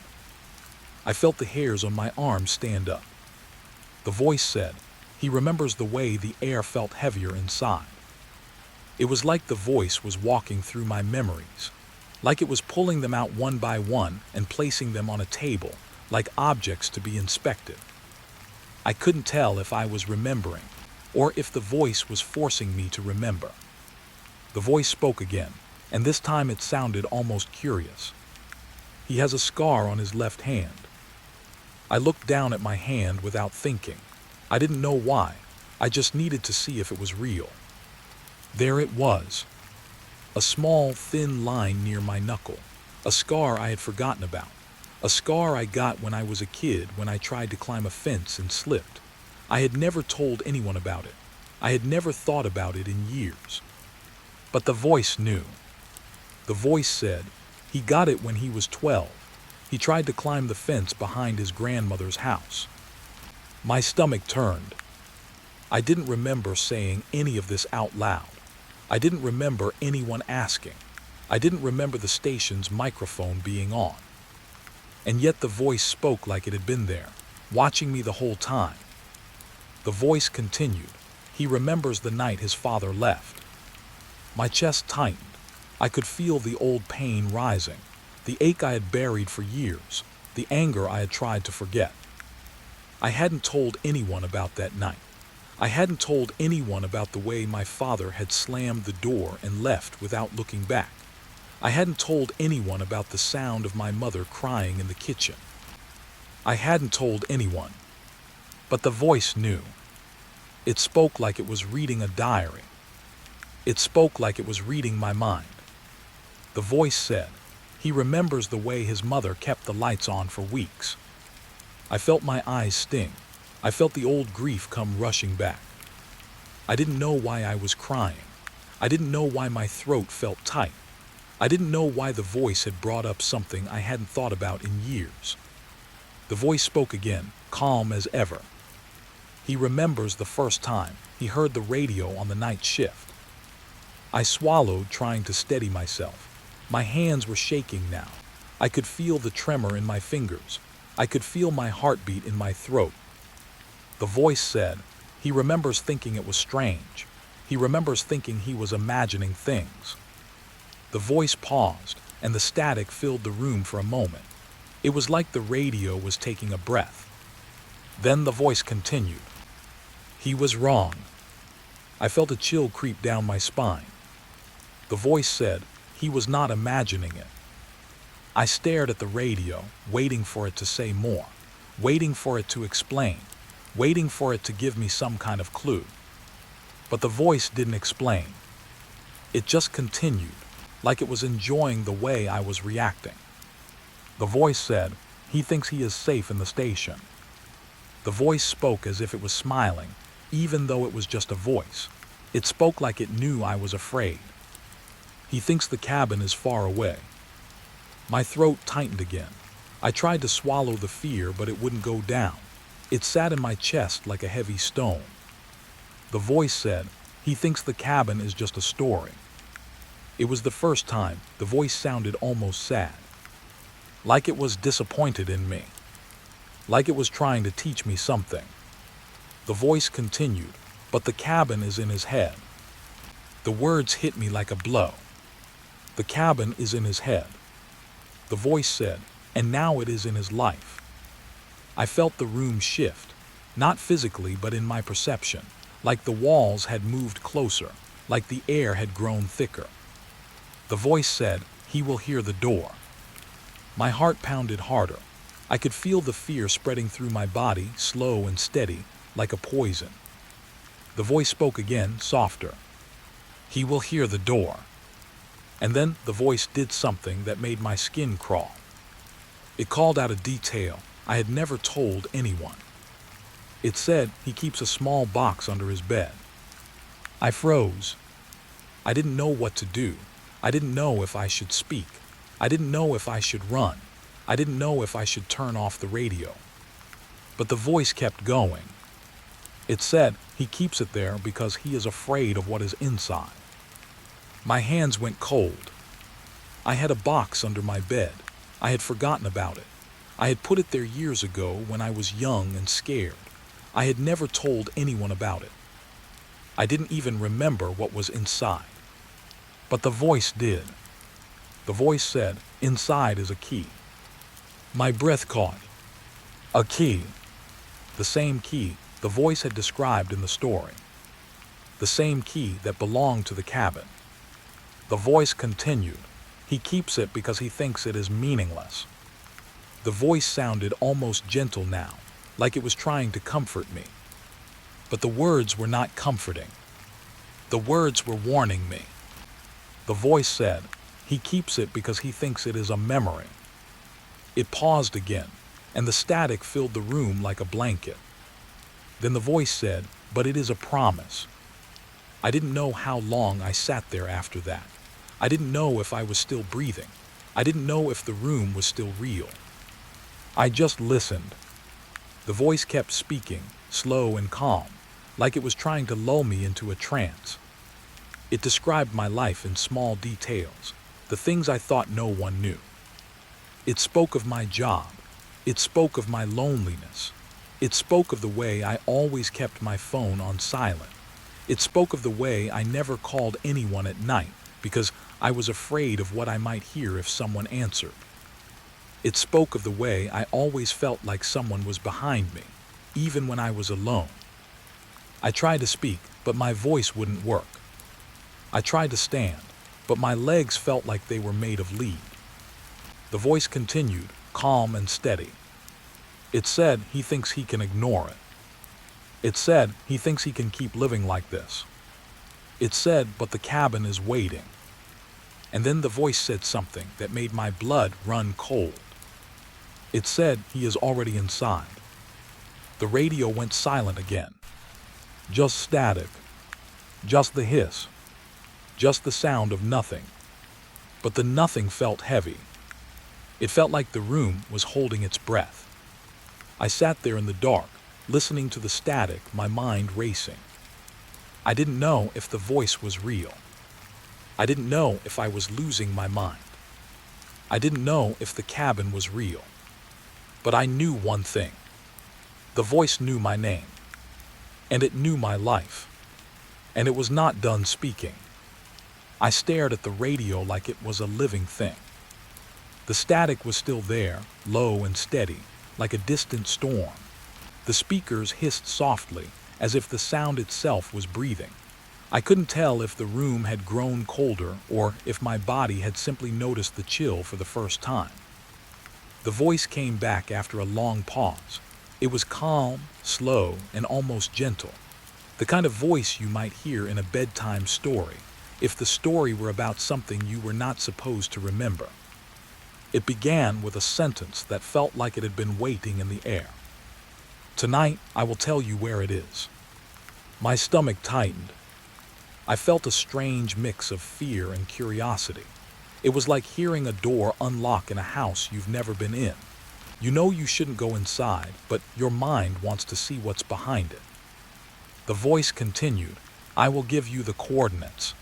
S1: I felt the hairs on my arms stand up. The voice said, he remembers the way the air felt heavier inside. It was like the voice was walking through my memories, like it was pulling them out one by one and placing them on a table, like objects to be inspected. I couldn't tell if I was remembering, or if the voice was forcing me to remember. The voice spoke again, and this time it sounded almost curious. He has a scar on his left hand. I looked down at my hand without thinking. I didn't know why. I just needed to see if it was real. There it was. A small, thin line near my knuckle. A scar I had forgotten about. A scar I got when I was a kid when I tried to climb a fence and slipped. I had never told anyone about it. I had never thought about it in years. But the voice knew. The voice said, he got it when he was 12. He tried to climb the fence behind his grandmother's house. My stomach turned. I didn't remember saying any of this out loud. I didn't remember anyone asking. I didn't remember the station's microphone being on. And yet the voice spoke like it had been there, watching me the whole time. The voice continued. He remembers the night his father left. My chest tightened. I could feel the old pain rising, the ache I had buried for years, the anger I had tried to forget. I hadn't told anyone about that night. I hadn't told anyone about the way my father had slammed the door and left without looking back. I hadn't told anyone about the sound of my mother crying in the kitchen. I hadn't told anyone. But the voice knew. It spoke like it was reading a diary. It spoke like it was reading my mind. The voice said, he remembers the way his mother kept the lights on for weeks. I felt my eyes sting. I felt the old grief come rushing back. I didn't know why I was crying. I didn't know why my throat felt tight. I didn't know why the voice had brought up something I hadn't thought about in years. The voice spoke again, calm as ever. He remembers the first time he heard the radio on the night shift. I swallowed, trying to steady myself. My hands were shaking now. I could feel the tremor in my fingers. I could feel my heartbeat in my throat. The voice said, he remembers thinking it was strange. He remembers thinking he was imagining things. The voice paused, and the static filled the room for a moment. It was like the radio was taking a breath. Then the voice continued. He was wrong. I felt a chill creep down my spine. The voice said, he was not imagining it. I stared at the radio, waiting for it to say more, waiting for it to explain, waiting for it to give me some kind of clue. But the voice didn't explain. It just continued, like it was enjoying the way I was reacting. The voice said, he thinks he is safe in the station. The voice spoke as if it was smiling, even though it was just a voice. It spoke like it knew I was afraid. He thinks the cabin is far away. My throat tightened again. I tried to swallow the fear, but it wouldn't go down. It sat in my chest like a heavy stone. The voice said, he thinks the cabin is just a story. It was the first time the voice sounded almost sad. Like it was disappointed in me. Like it was trying to teach me something. The voice continued, but the cabin is in his head. The words hit me like a blow. The cabin is in his head. The voice said, and now it is in his life. I felt the room shift, not physically but in my perception. like the walls had moved closer, like the air had grown thicker. The voice said, "He will hear the door." My heart pounded harder. I could feel the fear spreading through my body, slow and steady, like a poison. The voice spoke again, softer. "He will hear the door." And then the voice did something that made my skin crawl. It called out a detail I had never told anyone. It said he keeps a small box under his bed. I froze. I didn't know what to do. I didn't know if I should speak. I didn't know if I should run. I didn't know if I should turn off the radio. But the voice kept going. It said he keeps it there because he is afraid of what is inside. My hands went cold. I had a box under my bed. I had forgotten about it. I had put it there years ago when I was young and scared. I had never told anyone about it. I didn't even remember what was inside. But the voice did. The voice said, "Inside is a key." My breath caught. A key. The same key the voice had described in the story. The same key that belonged to the cabin. The voice continued. He keeps it because he thinks it is meaningless. The voice sounded almost gentle now, like it was trying to comfort me. But the words were not comforting. The words were warning me. The voice said, "He keeps it because he thinks it is a memory." It paused again, and the static filled the room like a blanket. Then the voice said, "But it is a promise." I didn't know how long I sat there after that. I didn't know if I was still breathing. I didn't know if the room was still real. I just listened. The voice kept speaking, slow and calm, like it was trying to lull me into a trance. It described my life in small details, the things I thought no one knew. It spoke of my job. It spoke of my loneliness. It spoke of the way I always kept my phone on silent. It spoke of the way I never called anyone at night because I was afraid of what I might hear if someone answered. It spoke of the way I always felt like someone was behind me, even when I was alone. I tried to speak, but my voice wouldn't work. I tried to stand, but my legs felt like they were made of lead. The voice continued, calm and steady. It said he thinks he can ignore it. It said he thinks he can keep living like this. It said, but the cabin is waiting. And then the voice said something that made my blood run cold. It said he is already inside. The radio went silent again. Just static. Just the hiss. Just the sound of nothing. But the nothing felt heavy. It felt like the room was holding its breath. I sat there in the dark, listening to the static, my mind racing. I didn't know if the voice was real. I didn't know if I was losing my mind. I didn't know if the cabin was real. But I knew one thing. The voice knew my name. And it knew my life. And it was not done speaking. I stared at the radio like it was a living thing. The static was still there, low and steady, like a distant storm. The speakers hissed softly, as if the sound itself was breathing. I couldn't tell if the room had grown colder or if my body had simply noticed the chill for the first time. The voice came back after a long pause. It was calm, slow, and almost gentle. The kind of voice you might hear in a bedtime story, if the story were about something you were not supposed to remember. It began with a sentence that felt like it had been waiting in the air. "Tonight, I will tell you where it is." My stomach tightened. I felt a strange mix of fear and curiosity. It was like hearing a door unlock in a house you've never been in. You know you shouldn't go inside, but your mind wants to see what's behind it. The voice continued, "I will give you the coordinates."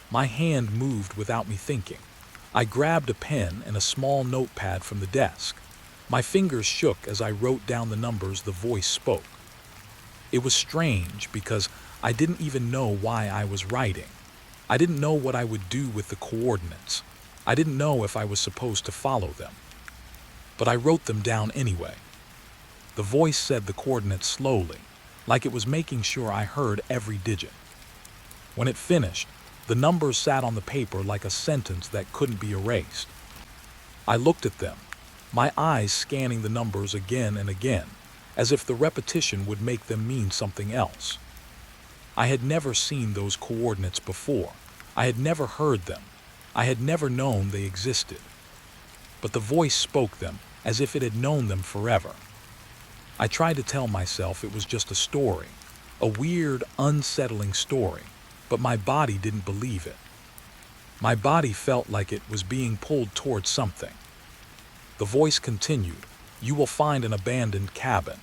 S1: My hand moved without me thinking. I grabbed a pen and a small notepad from the desk. My fingers shook as I wrote down the numbers the voice spoke. It was strange because I didn't even know why I was writing. I didn't know what I would do with the coordinates. I didn't know if I was supposed to follow them. But I wrote them down anyway. The voice said the coordinates slowly, like it was making sure I heard every digit. When it finished, the numbers sat on the paper like a sentence that couldn't be erased. I looked at them, my eyes scanning the numbers again and again, as if the repetition would make them mean something else. I had never seen those coordinates before. I had never heard them. I had never known they existed. But the voice spoke them as if it had known them forever. I tried to tell myself it was just a story, a weird, unsettling story, but my body didn't believe it. My body felt like it was being pulled towards something. The voice continued, "You will find an abandoned cabin."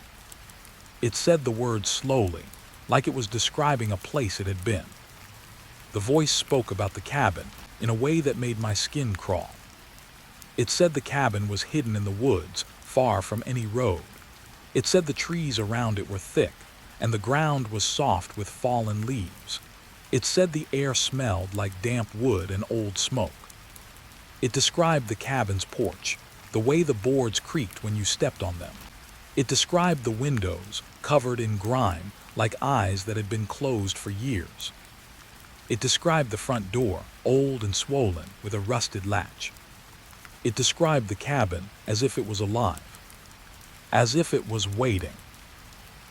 S1: It said the words slowly, like it was describing a place it had been. The voice spoke about the cabin in a way that made my skin crawl. It said the cabin was hidden in the woods, far from any road. It said the trees around it were thick, and the ground was soft with fallen leaves. It said the air smelled like damp wood and old smoke. It described the cabin's porch, the way the boards creaked when you stepped on them. It described the windows, covered in grime, like eyes that had been closed for years. It described the front door, old and swollen, with a rusted latch. It described the cabin as if it was alive, as if it was waiting.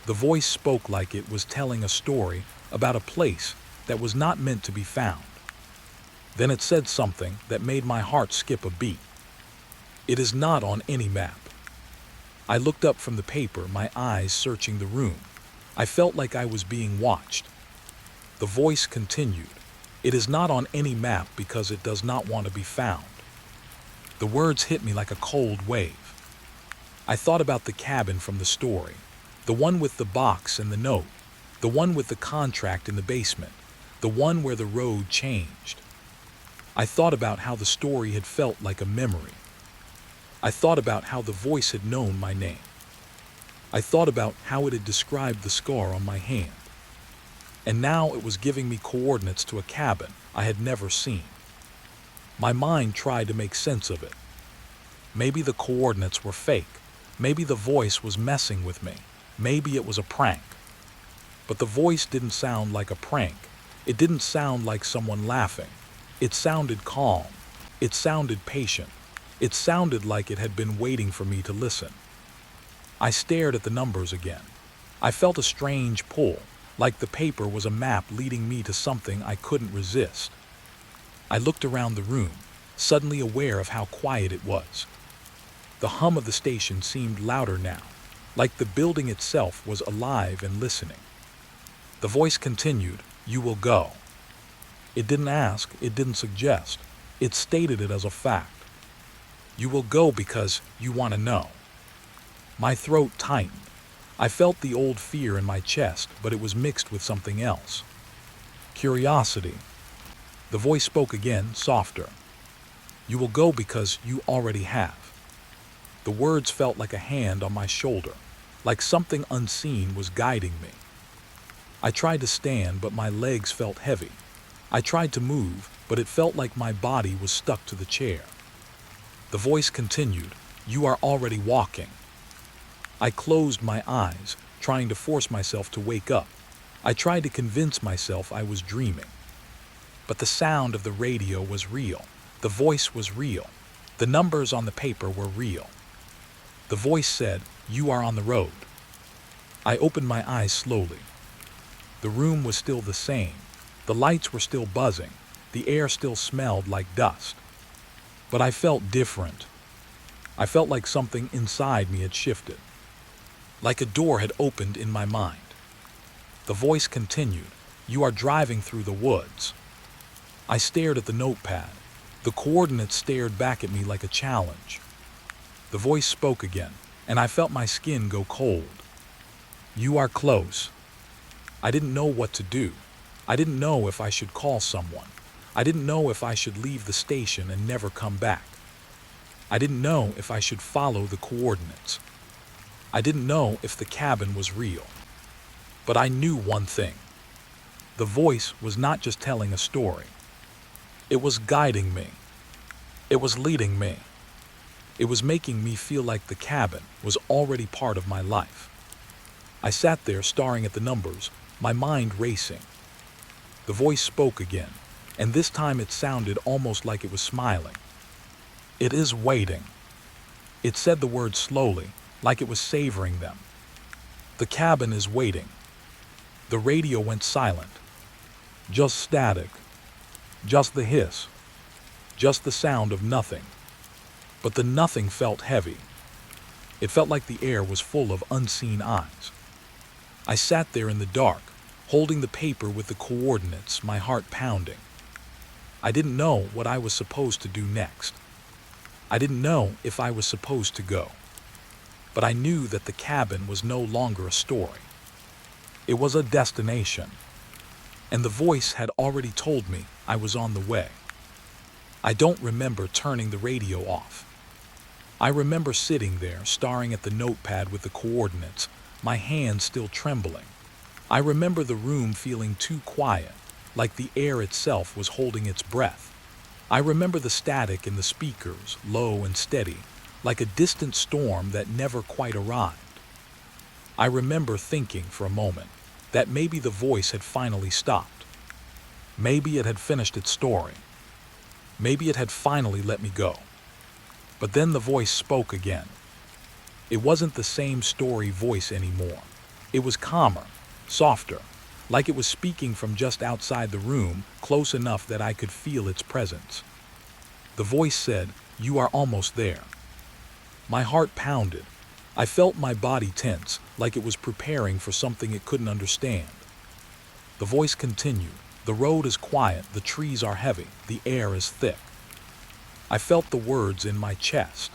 S1: The voice spoke like it was telling a story about a place that was not meant to be found. Then it said something that made my heart skip a beat. "It is not on any map." I looked up from the paper, my eyes searching the room. I felt like I was being watched. The voice continued, "It is not on any map because it does not want to be found." The words hit me like a cold wave. I thought about the cabin from the story, the one with the box and the note, the one with the contract in the basement, the one where the road changed. I thought about how the story had felt like a memory. I thought about how the voice had known my name. I thought about how it had described the scar on my hand. And now it was giving me coordinates to a cabin I had never seen. My mind tried to make sense of it. Maybe the coordinates were fake. Maybe the voice was messing with me. Maybe it was a prank. But the voice didn't sound like a prank. It didn't sound like someone laughing. It sounded calm. It sounded patient. It sounded like it had been waiting for me to listen. I stared at the numbers again. I felt a strange pull, like the paper was a map leading me to something I couldn't resist. I looked around the room, suddenly aware of how quiet it was. The hum of the station seemed louder now, like the building itself was alive and listening. The voice continued, "You will go." It didn't ask, it didn't suggest. It stated it as a fact. "You will go because you want to know." My throat tightened. I felt the old fear in my chest, but it was mixed with something else. Curiosity. The voice spoke again, softer. "You will go because you already have." The words felt like a hand on my shoulder, like something unseen was guiding me. I tried to stand, but my legs felt heavy. I tried to move, but it felt like my body was stuck to the chair. The voice continued, "You are already walking." I closed my eyes, trying to force myself to wake up. I tried to convince myself I was dreaming. But the sound of the radio was real. The voice was real. The numbers on the paper were real. The voice said, "You are on the road." I opened my eyes slowly. The room was still the same. The lights were still buzzing. The air still smelled like dust. But I felt different. I felt like something inside me had shifted. Like a door had opened in my mind. The voice continued, "You are driving through the woods." I stared at the notepad. The coordinates stared back at me like a challenge. The voice spoke again, and I felt my skin go cold. "You are close." I didn't know what to do. I didn't know if I should call someone. I didn't know if I should leave the station and never come back. I didn't know if I should follow the coordinates. I didn't know if the cabin was real. But I knew one thing. The voice was not just telling a story. It was guiding me. It was leading me. It was making me feel like the cabin was already part of my life. I sat there staring at the numbers, my mind racing. The voice spoke again, and this time it sounded almost like it was smiling. "It is waiting." It said the words slowly, like it was savoring them. "The cabin is waiting." The radio went silent. Just static. Just the hiss. Just the sound of nothing. But the nothing felt heavy. It felt like the air was full of unseen eyes. I sat there in the dark, holding the paper with the coordinates, my heart pounding. I didn't know what I was supposed to do next. I didn't know if I was supposed to go. But I knew that the cabin was no longer a story. It was a destination. And the voice had already told me I was on the way. I don't remember turning the radio off. I remember sitting there, staring at the notepad with the coordinates, my hands still trembling. I remember the room feeling too quiet, like the air itself was holding its breath. I remember the static in the speakers, low and steady, like a distant storm that never quite arrived. I remember thinking for a moment that maybe the voice had finally stopped. Maybe it had finished its story. Maybe it had finally let me go. But then the voice spoke again. It wasn't the same story voice anymore. It was calmer, softer, like it was speaking from just outside the room, close enough that I could feel its presence. The voice said, "You are almost there." My heart pounded. I felt my body tense, like it was preparing for something it couldn't understand. The voice continued, "The road is quiet, the trees are heavy, the air is thick." I felt the words in my chest.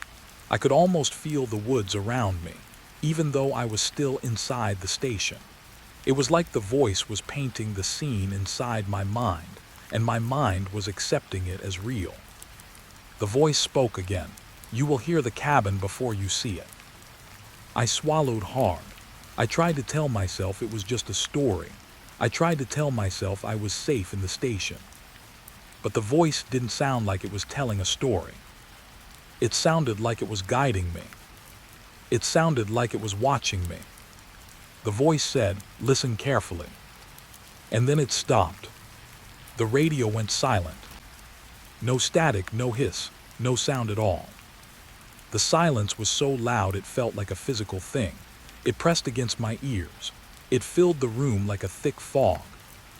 S1: I could almost feel the woods around me, even though I was still inside the station. It was like the voice was painting the scene inside my mind, and my mind was accepting it as real. The voice spoke again, "You will hear the cabin before you see it." I swallowed hard. I tried to tell myself it was just a story. I tried to tell myself I was safe in the station. But the voice didn't sound like it was telling a story. It sounded like it was guiding me. It sounded like it was watching me. The voice said, "Listen carefully." And then it stopped. The radio went silent. No static, no hiss, no sound at all. The silence was so loud it felt like a physical thing. It pressed against my ears. It filled the room like a thick fog.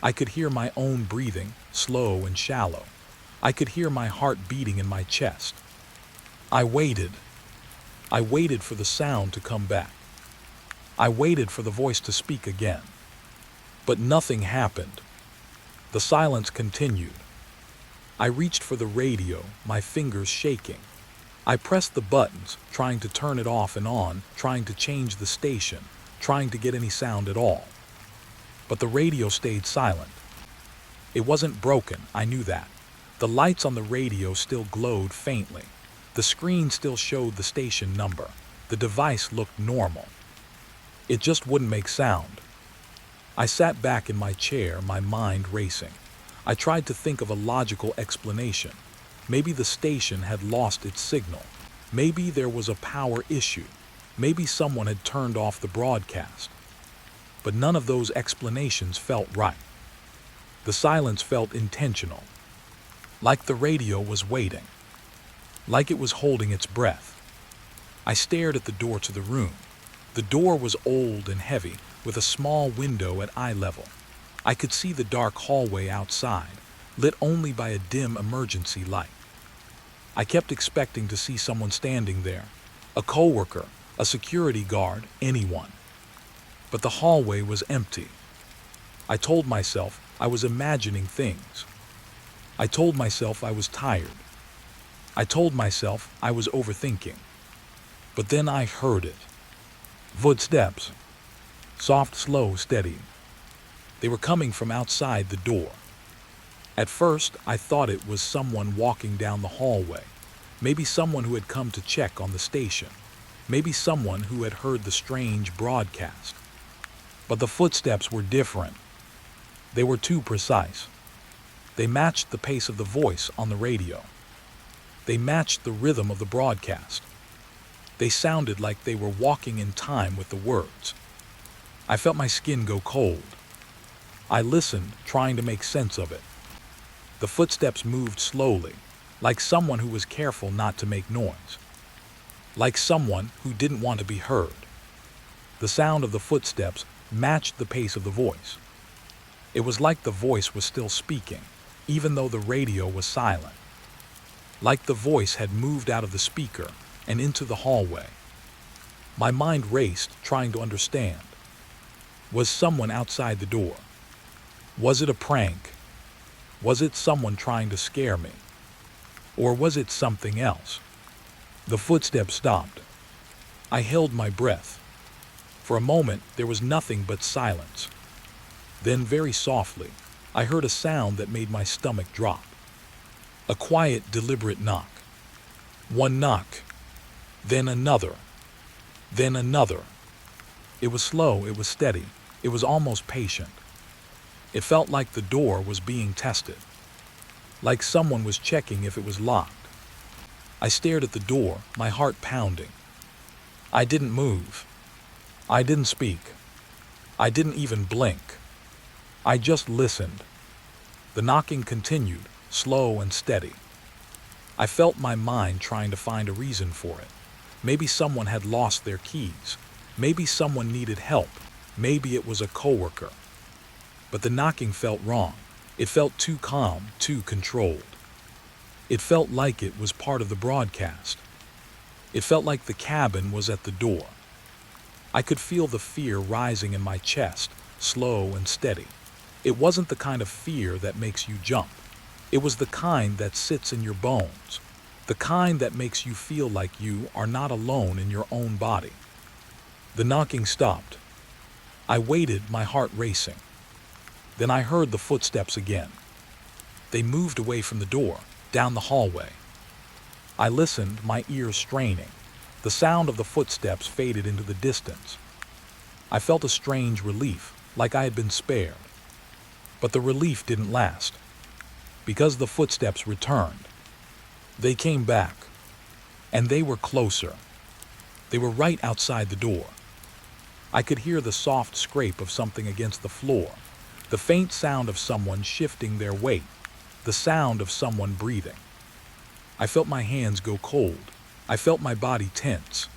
S1: I could hear my own breathing, slow and shallow. I could hear my heart beating in my chest. I waited. I waited for the sound to come back. I waited for the voice to speak again. But nothing happened. The silence continued. I reached for the radio, my fingers shaking. I pressed the buttons, trying to turn it off and on, trying to change the station, trying to get any sound at all. But the radio stayed silent. It wasn't broken, I knew that. The lights on the radio still glowed faintly. The screen still showed the station number. The device looked normal. It just wouldn't make sound. I sat back in my chair, my mind racing. I tried to think of a logical explanation. Maybe the station had lost its signal. Maybe there was a power issue. Maybe someone had turned off the broadcast. But none of those explanations felt right. The silence felt intentional. Like the radio was waiting. Like it was holding its breath. I stared at the door to the room. The door was old and heavy, with a small window at eye level. I could see the dark hallway outside, lit only by a dim emergency light. I kept expecting to see someone standing there, a coworker, a security guard, anyone. But the hallway was empty. I told myself I was imagining things. I told myself I was tired. I told myself I was overthinking. But then I heard it. Footsteps. Soft, slow, steady. They were coming from outside the door. At first, I thought it was someone walking down the hallway. Maybe someone who had come to check on the station. Maybe someone who had heard the strange broadcast. But the footsteps were different. They were too precise. They matched the pace of the voice on the radio. They matched the rhythm of the broadcast. They sounded like they were walking in time with the words. I felt my skin go cold. I listened, trying to make sense of it. The footsteps moved slowly, like someone who was careful not to make noise. Like someone who didn't want to be heard. The sound of the footsteps matched the pace of the voice. It was like the voice was still speaking, even though the radio was silent. Like the voice had moved out of the speaker and into the hallway. My mind raced, trying to understand. Was someone outside the door? Was it a prank? Was it someone trying to scare me? Or was it something else? The footsteps stopped. I held my breath. For a moment, there was nothing but silence. Then, very softly, I heard a sound that made my stomach drop. A quiet, deliberate knock. One knock. Then another. Then another. It was slow, it was steady, it was almost patient. It felt like the door was being tested. Like someone was checking if it was locked. I stared at the door, my heart pounding. I didn't move. I didn't speak. I didn't even blink. I just listened. The knocking continued, slow and steady. I felt my mind trying to find a reason for it. Maybe someone had lost their keys. Maybe someone needed help. Maybe it was a coworker. But the knocking felt wrong. It felt too calm, too controlled. It felt like it was part of the broadcast. It felt like the cabin was at the door. I could feel the fear rising in my chest, slow and steady. It wasn't the kind of fear that makes you jump. It was the kind that sits in your bones. The kind that makes you feel like you are not alone in your own body. The knocking stopped. I waited, my heart racing. Then I heard the footsteps again. They moved away from the door, down the hallway. I listened, my ears straining. The sound of the footsteps faded into the distance. I felt a strange relief, like I had been spared. But the relief didn't last. Because the footsteps returned. They came back. And they were closer. They were right outside the door. I could hear the soft scrape of something against the floor. The faint sound of someone shifting their weight. The sound of someone breathing. I felt my hands go cold. I felt my body tense.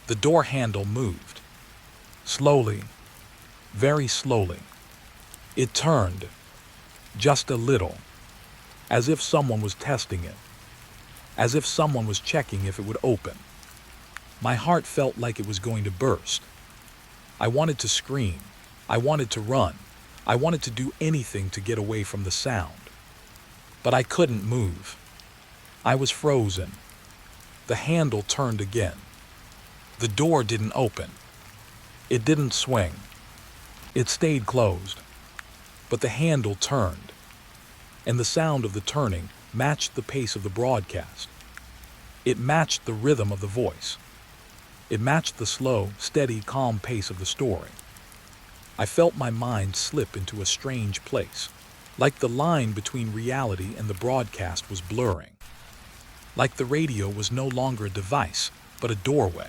S1: The door handle moved. Slowly. Very slowly. It turned. Just a little. As if someone was testing it. As if someone was checking if it would open. My heart felt like it was going to burst. I wanted to scream. I wanted to run. I wanted to do anything to get away from the sound. But I couldn't move. I was frozen. The handle turned again. The door didn't open. It didn't swing. It stayed closed. But the handle turned. And the sound of the turning matched the pace of the broadcast. It matched the rhythm of the voice. It matched the slow, steady, calm pace of the story. I felt my mind slip into a strange place, like the line between reality and the broadcast was blurring. Like the radio was no longer a device, but a doorway.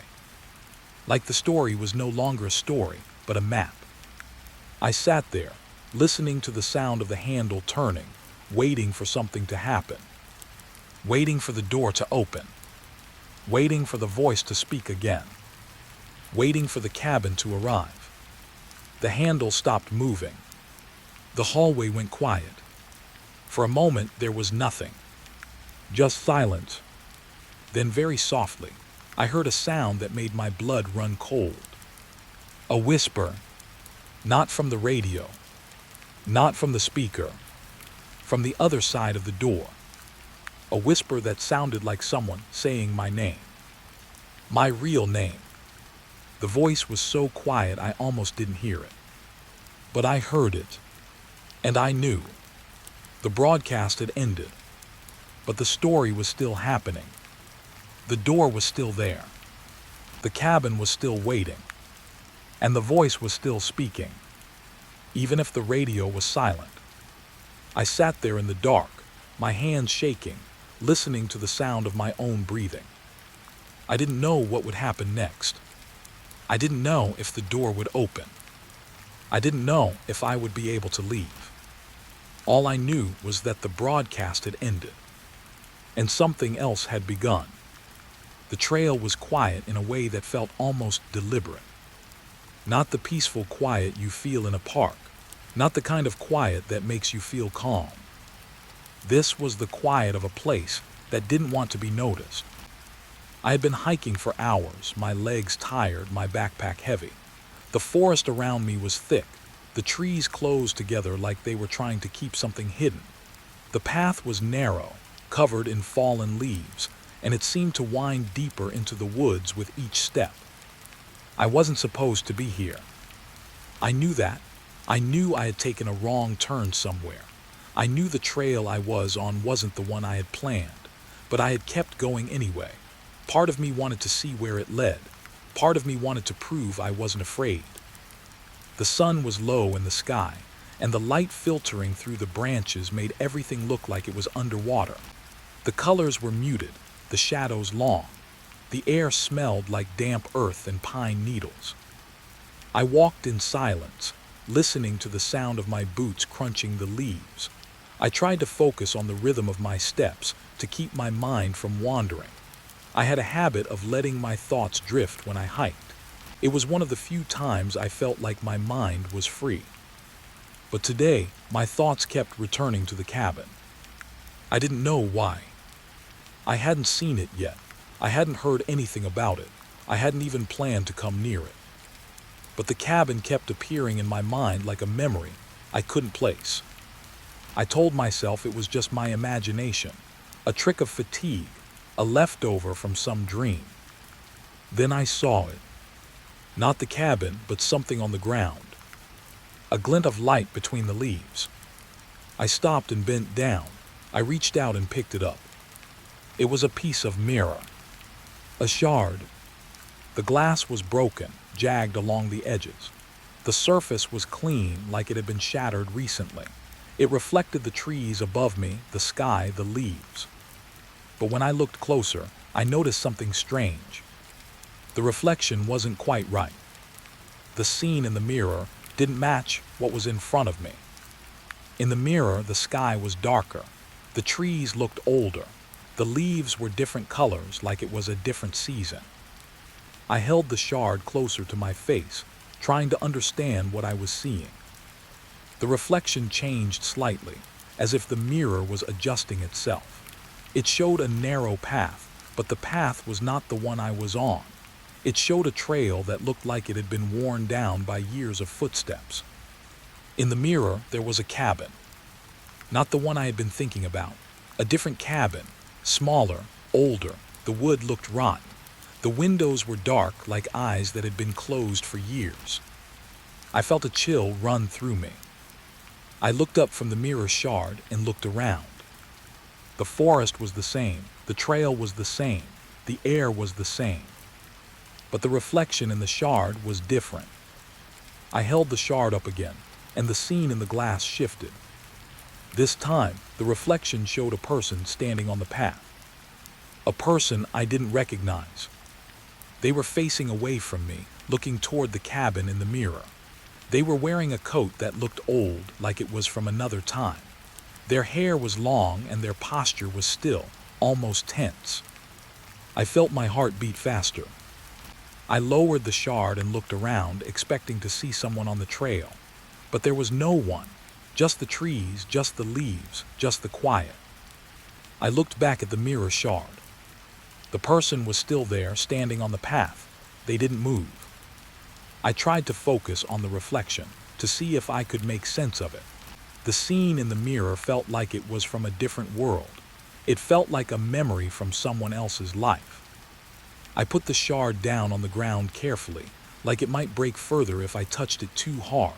S1: Like the story was no longer a story, but a map. I sat there, listening to the sound of the handle turning, waiting for something to happen. Waiting for the door to open. Waiting for the voice to speak again. Waiting for the cabin to arrive. The handle stopped moving. The hallway went quiet. For a moment there was nothing. Just silence. Then very softly, I heard a sound that made my blood run cold. A whisper. Not from the radio. Not from the speaker. From the other side of the door. A whisper that sounded like someone saying my name. My real name. The voice was so quiet I almost didn't hear it. But I heard it. And I knew. The broadcast had ended. But the story was still happening. The door was still there. The cabin was still waiting. And the voice was still speaking. Even if the radio was silent. I sat there in the dark, my hands shaking, listening to the sound of my own breathing. I didn't know what would happen next. I didn't know if the door would open. I didn't know if I would be able to leave. All I knew was that the broadcast had ended, and something else had begun. The trail was quiet in a way that felt almost deliberate. Not the peaceful quiet you feel in a park, not the kind of quiet that makes you feel calm. This was the quiet of a place that didn't want to be noticed. I had been hiking for hours, my legs tired, my backpack heavy. The forest around me was thick, the trees closed together like they were trying to keep something hidden. The path was narrow, covered in fallen leaves, and it seemed to wind deeper into the woods with each step. I wasn't supposed to be here. I knew that. I knew I had taken a wrong turn somewhere. I knew the trail I was on wasn't the one I had planned, but I had kept going anyway. Part of me wanted to see where it led. Part of me wanted to prove I wasn't afraid. The sun was low in the sky, and the light filtering through the branches made everything look like it was underwater. The colors were muted, the shadows long. The air smelled like damp earth and pine needles. I walked in silence, listening to the sound of my boots crunching the leaves. I tried to focus on the rhythm of my steps to keep my mind from wandering. I had a habit of letting my thoughts drift when I hiked. It was one of the few times I felt like my mind was free. But today, my thoughts kept returning to the cabin. I didn't know why. I hadn't seen it yet. I hadn't heard anything about it. I hadn't even planned to come near it. But the cabin kept appearing in my mind like a memory I couldn't place. I told myself it was just my imagination, a trick of fatigue, a leftover from some dream. Then I saw it. Not the cabin, but something on the ground. A glint of light between the leaves. I stopped and bent down. I reached out and picked it up. It was a piece of mirror. A shard. The glass was broken, jagged along the edges. The surface was clean, like it had been shattered recently. It reflected the trees above me, the sky, the leaves. But when I looked closer, I noticed something strange. The reflection wasn't quite right. The scene in the mirror didn't match what was in front of me. In the mirror, the sky was darker. The trees looked older. The leaves were different colors, like it was a different season. I held the shard closer to my face, trying to understand what I was seeing. The reflection changed slightly, as if the mirror was adjusting itself. It showed a narrow path, but the path was not the one I was on. It showed a trail that looked like it had been worn down by years of footsteps. In the mirror, there was a cabin. Not the one I had been thinking about. A different cabin, smaller, older. The wood looked rotten. The windows were dark, like eyes that had been closed for years. I felt a chill run through me. I looked up from the mirror shard and looked around. The forest was the same, the trail was the same, the air was the same. But the reflection in the shard was different. I held the shard up again, and the scene in the glass shifted. This time, the reflection showed a person standing on the path. A person I didn't recognize. They were facing away from me, looking toward the cabin in the mirror. They were wearing a coat that looked old, like it was from another time. Their hair was long and their posture was still, almost tense. I felt my heart beat faster. I lowered the shard and looked around, expecting to see someone on the trail. But there was no one. Just the trees, just the leaves, just the quiet. I looked back at the mirror shard. The person was still there, standing on the path. They didn't move. I tried to focus on the reflection, to see if I could make sense of it. The scene in the mirror felt like it was from a different world. It felt like a memory from someone else's life. I put the shard down on the ground carefully, like it might break further if I touched it too hard.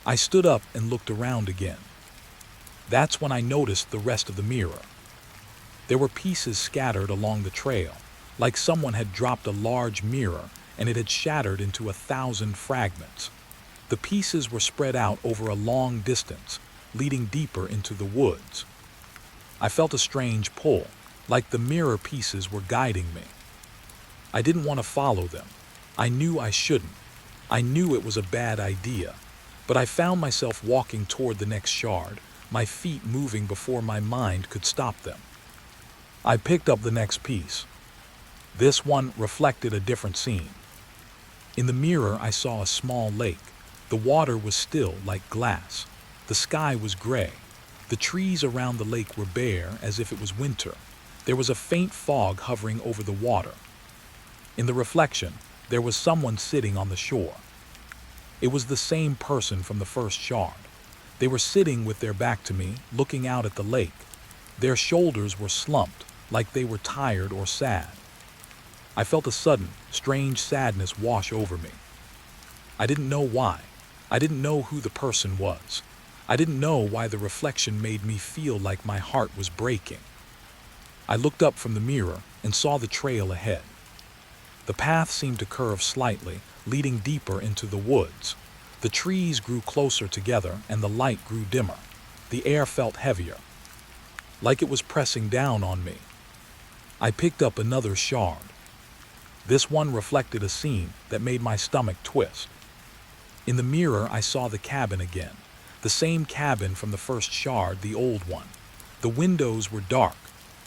S1: I stood up and looked around again. That's when I noticed the rest of the mirror. There were pieces scattered along the trail, like someone had dropped a large mirror and it had shattered into 1,000 fragments. The pieces were spread out over a long distance, leading deeper into the woods. I felt a strange pull, like the mirror pieces were guiding me. I didn't want to follow them. I knew I shouldn't. I knew it was a bad idea. But I found myself walking toward the next shard, my feet moving before my mind could stop them. I picked up the next piece. This one reflected a different scene. In the mirror, I saw a small lake. The water was still like glass. The sky was gray. The trees around the lake were bare, as if it was winter. There was a faint fog hovering over the water. In the reflection, there was someone sitting on the shore. It was the same person from the first shard. They were sitting with their back to me, looking out at the lake. Their shoulders were slumped, like they were tired or sad. I felt a sudden, strange sadness wash over me. I didn't know why. I didn't know who the person was. I didn't know why the reflection made me feel like my heart was breaking. I looked up from the mirror and saw the trail ahead. The path seemed to curve slightly, leading deeper into the woods. The trees grew closer together and the light grew dimmer. The air felt heavier, like it was pressing down on me. I picked up another shard. This one reflected a scene that made my stomach twist. In the mirror, I saw the cabin again. The same cabin from the first shard, the old one. The windows were dark.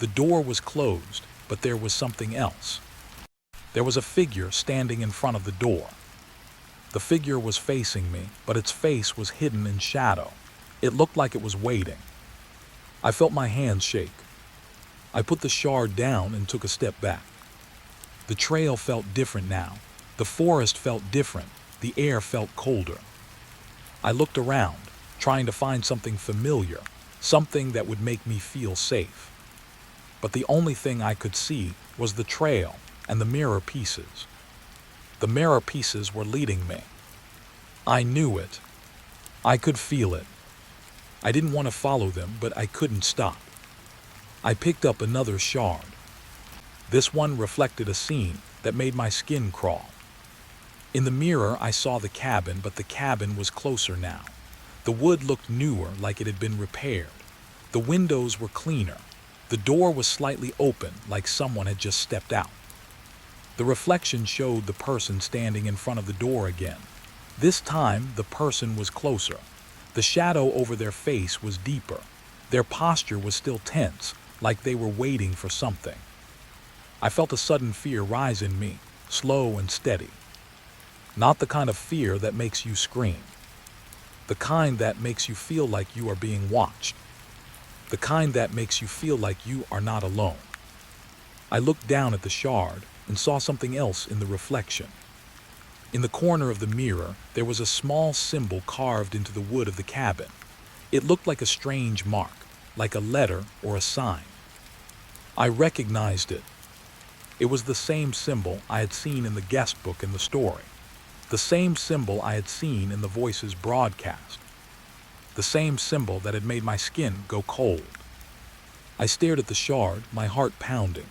S1: The door was closed, but there was something else. There was a figure standing in front of the door. The figure was facing me, but its face was hidden in shadow. It looked like it was waiting. I felt my hands shake. I put the shard down and took a step back. The trail felt different now. The forest felt different. The air felt colder. I looked around, trying to find something familiar, something that would make me feel safe. But the only thing I could see was the trail and the mirror pieces. The mirror pieces were leading me. I knew it. I could feel it. I didn't want to follow them, but I couldn't stop. I picked up another shard. This one reflected a scene that made my skin crawl. In the mirror, I saw the cabin, but the cabin was closer now. The wood looked newer, like it had been repaired. The windows were cleaner. The door was slightly open, like someone had just stepped out. The reflection showed the person standing in front of the door again. This time, the person was closer. The shadow over their face was deeper. Their posture was still tense, like they were waiting for something. I felt a sudden fear rise in me, slow and steady. Not the kind of fear that makes you scream. The kind that makes you feel like you are being watched. The kind that makes you feel like you are not alone. I looked down at the shard and saw something else in the reflection. In the corner of the mirror, there was a small symbol carved into the wood of the cabin. It looked like a strange mark, like a letter or a sign. I recognized it. It was the same symbol I had seen in the guest book in the story. The same symbol I had seen in the voice's broadcast. The same symbol that had made my skin go cold. I stared at the shard, my heart pounding.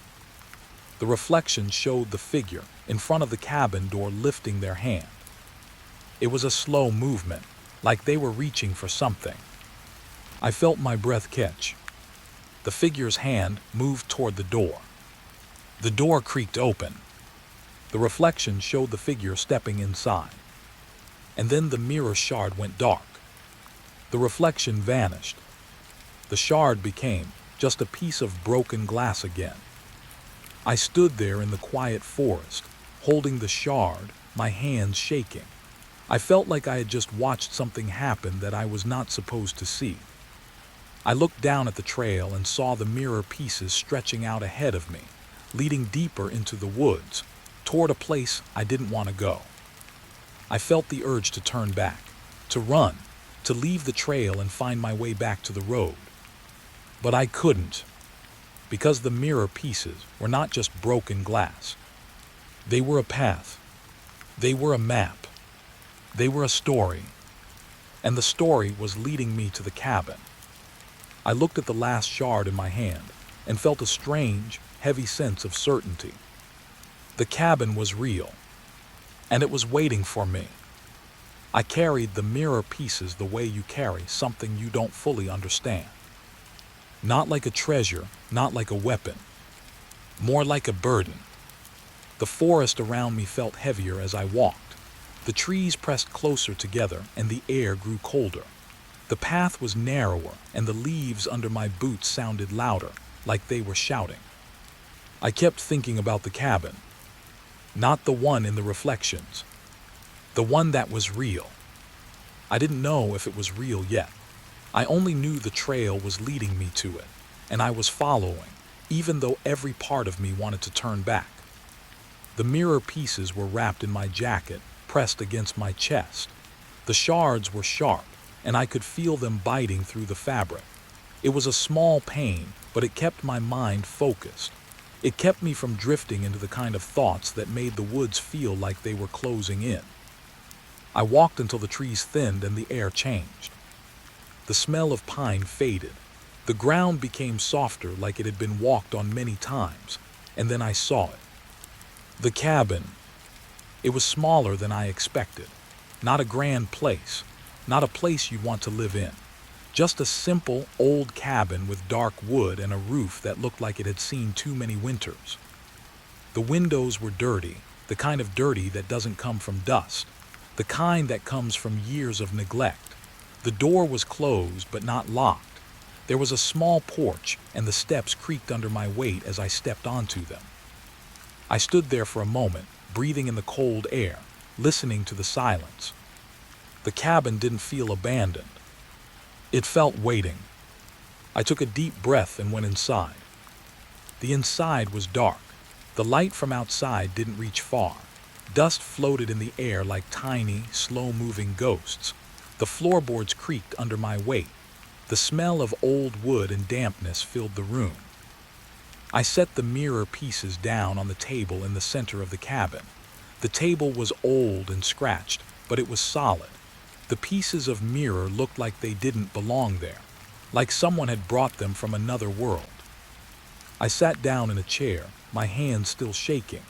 S1: The reflection showed the figure in front of the cabin door lifting their hand. It was a slow movement, like they were reaching for something. I felt my breath catch. The figure's hand moved toward the door. The door creaked open. The reflection showed the figure stepping inside. And then the mirror shard went dark. The reflection vanished. The shard became just a piece of broken glass again. I stood there in the quiet forest, holding the shard, my hands shaking. I felt like I had just watched something happen that I was not supposed to see. I looked down at the trail and saw the mirror pieces stretching out ahead of me, leading deeper into the woods, toward a place I didn't want to go. I felt the urge to turn back, to run, to leave the trail and find my way back to the road. But I couldn't, because the mirror pieces were not just broken glass. They were a path. They were a map. They were a story. And the story was leading me to the cabin. I looked at the last shard in my hand and felt a strange, heavy sense of certainty. The cabin was real, and it was waiting for me. I carried the mirror pieces the way you carry something you don't fully understand. Not like a treasure, not like a weapon. More like a burden. The forest around me felt heavier as I walked. The trees pressed closer together and the air grew colder. The path was narrower and the leaves under my boots sounded louder, like they were shouting. I kept thinking about the cabin. Not the one in the reflections. The one that was real. I didn't know if it was real yet. I only knew the trail was leading me to it, and I was following, even though every part of me wanted to turn back. The mirror pieces were wrapped in my jacket, pressed against my chest. The shards were sharp, and I could feel them biting through the fabric. It was a small pain, but it kept my mind focused. It kept me from drifting into the kind of thoughts that made the woods feel like they were closing in. I walked until the trees thinned and the air changed. The smell of pine faded. The ground became softer like it had been walked on many times, and then I saw it. The cabin. It was smaller than I expected. Not a grand place. Not a place you'd want to live in. Just a simple, old cabin with dark wood and a roof that looked like it had seen too many winters. The windows were dirty, the kind of dirty that doesn't come from dust, the kind that comes from years of neglect. The door was closed but not locked. There was a small porch, and the steps creaked under my weight as I stepped onto them. I stood there for a moment, breathing in the cold air, listening to the silence. The cabin didn't feel abandoned. It felt waiting. I took a deep breath and went inside. The inside was dark. The light from outside didn't reach far. Dust floated in the air like tiny, slow-moving ghosts. The floorboards creaked under my weight. The smell of old wood and dampness filled the room. I set the mirror pieces down on the table in the center of the cabin. The table was old and scratched, but it was solid. The pieces of mirror looked like they didn't belong there, like someone had brought them from another world. I sat down in a chair, my hands still shaking.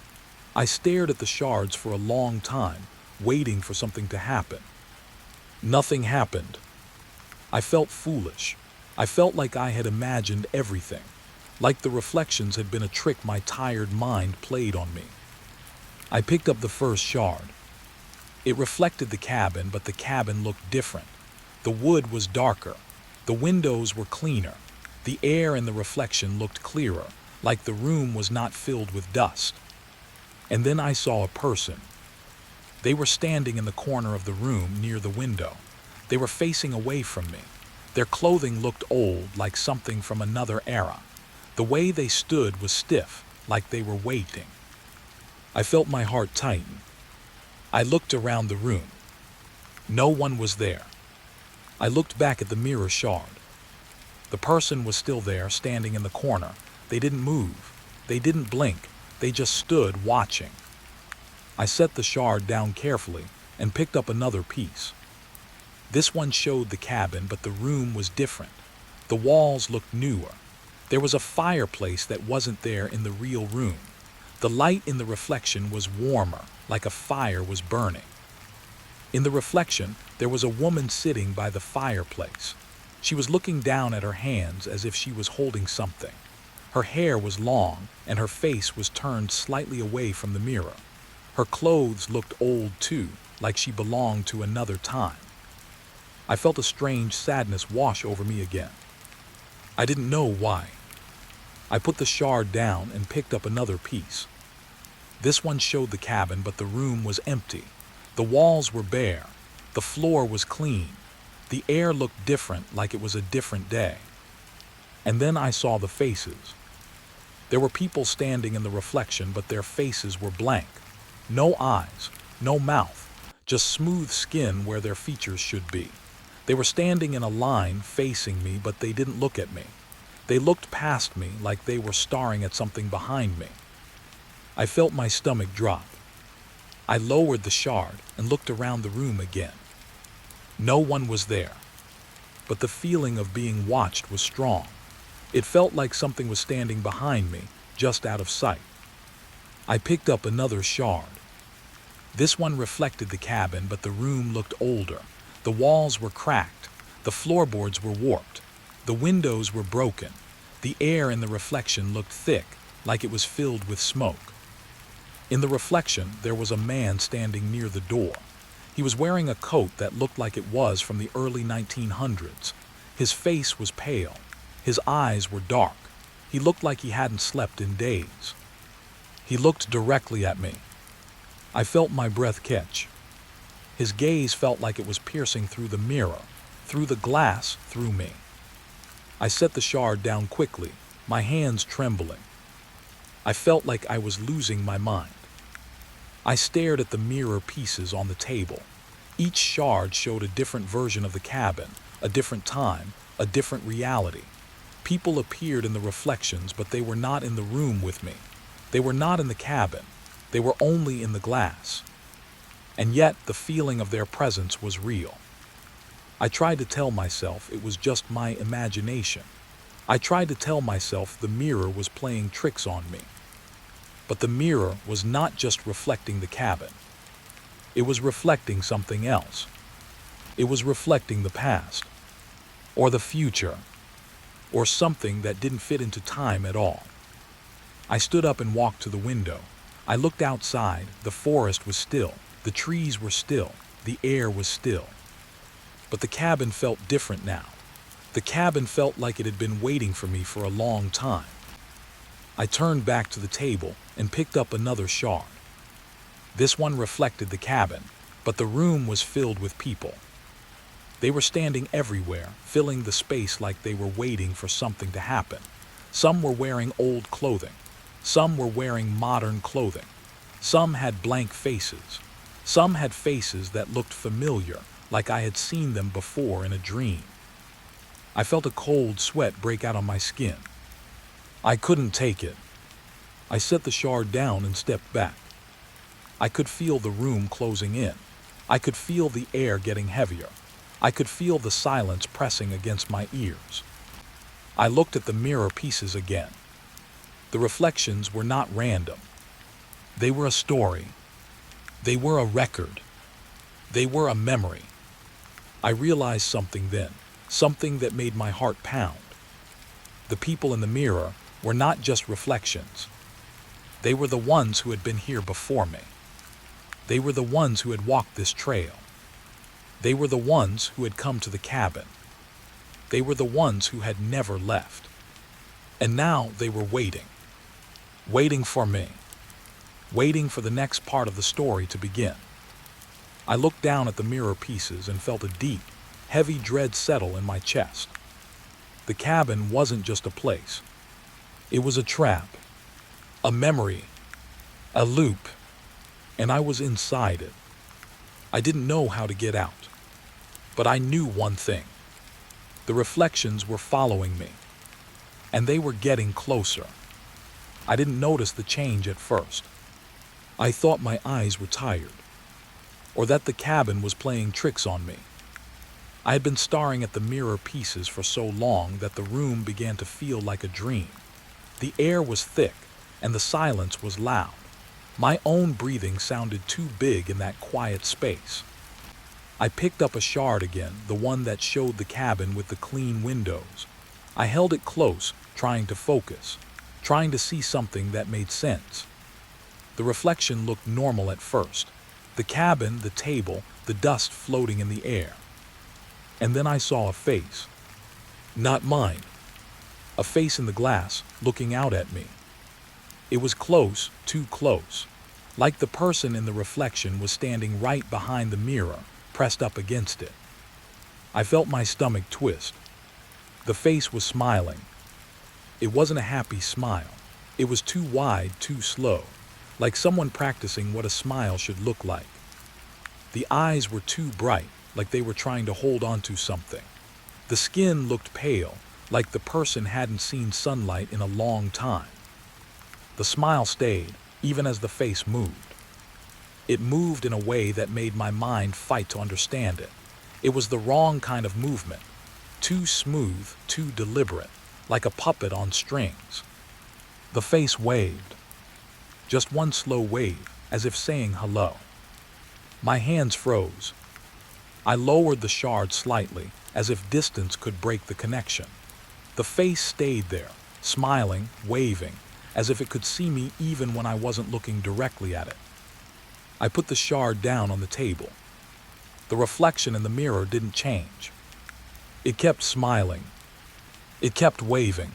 S1: I stared at the shards for a long time, waiting for something to happen. Nothing happened. I felt foolish. I felt like I had imagined everything, like the reflections had been a trick my tired mind played on me. I picked up the first shard. It reflected the cabin, but the cabin looked different. The wood was darker. The windows were cleaner. The air in the reflection looked clearer, like the room was not filled with dust. And then I saw a person. They were standing in the corner of the room near the window. They were facing away from me. Their clothing looked old, like something from another era. The way they stood was stiff, like they were waiting. I felt my heart tighten. I looked around the room. No one was there. I looked back at the mirror shard. The person was still there, standing in the corner. They didn't move. They didn't blink. They just stood watching. I set the shard down carefully and picked up another piece. This one showed the cabin, but the room was different. The walls looked newer. There was a fireplace that wasn't there in the real room. The light in the reflection was warmer, like a fire was burning. In the reflection, there was a woman sitting by the fireplace. She was looking down at her hands as if she was holding something. Her hair was long, and her face was turned slightly away from the mirror. Her clothes looked old too, like she belonged to another time. I felt a strange sadness wash over me again. I didn't know why. I put the shard down and picked up another piece. This one showed the cabin, but the room was empty. The walls were bare. The floor was clean. The air looked different, like it was a different day. And then I saw the faces. There were people standing in the reflection, but their faces were blank. No eyes, no mouth, just smooth skin where their features should be. They were standing in a line facing me, but they didn't look at me. They looked past me like they were staring at something behind me. I felt my stomach drop. I lowered the shard and looked around the room again. No one was there, but the feeling of being watched was strong. It felt like something was standing behind me, just out of sight. I picked up another shard. This one reflected the cabin, but the room looked older. The walls were cracked. The floorboards were warped. The windows were broken. The air in the reflection looked thick, like it was filled with smoke. In the reflection, there was a man standing near the door. He was wearing a coat that looked like it was from the early 1900s. His face was pale. His eyes were dark. He looked like he hadn't slept in days. He looked directly at me. I felt my breath catch. His gaze felt like it was piercing through the mirror, through the glass, through me. I set the shard down quickly, my hands trembling. I felt like I was losing my mind. I stared at the mirror pieces on the table. Each shard showed a different version of the cabin, a different time, a different reality. People appeared in the reflections, but they were not in the room with me. They were not in the cabin. They were only in the glass. And yet, the feeling of their presence was real. I tried to tell myself it was just my imagination. I tried to tell myself the mirror was playing tricks on me. But the mirror was not just reflecting the cabin. It was reflecting something else. It was reflecting the past, or the future, or something that didn't fit into time at all. I stood up and walked to the window. I looked outside. The forest was still. The trees were still. The air was still. But the cabin felt different now. The cabin felt like it had been waiting for me for a long time. I turned back to the table and picked up another shard. This one reflected the cabin, but the room was filled with people. They were standing everywhere, filling the space like they were waiting for something to happen. Some were wearing old clothing. Some were wearing modern clothing. Some had blank faces. Some had faces that looked familiar, like I had seen them before in a dream. I felt a cold sweat break out on my skin. I couldn't take it. I set the shard down and stepped back. I could feel the room closing in. I could feel the air getting heavier. I could feel the silence pressing against my ears. I looked at the mirror pieces again. The reflections were not random. They were a story. They were a record. They were a memory. I realized something then, something that made my heart pound. The people in the mirror were not just reflections. They were the ones who had been here before me. They were the ones who had walked this trail. They were the ones who had come to the cabin. They were the ones who had never left. And now they were waiting. Waiting for me. Waiting for the next part of the story to begin. I looked down at the mirror pieces and felt a deep, heavy dread settle in my chest. The cabin wasn't just a place. It was a trap, a memory, a loop, and I was inside it. I didn't know how to get out, but I knew one thing. The reflections were following me, and they were getting closer. I didn't notice the change at first. I thought my eyes were tired, or that the cabin was playing tricks on me. I had been staring at the mirror pieces for so long that the room began to feel like a dream. The air was thick, and the silence was loud. My own breathing sounded too big in that quiet space. I picked up a shard again, the one that showed the cabin with the clean windows. I held it close, trying to focus, trying to see something that made sense. The reflection looked normal at first. The cabin, the table, the dust floating in the air. And then I saw a face. Not mine. A face in the glass, looking out at me. It was close, too close. Like the person in the reflection was standing right behind the mirror, pressed up against it. I felt my stomach twist. The face was smiling. It wasn't a happy smile. It was too wide, too slow, like someone practicing what a smile should look like. The eyes were too bright, like they were trying to hold on to something. The skin looked pale, like the person hadn't seen sunlight in a long time. The smile stayed, even as the face moved. It moved in a way that made my mind fight to understand it. It was the wrong kind of movement. Too smooth, too deliberate, like a puppet on strings. The face waved. Just one slow wave, as if saying hello. My hands froze. I lowered the shard slightly, as if distance could break the connection. The face stayed there, smiling, waving, as if it could see me even when I wasn't looking directly at it. I put the shard down on the table. The reflection in the mirror didn't change. It kept smiling. It kept waving.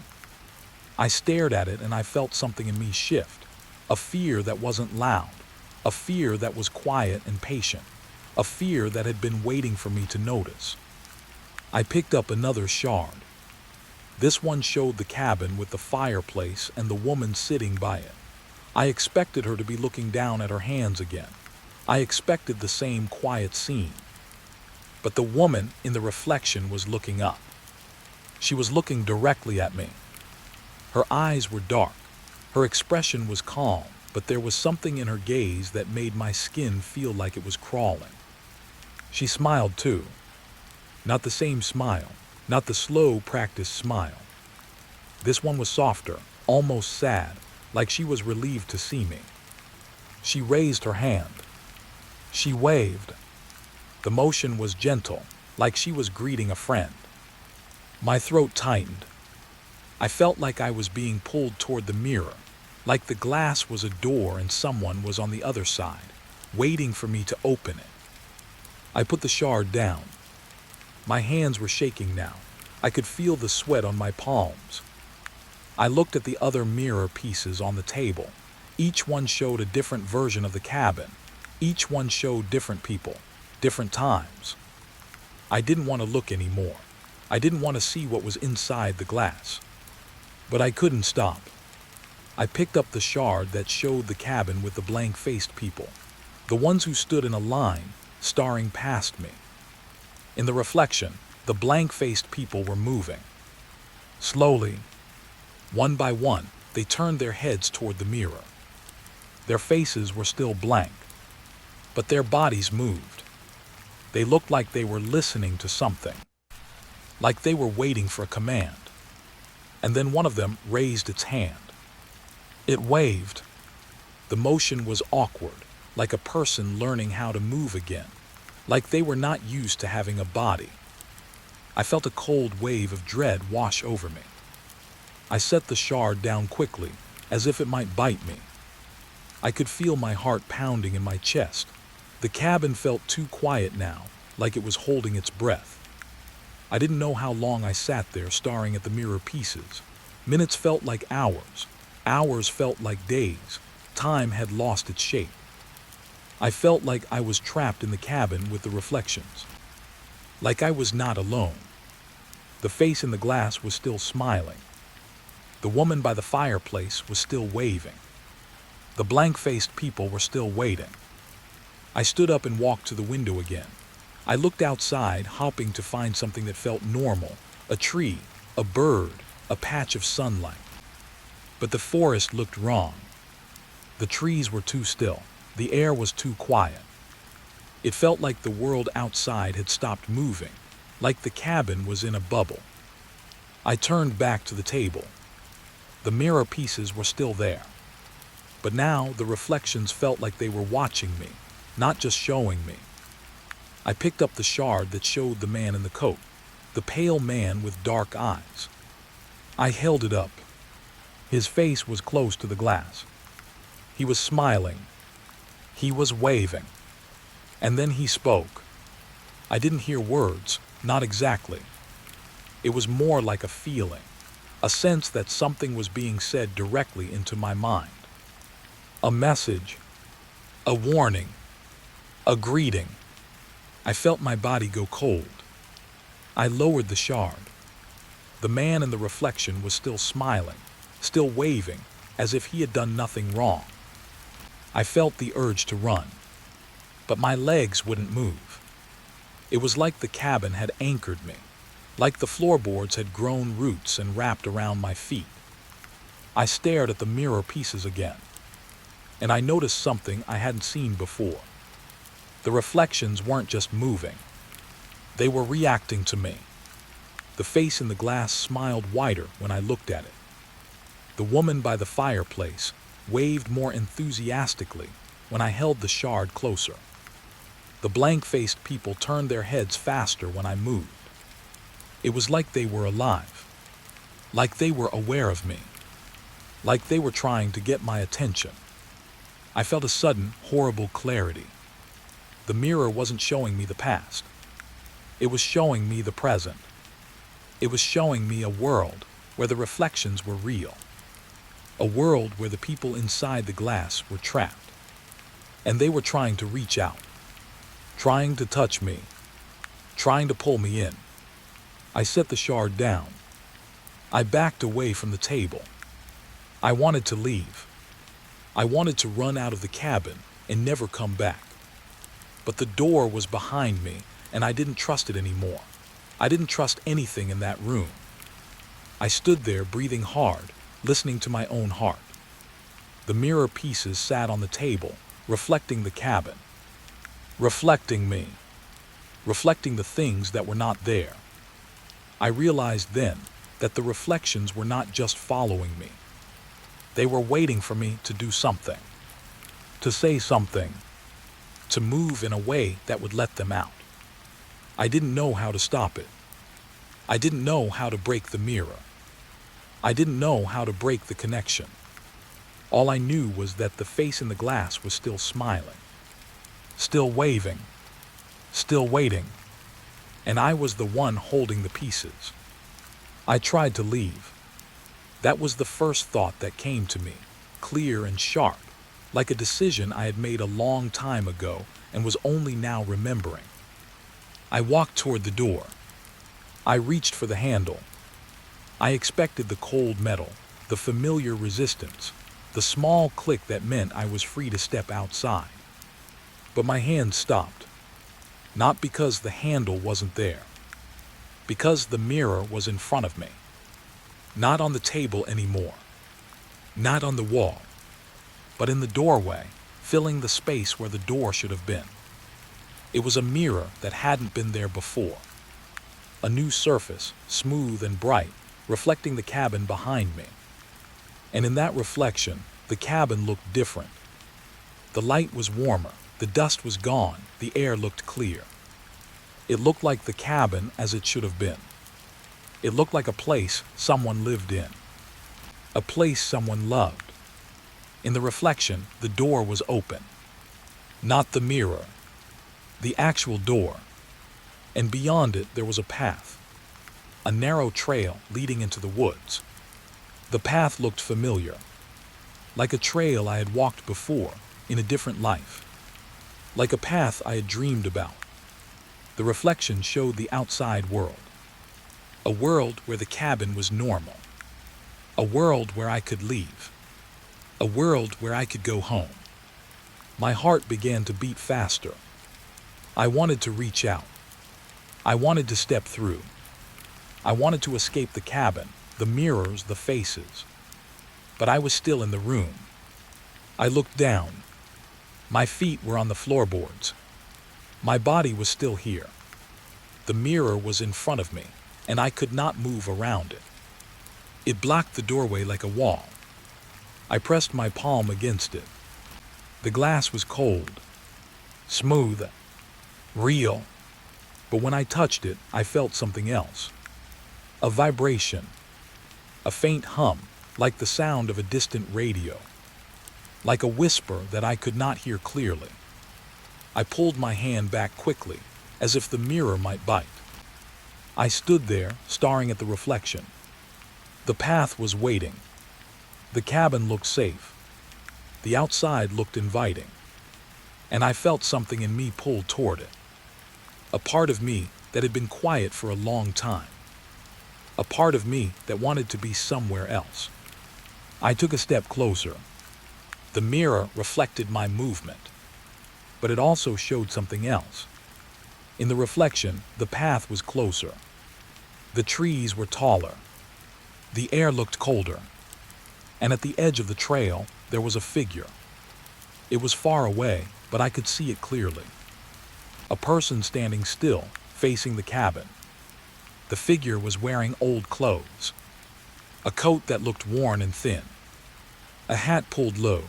S1: I stared at it and I felt something in me shift. A fear that wasn't loud. A fear that was quiet and patient. A fear that had been waiting for me to notice. I picked up another shard. This one showed the cabin with the fireplace and the woman sitting by it. I expected her to be looking down at her hands again. I expected the same quiet scene. But the woman in the reflection was looking up. She was looking directly at me. Her eyes were dark. Her expression was calm, but there was something in her gaze that made my skin feel like it was crawling. She smiled too. Not the same smile, not the slow, practiced smile. This one was softer, almost sad, like she was relieved to see me. She raised her hand. She waved. The motion was gentle, like she was greeting a friend. My throat tightened. I felt like I was being pulled toward the mirror, like the glass was a door and someone was on the other side, waiting for me to open it. I put the shard down. My hands were shaking now. I could feel the sweat on my palms. I looked at the other mirror pieces on the table. Each one showed a different version of the cabin. Each one showed different people, different times. I didn't want to look anymore. I didn't want to see what was inside the glass. But I couldn't stop. I picked up the shard that showed the cabin with the blank-faced people, the ones who stood in a line, staring past me. In the reflection, the blank-faced people were moving. Slowly, one by one, they turned their heads toward the mirror. Their faces were still blank, but their bodies moved. They looked like they were listening to something, like they were waiting for a command. And then one of them raised its hand. It waved. The motion was awkward, like a person learning how to move again, like they were not used to having a body. I felt a cold wave of dread wash over me. I set the shard down quickly, as if it might bite me. I could feel my heart pounding in my chest. The cabin felt too quiet now, like it was holding its breath. I didn't know how long I sat there staring at the mirror pieces. Minutes felt like hours. Hours felt like days. Time had lost its shape. I felt like I was trapped in the cabin with the reflections. Like I was not alone. The face in the glass was still smiling. The woman by the fireplace was still waving. The blank-faced people were still waiting. I stood up and walked to the window again. I looked outside, hoping to find something that felt normal. A tree, a bird, a patch of sunlight. But the forest looked wrong. The trees were too still. The air was too quiet. It felt like the world outside had stopped moving, like the cabin was in a bubble. I turned back to the table. The mirror pieces were still there. But now the reflections felt like they were watching me, not just showing me. I picked up the shard that showed the man in the coat, the pale man with dark eyes. I held it up. His face was close to the glass. He was smiling. He was waving. And then he spoke. I didn't hear words, not exactly. It was more like a feeling, a sense that something was being said directly into my mind. A message, a warning, a greeting. I felt my body go cold. I lowered the shard. The man in the reflection was still smiling, still waving, as if he had done nothing wrong. I felt the urge to run, but my legs wouldn't move. It was like the cabin had anchored me, like the floorboards had grown roots and wrapped around my feet. I stared at the mirror pieces again, and I noticed something I hadn't seen before. The reflections weren't just moving. They were reacting to me. The face in the glass smiled wider when I looked at it. The woman by the fireplace waved more enthusiastically when I held the shard closer. The blank-faced people turned their heads faster when I moved. It was like they were alive, like they were aware of me, like they were trying to get my attention. I felt a sudden, horrible clarity. The mirror wasn't showing me the past. It was showing me the present. It was showing me a world where the reflections were real. A world where the people inside the glass were trapped. And they were trying to reach out, trying to touch me, trying to pull me in. I set the shard down. I backed away from the table. I wanted to leave. I wanted to run out of the cabin and never come back. But the door was behind me, and I didn't trust it anymore. I didn't trust anything in that room. I stood there breathing hard, listening to my own heart. The mirror pieces sat on the table, reflecting the cabin, reflecting me, reflecting the things that were not there. I realized then that the reflections were not just following me. They were waiting for me to do something, to say something, to move in a way that would let them out. I didn't know how to stop it. I didn't know how to break the mirror. I didn't know how to break the connection. All I knew was that the face in the glass was still smiling, still waving, still waiting, and I was the one holding the pieces. I tried to leave. That was the first thought that came to me, clear and sharp, like a decision I had made a long time ago and was only now remembering. I walked toward the door. I reached for the handle. I expected the cold metal, the familiar resistance, the small click that meant I was free to step outside. But my hand stopped. Not because the handle wasn't there. Because the mirror was in front of me. Not on the table anymore. Not on the wall. But in the doorway, filling the space where the door should have been. It was a mirror that hadn't been there before. A new surface, smooth and bright, reflecting the cabin behind me. And in that reflection, the cabin looked different. The light was warmer, the dust was gone, the air looked clear. It looked like the cabin as it should have been. It looked like a place someone lived in. A place someone loved. In the reflection, the door was open. Not the mirror. The actual door. And beyond it, there was a path. A narrow trail leading into the woods. The path looked familiar. Like a trail I had walked before, in a different life. Like a path I had dreamed about. The reflection showed the outside world. A world where the cabin was normal. A world where I could leave. A world where I could go home. My heart began to beat faster. I wanted to reach out. I wanted to step through. I wanted to escape the cabin, the mirrors, the faces. But I was still in the room. I looked down. My feet were on the floorboards. My body was still here. The mirror was in front of me, and I could not move around it. It blocked the doorway like a wall. I pressed my palm against it. The glass was cold, smooth, real. But when I touched it, I felt something else. A vibration. A faint hum, like the sound of a distant radio. Like a whisper that I could not hear clearly. I pulled my hand back quickly, as if the mirror might bite. I stood there, staring at the reflection. The path was waiting. The cabin looked safe. The outside looked inviting. And I felt something in me pull toward it. A part of me that had been quiet for a long time. A part of me that wanted to be somewhere else. I took a step closer. The mirror reflected my movement. But it also showed something else. In the reflection, the path was closer. The trees were taller. The air looked colder. And at the edge of the trail, there was a figure. It was far away, but I could see it clearly. A person standing still, facing the cabin. The figure was wearing old clothes. A coat that looked worn and thin. A hat pulled low.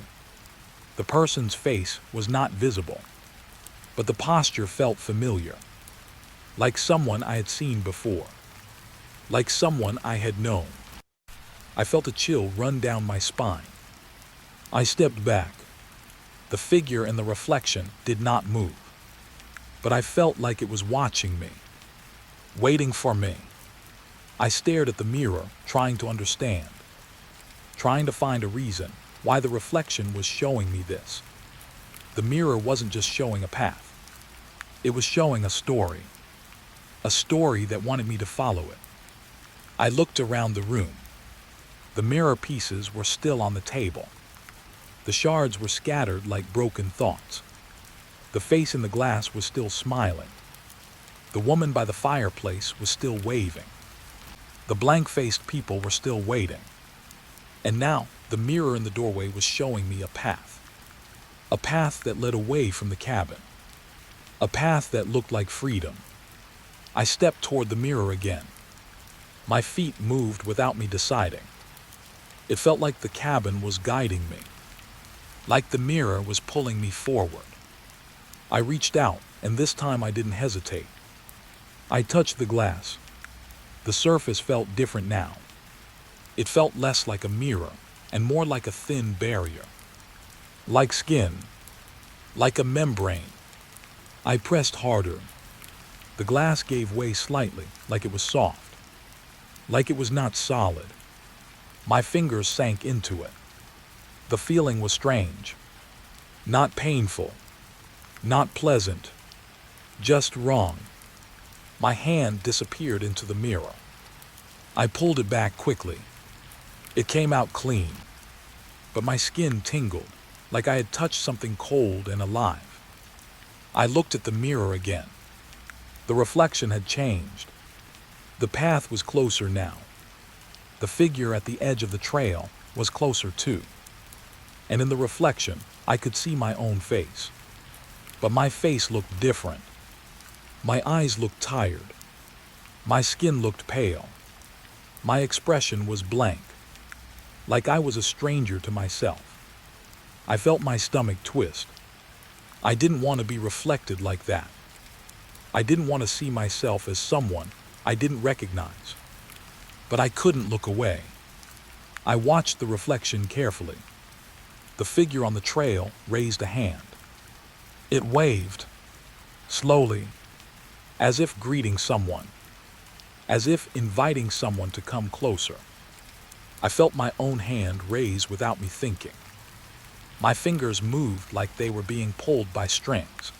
S1: The person's face was not visible, but the posture felt familiar. Like someone I had seen before. Like someone I had known. I felt a chill run down my spine. I stepped back. The figure in the reflection did not move. but I felt like it was watching me, waiting for me. I stared at the mirror, trying to understand, trying to find a reason why the reflection was showing me this. The mirror wasn't just showing a path. It was showing a story that wanted me to follow it. I looked around the room. The mirror pieces were still on the table. The shards were scattered like broken thoughts. The face in the glass was still smiling. The woman by the fireplace was still waving. The blank-faced people were still waiting. And now, the mirror in the doorway was showing me a path. A path that led away from the cabin. A path that looked like freedom. I stepped toward the mirror again. My feet moved without me deciding. It felt like the cabin was guiding me, like the mirror was pulling me forward. I reached out, and this time I didn't hesitate. I touched the glass. The surface felt different now. It felt less like a mirror and more like a thin barrier. Like skin. Like a membrane. I pressed harder. The glass gave way slightly, like it was soft. Like it was not solid. My fingers sank into it. The feeling was strange. Not painful. Not pleasant. Just wrong. My hand disappeared into the mirror. I pulled it back quickly. It came out clean. But my skin tingled, like I had touched something cold and alive. I looked at the mirror again. The reflection had changed. The path was closer now. The figure at the edge of the trail was closer too. And in the reflection, I could see my own face. But my face looked different. My eyes looked tired. My skin looked pale. My expression was blank, like I was a stranger to myself. I felt my stomach twist. I didn't want to be reflected like that. I didn't want to see myself as someone I didn't recognize. But I couldn't look away. I watched the reflection carefully. The figure on the trail raised a hand. It waved, slowly, as if greeting someone, as if inviting someone to come closer. I felt my own hand raise without me thinking. My fingers moved like they were being pulled by strings.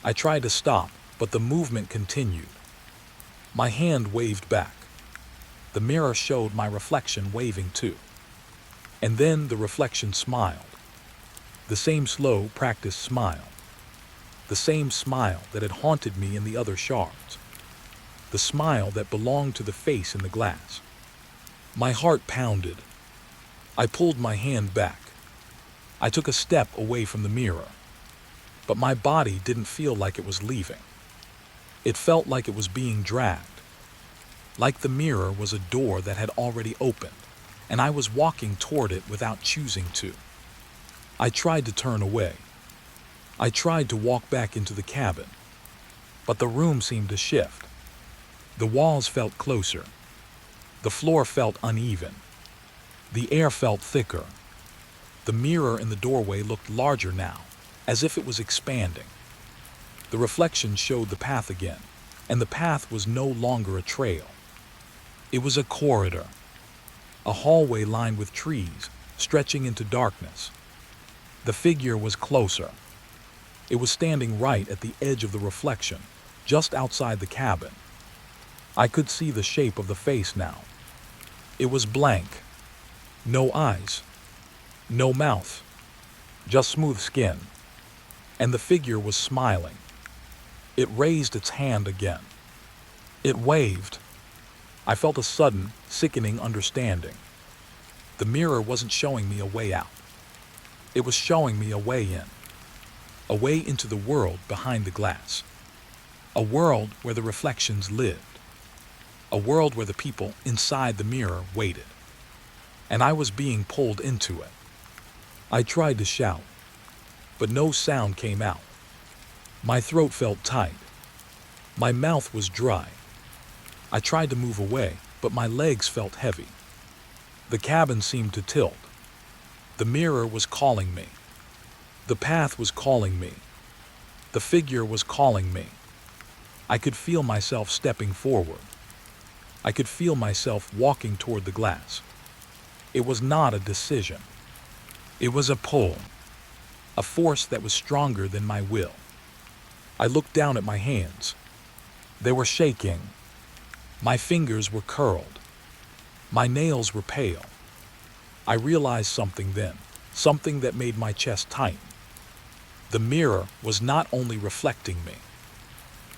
S1: I tried to stop, but the movement continued. My hand waved back. The mirror showed my reflection waving too. And then the reflection smiled. The same slow, practiced smile. The same smile that had haunted me in the other shards. The smile that belonged to the face in the glass. My heart pounded. I pulled my hand back. I took a step away from the mirror. But my body didn't feel like it was leaving. It felt like it was being dragged. Like the mirror was a door that had already opened, and I was walking toward it without choosing to. I tried to turn away. I tried to walk back into the cabin. But the room seemed to shift. The walls felt closer. The floor felt uneven. The air felt thicker. The mirror in the doorway looked larger now, as if it was expanding. The reflection showed the path again, and the path was no longer a trail. It was a corridor, a hallway lined with trees, stretching into darkness. The figure was closer. It was standing right at the edge of the reflection, just outside the cabin. I could see the shape of the face now. It was blank. No eyes. No mouth. Just smooth skin. And the figure was smiling. It raised its hand again. It waved. I felt a sudden, sickening understanding. The mirror wasn't showing me a way out. It was showing me a way in. A way into the world behind the glass. A world where the reflections lived. A world where the people inside the mirror waited. And I was being pulled into it. I tried to shout, but no sound came out. My throat felt tight. My mouth was dry. I tried to move away, but my legs felt heavy. The cabin seemed to tilt. The mirror was calling me. The path was calling me. The figure was calling me. I could feel myself stepping forward. I could feel myself walking toward the glass. It was not a decision. It was a pull, a force that was stronger than my will. I looked down at my hands. They were shaking. My fingers were curled. My nails were pale. I realized something then, something that made my chest tighten. The mirror was not only reflecting me,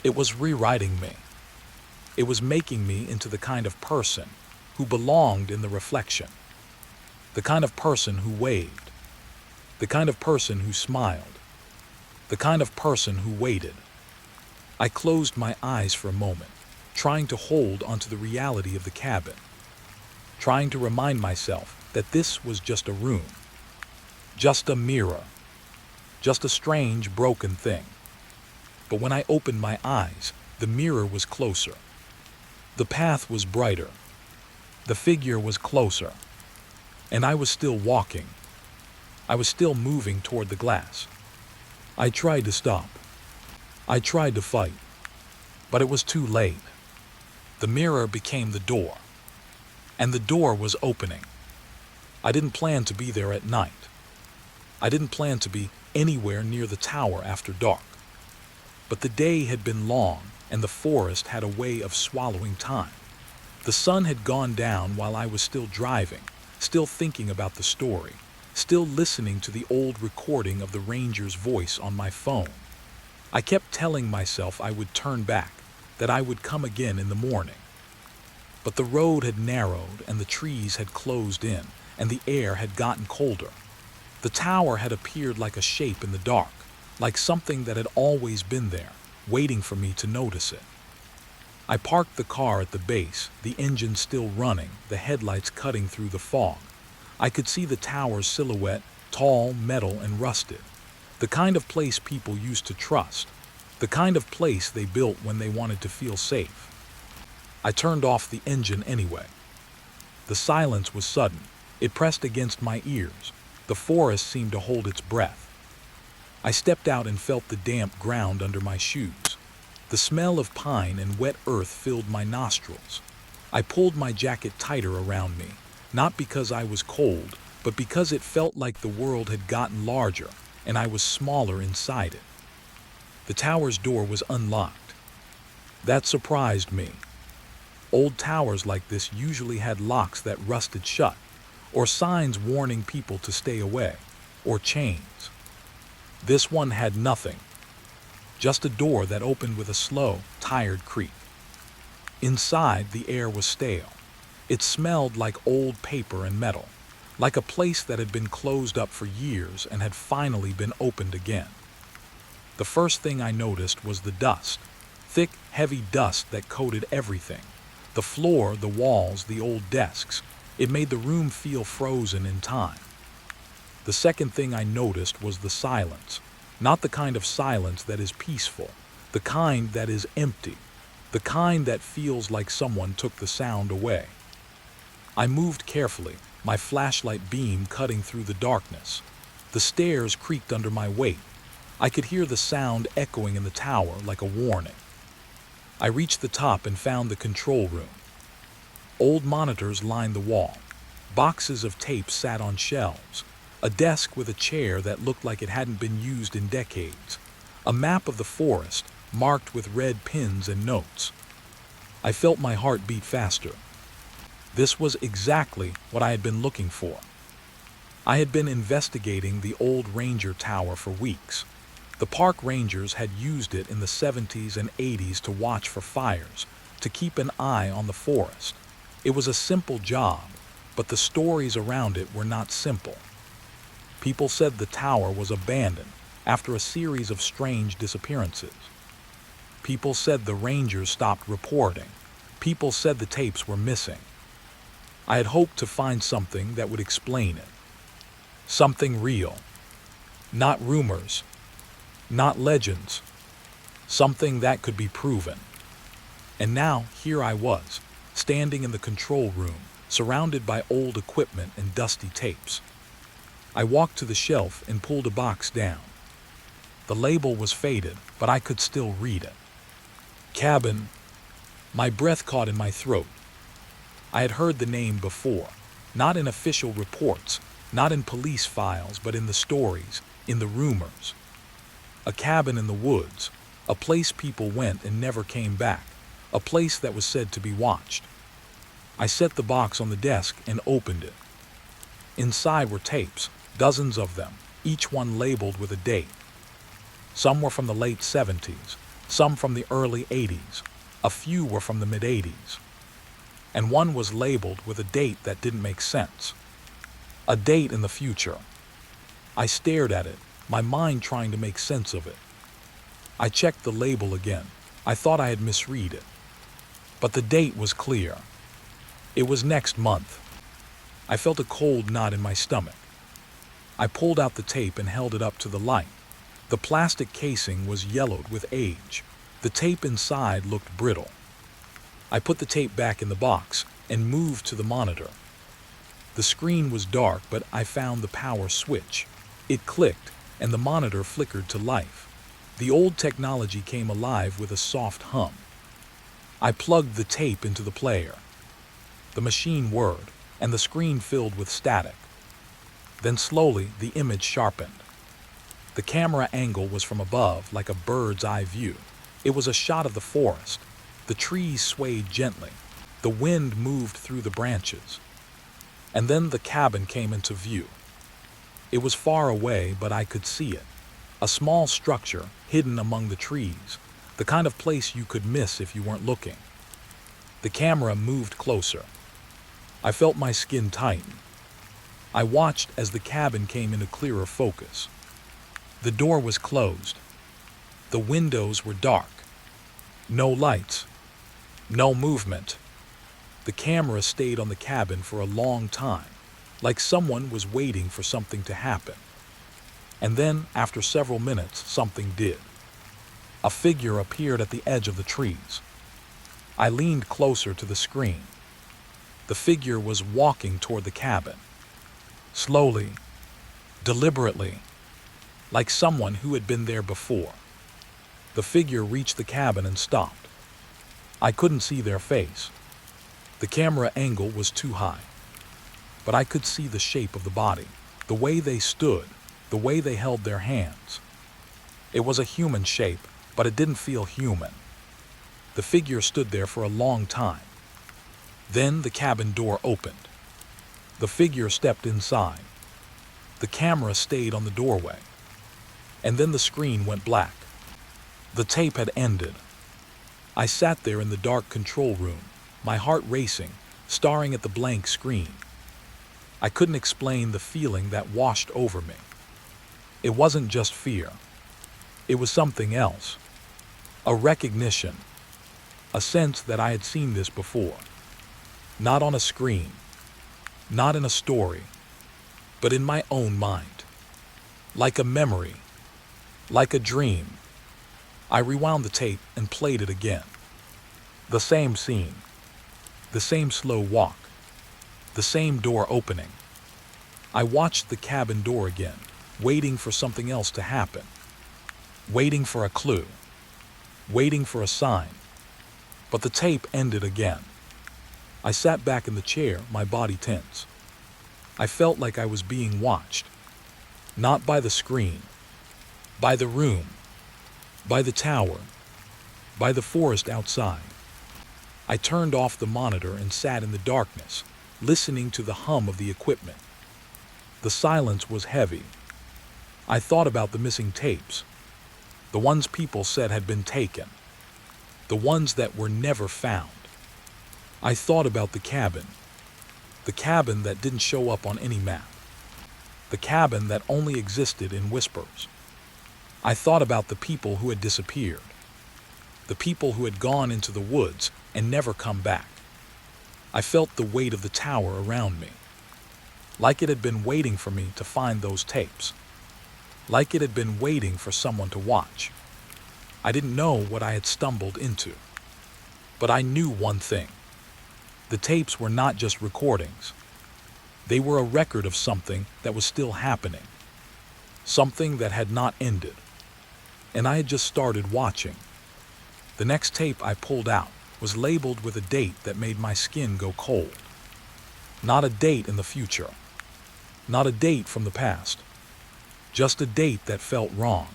S1: it was rewriting me. It was making me into the kind of person who belonged in the reflection, the kind of person who waved, the kind of person who smiled, the kind of person who waited. I closed my eyes for a moment, trying to hold onto the reality of the cabin, trying to remind myself that this was just a room, just a mirror, just a strange, broken thing. But when I opened my eyes, the mirror was closer. The path was brighter. The figure was closer. And I was still walking. I was still moving toward the glass. I tried to stop. I tried to fight. But it was too late. The mirror became the door. And the door was opening. I didn't plan to be there at night. I didn't plan to be anywhere near the tower after dark. But the day had been long, and the forest had a way of swallowing time. The sun had gone down while I was still driving, still thinking about the story, still listening to the old recording of the ranger's voice on my phone. I kept telling myself I would turn back, that I would come again in the morning. But the road had narrowed, and the trees had closed in, and the air had gotten colder. The tower had appeared like a shape in the dark, like something that had always been there, waiting for me to notice it. I parked the car at the base, the engine still running, the headlights cutting through the fog. I could see the tower's silhouette, tall, metal, and rusted. The kind of place people used to trust. The kind of place they built when they wanted to feel safe. I turned off the engine anyway. The silence was sudden. It pressed against my ears. The forest seemed to hold its breath. I stepped out and felt the damp ground under my shoes. The smell of pine and wet earth filled my nostrils. I pulled my jacket tighter around me, not because I was cold, but because it felt like the world had gotten larger and I was smaller inside it. The tower's door was unlocked. That surprised me. Old towers like this usually had locks that rusted shut, or signs warning people to stay away, or chains. This one had nothing. Just a door that opened with a slow, tired creak. Inside, the air was stale. It smelled like old paper and metal, like a place that had been closed up for years and had finally been opened again. The first thing I noticed was the dust, thick, heavy dust that coated everything. The floor, the walls, the old desks. It made the room feel frozen in time. The second thing I noticed was the silence. Not the kind of silence that is peaceful, the kind that is empty, the kind that feels like someone took the sound away. I moved carefully, my flashlight beam cutting through the darkness. The stairs creaked under my weight. I could hear the sound echoing in the tower like a warning. I reached the top and found the control room. Old monitors lined the wall. Boxes of tape sat on shelves. A desk with a chair that looked like it hadn't been used in decades. A map of the forest, marked with red pins and notes. I felt my heart beat faster. This was exactly what I had been looking for. I had been investigating the old ranger tower for weeks. The park rangers had used it in the 70s and 80s to watch for fires, to keep an eye on the forest. It was a simple job, but the stories around it were not simple. People said the tower was abandoned after a series of strange disappearances. People said the rangers stopped reporting. People said the tapes were missing. I had hoped to find something that would explain it. Something real. Not rumors. Not legends. Something that could be proven. And now here I was, standing in the control room, surrounded by old equipment and dusty tapes. I walked to the shelf and pulled a box down. The label was faded, but I could still read it. Cabin. My breath caught in my throat. I had heard the name before, not in official reports, not in police files, but in the stories, in the rumors. A cabin in the woods, a place people went and never came back, a place that was said to be watched. I set the box on the desk and opened it. Inside were tapes, dozens of them, each one labeled with a date. Some were from the late 70s, some from the early 80s, a few were from the mid-80s. And one was labeled with a date that didn't make sense. A date in the future. I stared at it, my mind trying to make sense of it. I checked the label again. I thought I had misread it. But the date was clear. It was next month. I felt a cold knot in my stomach. I pulled out the tape and held it up to the light. The plastic casing was yellowed with age. The tape inside looked brittle. I put the tape back in the box and moved to the monitor. The screen was dark, but I found the power switch. It clicked, and the monitor flickered to life. The old technology came alive with a soft hum. I plugged the tape into the player. The machine whirred, and the screen filled with static. Then slowly, the image sharpened. The camera angle was from above, like a bird's eye view. It was a shot of the forest. The trees swayed gently. The wind moved through the branches. And then the cabin came into view. It was far away, but I could see it. A small structure hidden among the trees, the kind of place you could miss if you weren't looking. The camera moved closer. I felt my skin tighten. I watched as the cabin came into clearer focus. The door was closed. The windows were dark. No lights. No movement. The camera stayed on the cabin for a long time, like someone was waiting for something to happen. And then, after several minutes, something did. A figure appeared at the edge of the trees. I leaned closer to the screen. The figure was walking toward the cabin. Slowly, deliberately, like someone who had been there before. The figure reached the cabin and stopped. I couldn't see their face. The camera angle was too high. But I could see the shape of the body, the way they stood, the way they held their hands. It was a human shape, but it didn't feel human. The figure stood there for a long time. Then the cabin door opened. The figure stepped inside. The camera stayed on the doorway. And then the screen went black. The tape had ended. I sat there in the dark control room, my heart racing, staring at the blank screen. I couldn't explain the feeling that washed over me. It wasn't just fear. It was something else. A recognition. A sense that I had seen this before. Not on a screen. Not in a story. But in my own mind. Like a memory. Like a dream. I rewound the tape and played it again. The same scene. The same slow walk. The same door opening. I watched the cabin door again, waiting for something else to happen. Waiting for a clue. Waiting for a sign. But the tape ended again. I sat back in the chair, my body tense. I felt like I was being watched. Not by the screen. By the room. By the tower. By the forest outside. I turned off the monitor and sat in the darkness, listening to the hum of the equipment. The silence was heavy. I thought about the missing tapes. The ones people said had been taken. The ones that were never found. I thought about the cabin. The cabin that didn't show up on any map. The cabin that only existed in whispers. I thought about the people who had disappeared. The people who had gone into the woods and never come back. I felt the weight of the tower around me. Like it had been waiting for me to find those tapes. Like it had been waiting for someone to watch. I didn't know what I had stumbled into. But I knew one thing. The tapes were not just recordings. They were a record of something that was still happening. Something that had not ended. and I had just started watching. The next tape I pulled out was labeled with a date that made my skin go cold. Not a date in the future. Not a date from the past. Just a date that felt wrong.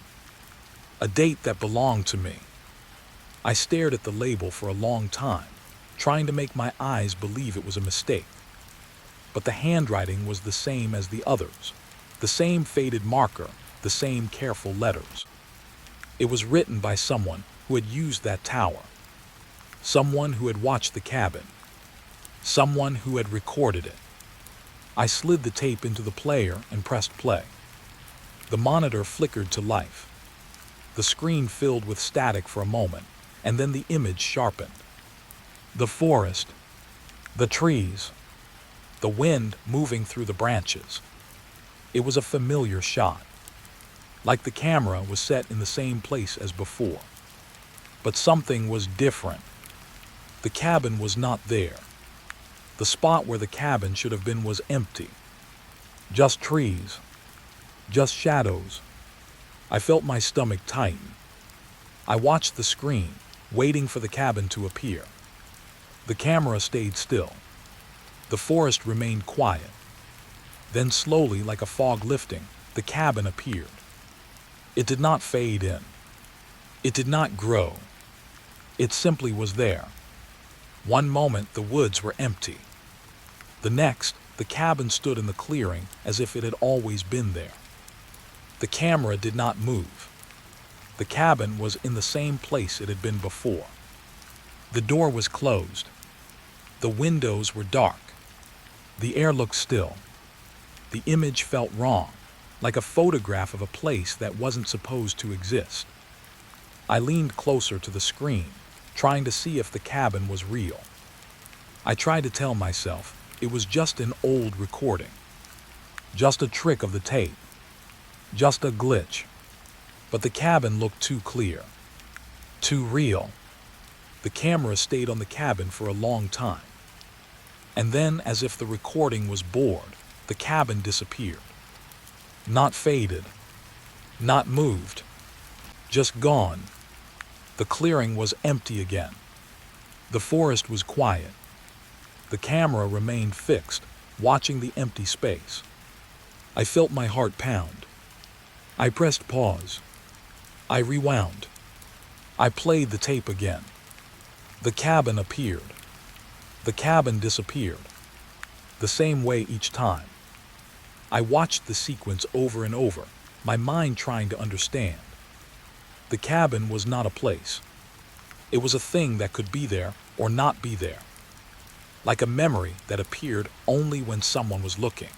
S1: A date that belonged to me. I stared at the label for a long time, trying to make my eyes believe it was a mistake. But the handwriting was the same as the others. The same faded marker, the same careful letters. It was written by someone who had used that tower. Someone who had watched the cabin. Someone who had recorded it. I slid the tape into the player and pressed play. The monitor flickered to life. The screen filled with static for a moment, and then the image sharpened. The forest, the trees, the wind moving through the branches. It was a familiar shot, like the camera was set in the same place as before. But something was different. The cabin was not there. The spot where the cabin should have been was empty. Just trees. Just shadows. I felt my stomach tighten. I watched the screen, waiting for the cabin to appear. The camera stayed still. The forest remained quiet. Then slowly, like a fog lifting, the cabin appeared. It did not fade in. It did not grow. It simply was there. One moment the woods were empty. The next, the cabin stood in the clearing as if it had always been there. The camera did not move. The cabin was in the same place it had been before. The door was closed. The windows were dark. The air looked still. The image felt wrong, like a photograph of a place that wasn't supposed to exist. I leaned closer to the screen, trying to see if the cabin was real. I tried to tell myself it was just an old recording. Just a trick of the tape. Just a glitch. But the cabin looked too clear. Too real. The camera stayed on the cabin for a long time. And then, as if the recording was bored, the cabin disappeared. Not faded. Not moved. Just gone. The clearing was empty again. The forest was quiet. The camera remained fixed, watching the empty space. I felt my heart pound. I pressed pause. I rewound. I played the tape again. The cabin appeared. The cabin disappeared. The same way each time. I watched the sequence over and over, my mind trying to understand. The cabin was not a place. It was a thing that could be there or not be there. Like a memory that appeared only when someone was looking.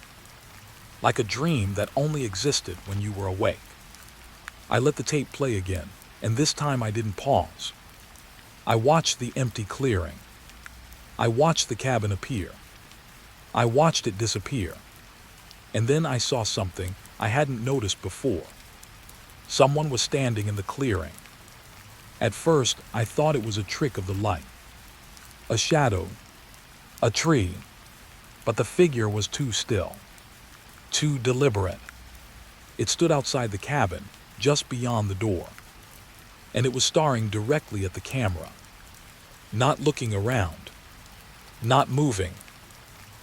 S1: Like a dream that only existed when you were awake. I let the tape play again, and this time I didn't pause. I watched the empty clearing. I watched the cabin appear. I watched it disappear. And then I saw something I hadn't noticed before. Someone was standing in the clearing. At first, I thought it was a trick of the light. A shadow. A tree. But the figure was too still. Too deliberate. It stood outside the cabin, just beyond the door. And it was staring directly at the camera. Not looking around. Not moving.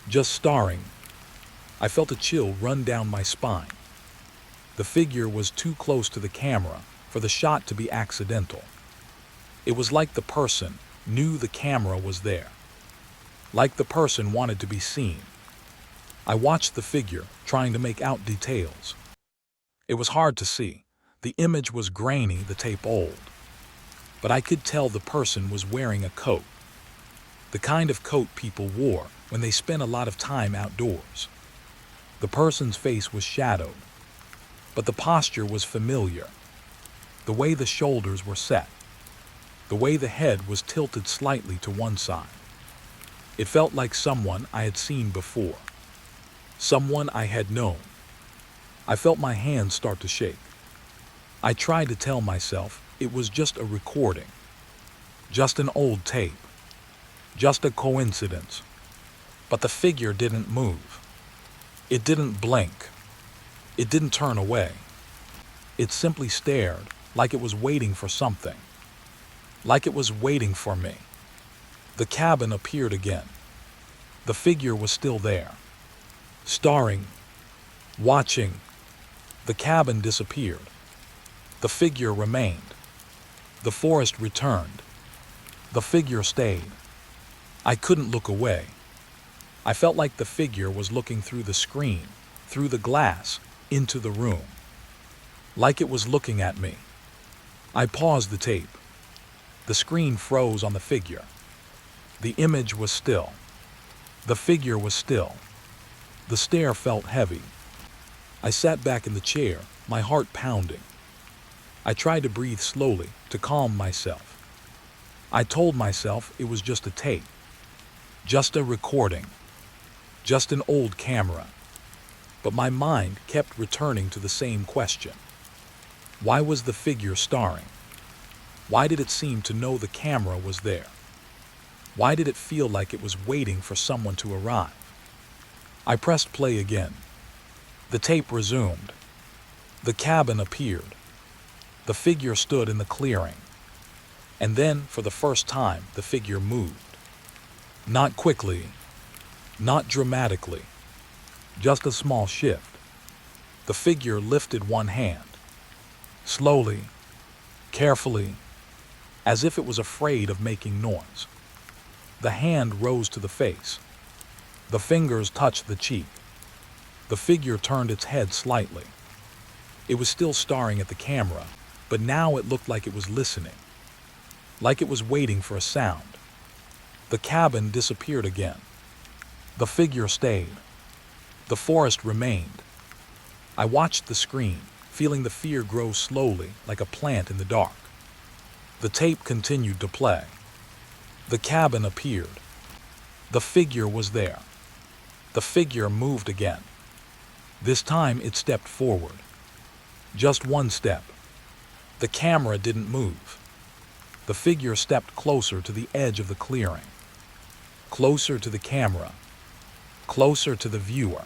S1: Just staring. I felt a chill run down my spine. The figure was too close to the camera for the shot to be accidental. It was like the person knew the camera was there. Like the person wanted to be seen. I watched the figure, trying to make out details. It was hard to see. The image was grainy, the tape old. But I could tell the person was wearing a coat. The kind of coat people wore when they spent a lot of time outdoors. The person's face was shadowed, but the posture was familiar. The way the shoulders were set. The way the head was tilted slightly to one side. It felt like someone I had seen before. Someone I had known. I felt my hands start to shake. I tried to tell myself it was just a recording. Just an old tape. Just a coincidence. But the figure didn't move. It didn't blink. It didn't turn away. It simply stared, like it was waiting for something, like it was waiting for me. The cabin appeared again. The figure was still there, staring, watching. The cabin disappeared. The figure remained. The forest returned. The figure stayed. I couldn't look away. I felt like the figure was looking through the screen, through the glass, into the room. Like it was looking at me. I paused the tape. The screen froze on the figure. The image was still. The figure was still. The stare felt heavy. I sat back in the chair, my heart pounding. I tried to breathe slowly, to calm myself. I told myself it was just a tape, just a recording, just an old camera. But my mind kept returning to the same question. Why was the figure staring? Why did it seem to know the camera was there? Why did it feel like it was waiting for someone to arrive? I pressed play again. The tape resumed. The cabin appeared. The figure stood in the clearing. And then, for the first time, the figure moved. Not quickly, not dramatically, just a small shift. The figure lifted one hand, slowly, carefully, as if it was afraid of making noise. The hand rose to the face. The fingers touched the cheek. The figure turned its head slightly. It was still staring at the camera, but now it looked like it was listening, like it was waiting for a sound. The cabin disappeared again. The figure stayed. The forest remained. I watched the screen, feeling the fear grow slowly like a plant in the dark. The tape continued to play. The cabin appeared. The figure was there. The figure moved again. This time it stepped forward. Just one step. The camera didn't move. The figure stepped closer to the edge of the clearing. Closer to the camera. Closer to the viewer.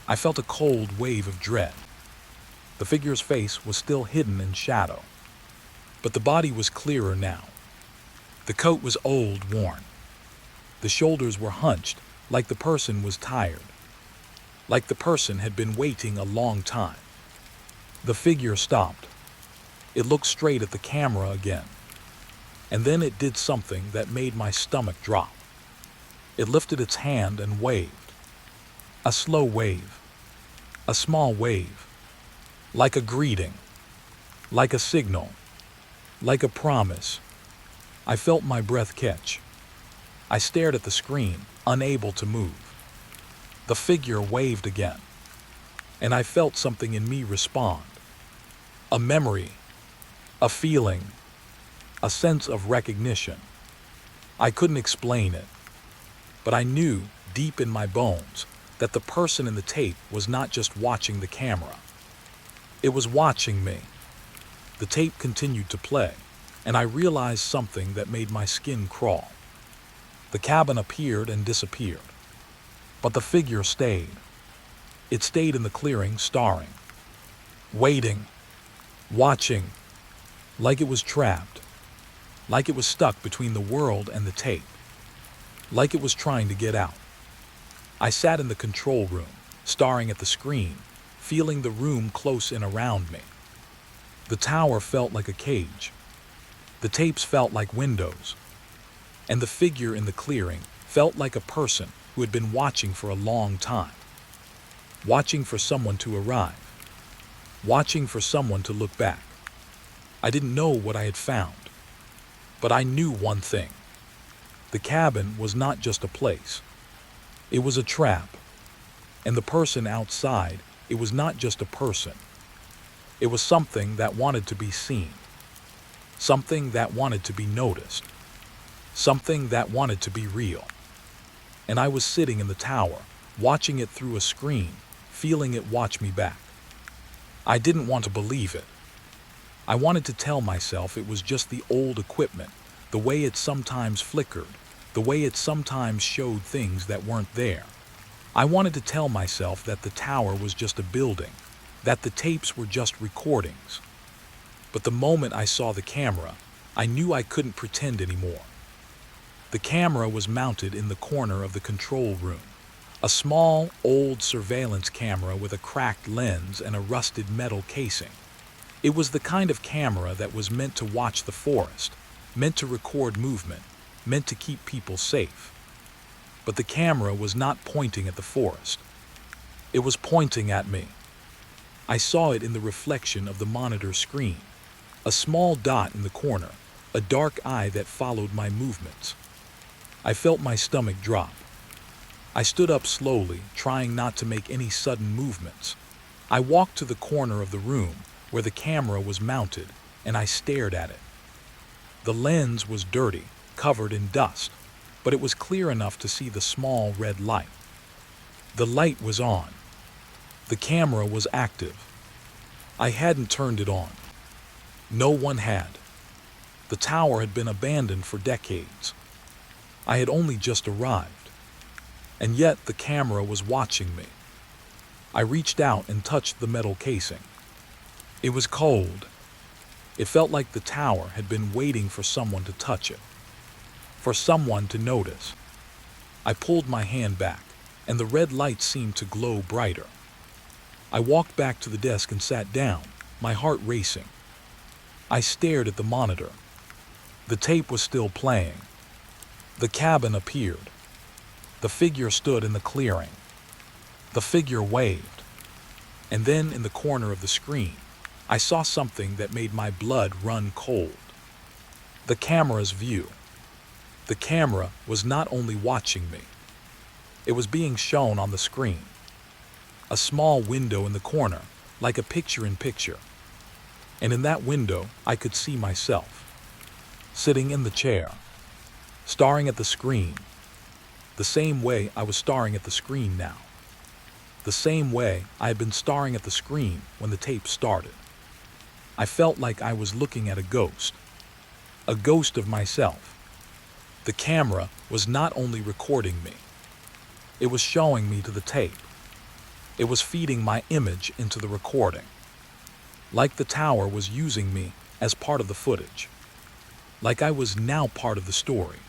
S1: I felt a cold wave of dread. The figure's face was still hidden in shadow, but the body was clearer now. The coat was old, worn. The shoulders were hunched, like the person was tired, like the person had been waiting a long time. The figure stopped. It looked straight at the camera again, and then it did something that made my stomach drop. It lifted its hand and waved. A slow wave. A small wave. Like a greeting. Like a signal. Like a promise. I felt my breath catch. I stared at the screen, unable to move. The figure waved again, and I felt something in me respond. A memory. A feeling. A sense of recognition. I couldn't explain it, but I knew, deep in my bones, that the person in the tape was not just watching the camera. It was watching me. The tape continued to play, and I realized something that made my skin crawl. The cabin appeared and disappeared, but the figure stayed. It stayed in the clearing, staring, waiting, watching, like it was trapped, like it was stuck between the world and the tape, like it was trying to get out. I sat in the control room, staring at the screen, feeling the room close in around me. The tower felt like a cage. The tapes felt like windows. And the figure in the clearing felt like a person who had been watching for a long time. Watching for someone to arrive. Watching for someone to look back. I didn't know what I had found, but I knew one thing. The cabin was not just a place. It was a trap. And the person outside, it was not just a person. It was something that wanted to be seen. Something that wanted to be noticed. Something that wanted to be real. And I was sitting in the tower, watching it through a screen, feeling it watch me back. I didn't want to believe it. I wanted to tell myself it was just the old equipment, the way it sometimes flickered, the way it sometimes showed things that weren't there. I wanted to tell myself that the tower was just a building, that the tapes were just recordings. But the moment I saw the camera, I knew I couldn't pretend anymore. The camera was mounted in the corner of the control room. A small, old surveillance camera with a cracked lens and a rusted metal casing. It was the kind of camera that was meant to watch the forest, meant to record movement, meant to keep people safe. But the camera was not pointing at the forest. It was pointing at me. I saw it in the reflection of the monitor screen. A small dot in the corner, a dark eye that followed my movements. I felt my stomach drop. I stood up slowly, trying not to make any sudden movements. I walked to the corner of the room where the camera was mounted, and I stared at it. The lens was dirty, covered in dust, but it was clear enough to see the small red light. The light was on. The camera was active. I hadn't turned it on. No one had. The tower had been abandoned for decades. I had only just arrived. And yet the camera was watching me. I reached out and touched the metal casing. It was cold. It felt like the tower had been waiting for someone to touch it, for someone to notice. I pulled my hand back, and the red light seemed to glow brighter. I walked back to the desk and sat down, my heart racing. I stared at the monitor. The tape was still playing. The cabin appeared. The figure stood in the clearing. The figure waved. And then in the corner of the screen, I saw something that made my blood run cold. The camera's view. The camera was not only watching me. It was being shown on the screen. A small window in the corner, like a picture-in-picture. And in that window, I could see myself, sitting in the chair, staring at the screen, the same way I was staring at the screen now. The same way I had been staring at the screen when the tape started. I felt like I was looking at a ghost of myself. The camera was not only recording me, it was showing me to the tape. It was feeding my image into the recording. Like the tower was using me as part of the footage. Like I was now part of the story.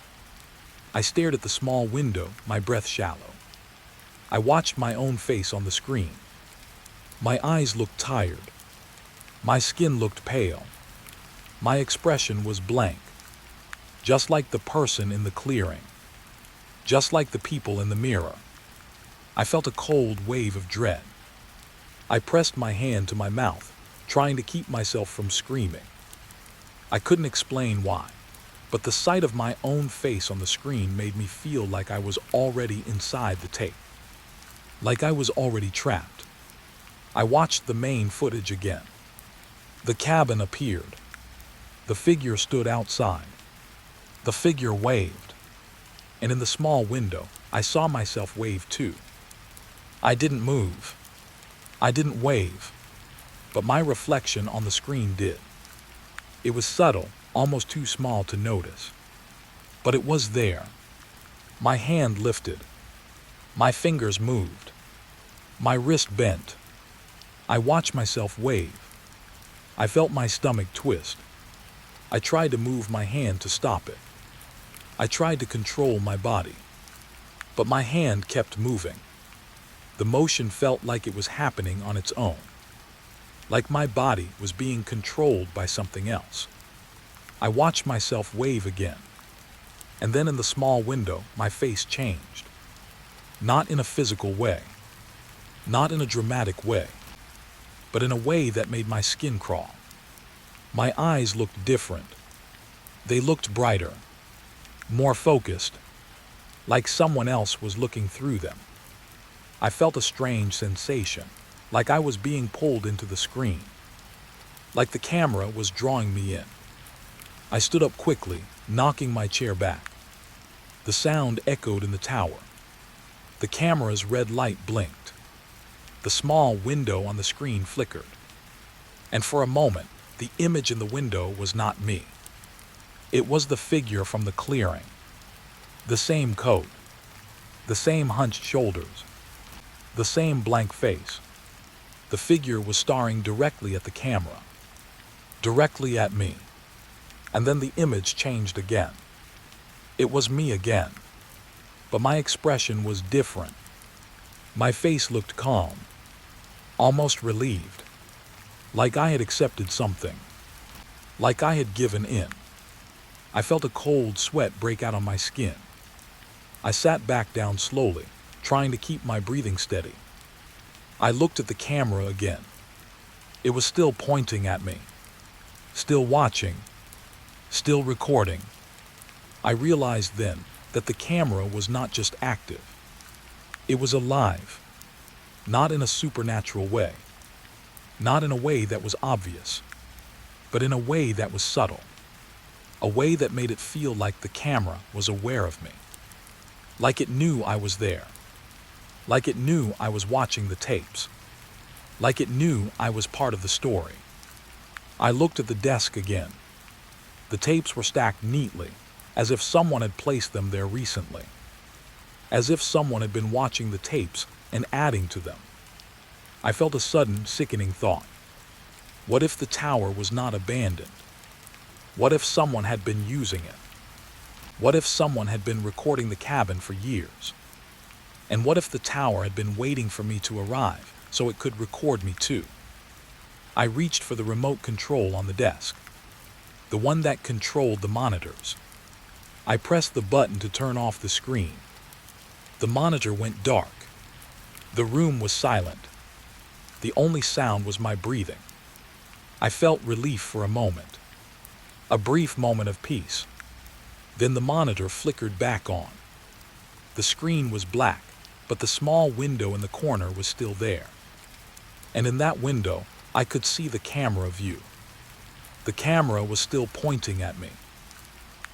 S1: I stared at the small window, my breath shallow. I watched my own face on the screen. My eyes looked tired. My skin looked pale. My expression was blank. Just like the person in the clearing. Just like the people in the mirror. I felt a cold wave of dread. I pressed my hand to my mouth, trying to keep myself from screaming. I couldn't explain why, but the sight of my own face on the screen made me feel like I was already inside the tape. Like I was already trapped. I watched the main footage again. The cabin appeared. The figure stood outside. The figure waved. And in the small window, I saw myself wave too. I didn't move. I didn't wave. But my reflection on the screen did. It was subtle, almost too small to notice. But it was there. My hand lifted. My fingers moved. My wrist bent. I watched myself wave. I felt my stomach twist. I tried to move my hand to stop it. I tried to control my body. But my hand kept moving. The motion felt like it was happening on its own. Like my body was being controlled by something else. I watched myself wave again. And then in the small window, my face changed. Not in a physical way. Not in a dramatic way. But in a way that made my skin crawl. My eyes looked different. They looked brighter. More focused. Like someone else was looking through them. I felt a strange sensation. Like I was being pulled into the screen. Like the camera was drawing me in. I stood up quickly, knocking my chair back. The sound echoed in the tower. The camera's red light blinked. The small window on the screen flickered. And for a moment, the image in the window was not me. It was the figure from the clearing. The same coat. The same hunched shoulders. The same blank face. The figure was staring directly at the camera. directly at me. And then the image changed again. It was me again. But my expression was different. My face looked calm, almost relieved, like I had accepted something, like I had given in. I felt a cold sweat break out on my skin. I sat back down slowly, trying to keep my breathing steady. I looked at the camera again. It was still pointing at me, still watching, still recording. I realized then that the camera was not just active. It was alive, not in a supernatural way, not in a way that was obvious, but in a way that was subtle, a way that made it feel like the camera was aware of me, like it knew I was there, like it knew I was watching the tapes, like it knew I was part of the story. I looked at the desk again. The tapes were stacked neatly, as if someone had placed them there recently, as if someone had been watching the tapes and adding to them. I felt a sudden, sickening thought. What if the tower was not abandoned? What if someone had been using it? What if someone had been recording the cabin for years? And what if the tower had been waiting for me to arrive so it could record me too? I reached for the remote control on the desk, the one that controlled the monitors. I pressed the button to turn off the screen. The monitor went dark. The room was silent. The only sound was my breathing. I felt relief for a moment, a brief moment of peace. Then the monitor flickered back on. The screen was black, but the small window in the corner was still there. And in that window, I could see the camera view. The camera was still pointing at me.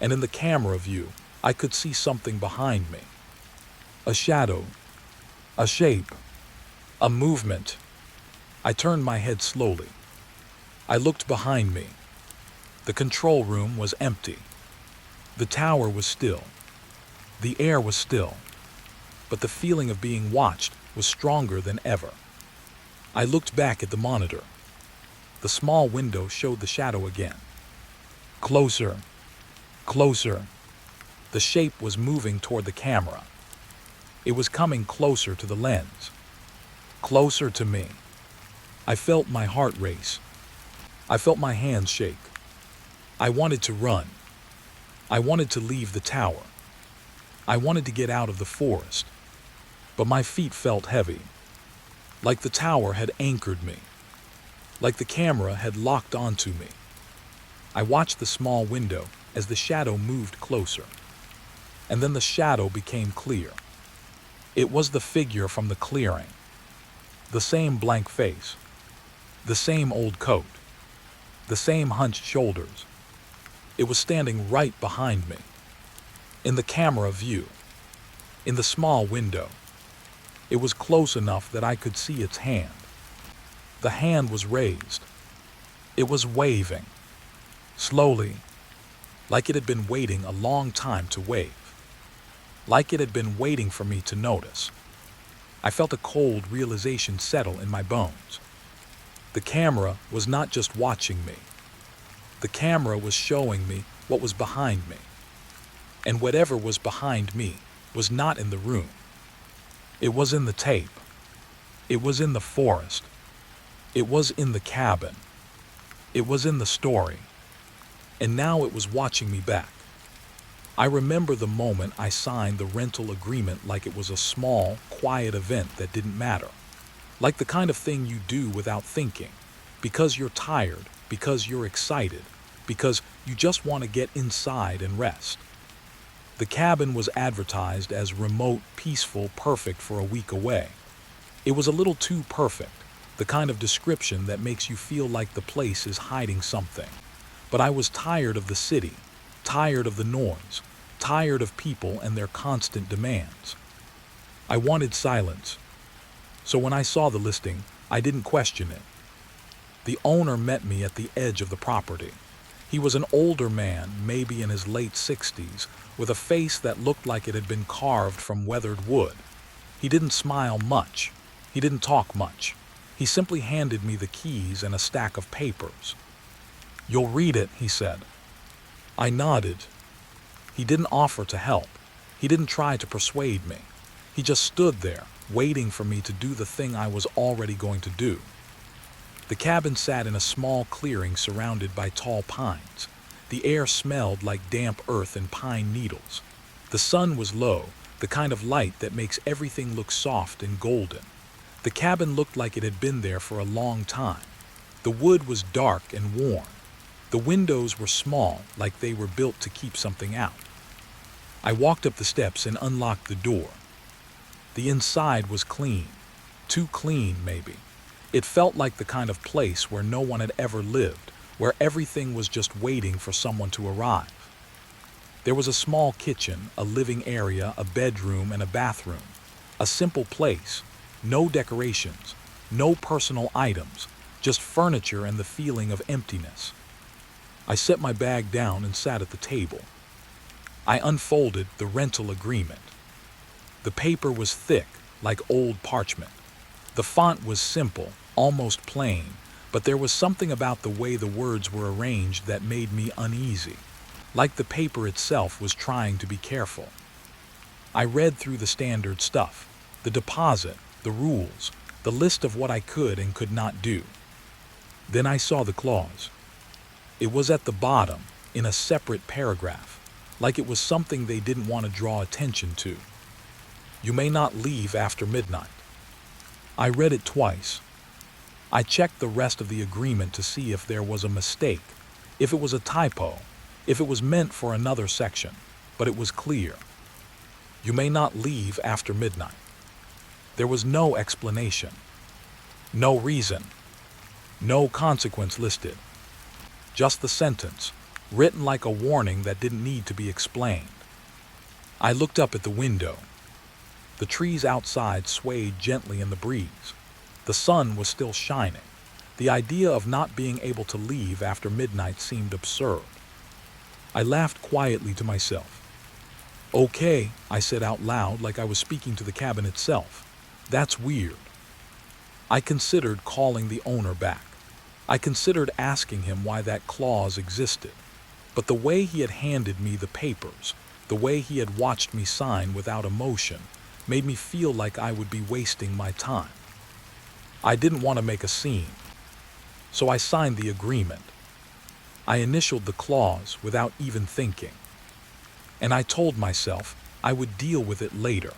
S1: And in the camera view, I could see something behind me. A shadow, a shape, a movement. I turned my head slowly. I looked behind me. The control room was empty. The tower was still. The air was still. But the feeling of being watched was stronger than ever. I looked back at the monitor. The small window showed the shadow again. Closer, closer. The shape was moving toward the camera. It was coming closer to the lens, closer to me. I felt my heart race. I felt my hands shake. I wanted to run. I wanted to leave the tower. I wanted to get out of the forest. But my feet felt heavy, like the tower had anchored me, like the camera had locked onto me. I watched the small window as the shadow moved closer. And then the shadow became clear. It was the figure from the clearing. The same blank face. The same old coat. The same hunched shoulders. It was standing right behind me. In the camera view. In the small window. It was close enough that I could see its hand. The hand was raised. It was waving. Slowly. Like it had been waiting a long time to wave. Like it had been waiting for me to notice. I felt a cold realization settle in my bones. The camera was not just watching me. The camera was showing me what was behind me. And whatever was behind me was not in the room. It was in the tape. It was in the forest. It was in the cabin. It was in the story. And now it was watching me back. I remember the moment I signed the rental agreement like it was a small, quiet event that didn't matter. Like the kind of thing you do without thinking, because you're tired, because you're excited, because you just want to get inside and rest. The cabin was advertised as remote, peaceful, perfect for a week away. It was a little too perfect, the kind of description that makes you feel like the place is hiding something. But I was tired of the city, tired of the noise, tired of people and their constant demands. I wanted silence. So when I saw the listing, I didn't question it. The owner met me at the edge of the property. He was an older man, maybe in his late 60s, with a face that looked like it had been carved from weathered wood. He didn't smile much. He didn't talk much. He simply handed me the keys and a stack of papers. "You'll read it," he said. I nodded. He didn't offer to help. He didn't try to persuade me. He just stood there, waiting for me to do the thing I was already going to do. The cabin sat in a small clearing surrounded by tall pines. The air smelled like damp earth and pine needles. The sun was low, the kind of light that makes everything look soft and golden. The cabin looked like it had been there for a long time. The wood was dark and warm. The windows were small, like they were built to keep something out. I walked up the steps and unlocked the door. The inside was clean. Too clean, maybe. It felt like the kind of place where no one had ever lived, where everything was just waiting for someone to arrive. There was a small kitchen, a living area, a bedroom, and a bathroom. A simple place. No decorations, no personal items, just furniture and the feeling of emptiness. I set my bag down and sat at the table. I unfolded the rental agreement. The paper was thick, like old parchment. The font was simple, almost plain, but there was something about the way the words were arranged that made me uneasy, like the paper itself was trying to be careful. I read through the standard stuff, the deposit, the rules, the list of what I could and could not do. Then I saw the clause. It was at the bottom, in a separate paragraph, like it was something they didn't want to draw attention to. You may not leave after midnight. I read it twice. I checked the rest of the agreement to see if there was a mistake, if it was a typo, if it was meant for another section, but it was clear. You may not leave after midnight. There was no explanation, no reason, no consequence listed. Just the sentence, written like a warning that didn't need to be explained. I looked up at the window. The trees outside swayed gently in the breeze. The sun was still shining. The idea of not being able to leave after midnight seemed absurd. I laughed quietly to myself. "Okay," I said out loud like I was speaking to the cabin itself. "That's weird." I considered calling the owner back. I considered asking him why that clause existed. But the way he had handed me the papers, the way he had watched me sign without emotion, made me feel like I would be wasting my time. I didn't want to make a scene, so I signed the agreement. I initialed the clause without even thinking. And I told myself I would deal with it later.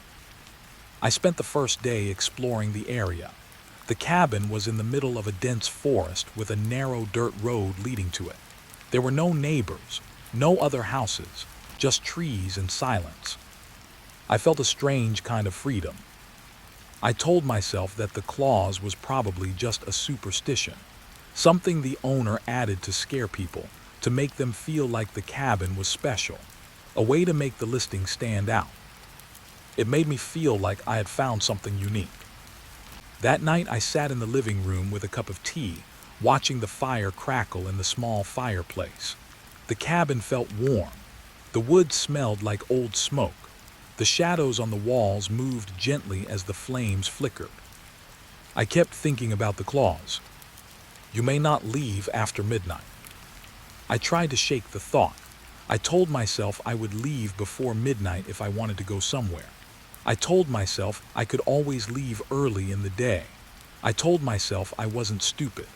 S1: I spent the first day exploring the area. The cabin was in the middle of a dense forest with a narrow dirt road leading to it. There were no neighbors, no other houses, just trees and silence. I felt a strange kind of freedom. I told myself that the clause was probably just a superstition, something the owner added to scare people, to make them feel like the cabin was special, a way to make the listing stand out. It made me feel like I had found something unique. That night I sat in the living room with a cup of tea, watching the fire crackle in the small fireplace. The cabin felt warm. The wood smelled like old smoke. The shadows on the walls moved gently as the flames flickered. I kept thinking about the clause. You may not leave after midnight. I tried to shake the thought. I told myself I would leave before midnight if I wanted to go somewhere. I told myself I could always leave early in the day. I told myself I wasn't stupid.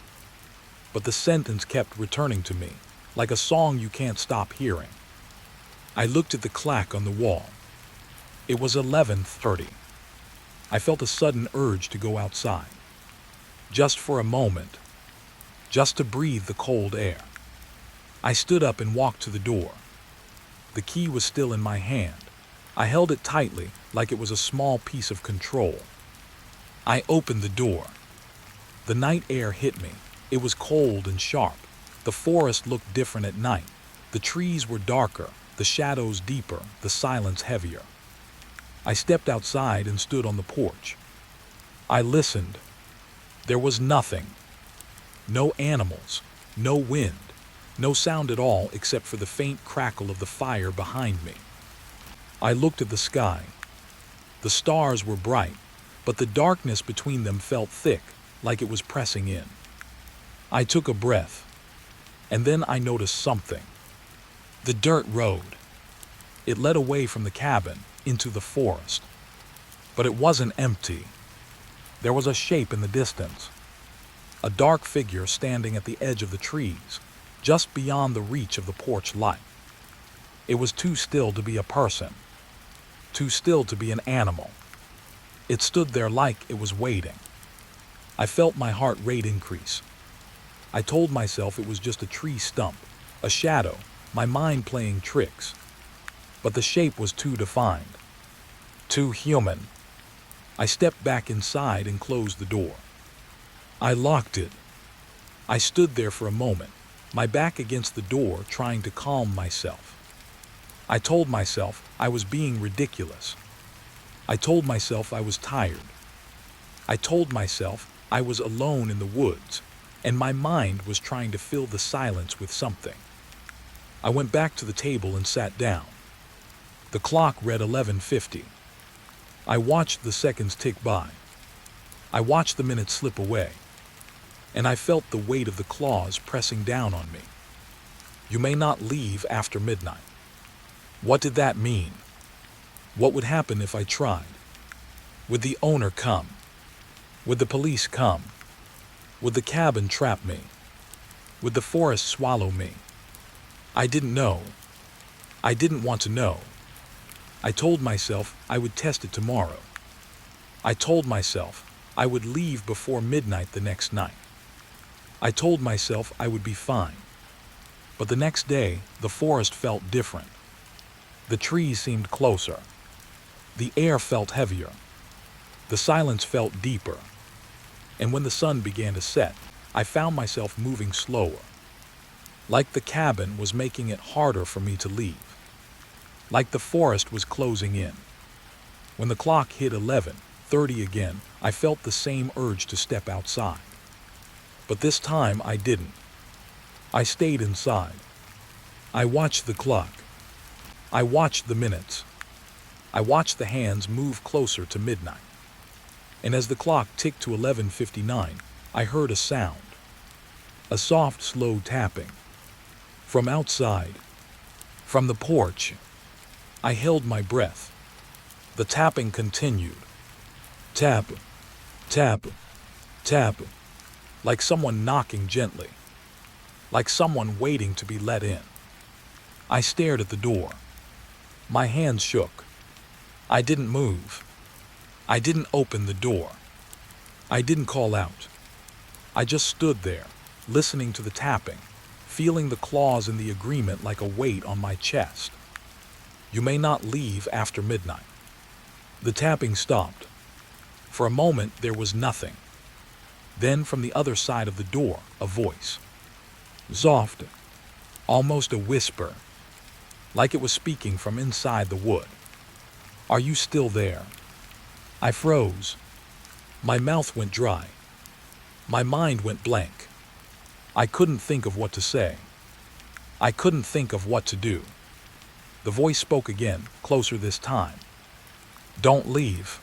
S1: But the sentence kept returning to me, like a song you can't stop hearing. I looked at the clock on the wall. It was 11:30. I felt a sudden urge to go outside. Just for a moment. Just to breathe the cold air. I stood up and walked to the door. The key was still in my hand. I held it tightly, like it was a small piece of control. I opened the door. The night air hit me. It was cold and sharp. The forest looked different at night. The trees were darker, the shadows deeper, the silence heavier. I stepped outside and stood on the porch. I listened. There was nothing. No animals, no wind, no sound at all except for the faint crackle of the fire behind me. I looked at the sky. The stars were bright, but the darkness between them felt thick, like it was pressing in. I took a breath. And then I noticed something. The dirt road. It led away from the cabin into the forest. But it wasn't empty. There was a shape in the distance. A dark figure standing at the edge of the trees, just beyond the reach of the porch light. It was too still to be a person. Too still to be an animal. It stood there like it was waiting. I felt my heart rate increase. I told myself it was just a tree stump, a shadow, my mind playing tricks. But the shape was too defined. Too human. I stepped back inside and closed the door. I locked it. I stood there for a moment, my back against the door, trying to calm myself. I told myself I was being ridiculous. I told myself I was tired. I told myself I was alone in the woods, and my mind was trying to fill the silence with something. I went back to the table and sat down. The clock read 11:50. I watched the seconds tick by. I watched the minutes slip away. And I felt the weight of the claws pressing down on me. You may not leave after midnight. What did that mean? What would happen if I tried? Would the owner come? Would the police come? Would the cabin trap me? Would the forest swallow me? I didn't know. I didn't want to know. I told myself I would test it tomorrow. I told myself I would leave before midnight the next night. I told myself I would be fine. But the next day, the forest felt different. The trees seemed closer. The air felt heavier. The silence felt deeper. And when the sun began to set, I found myself moving slower. Like the cabin was making it harder for me to leave. Like the forest was closing in. When the clock hit 11:30 again, I felt the same urge to step outside. But this time I didn't. I stayed inside. I watched the clock. I watched the minutes. I watched the hands move closer to midnight. And as the clock ticked to 11:59, I heard a sound. A soft, slow tapping. From outside. From the porch. I held my breath. The tapping continued. Tap, tap, tap. Like someone knocking gently. Like someone waiting to be let in. I stared at the door. My hands shook. I didn't move. I didn't open the door. I didn't call out. I just stood there, listening to the tapping, feeling the claws in the agreement like a weight on my chest. You may not leave after midnight. The tapping stopped. For a moment, there was nothing. Then from the other side of the door, a voice. Soft, almost a whisper, like it was speaking from inside the wood. Are you still there? I froze. My mouth went dry. My mind went blank. I couldn't think of what to say. I couldn't think of what to do. The voice spoke again, closer this time. Don't leave.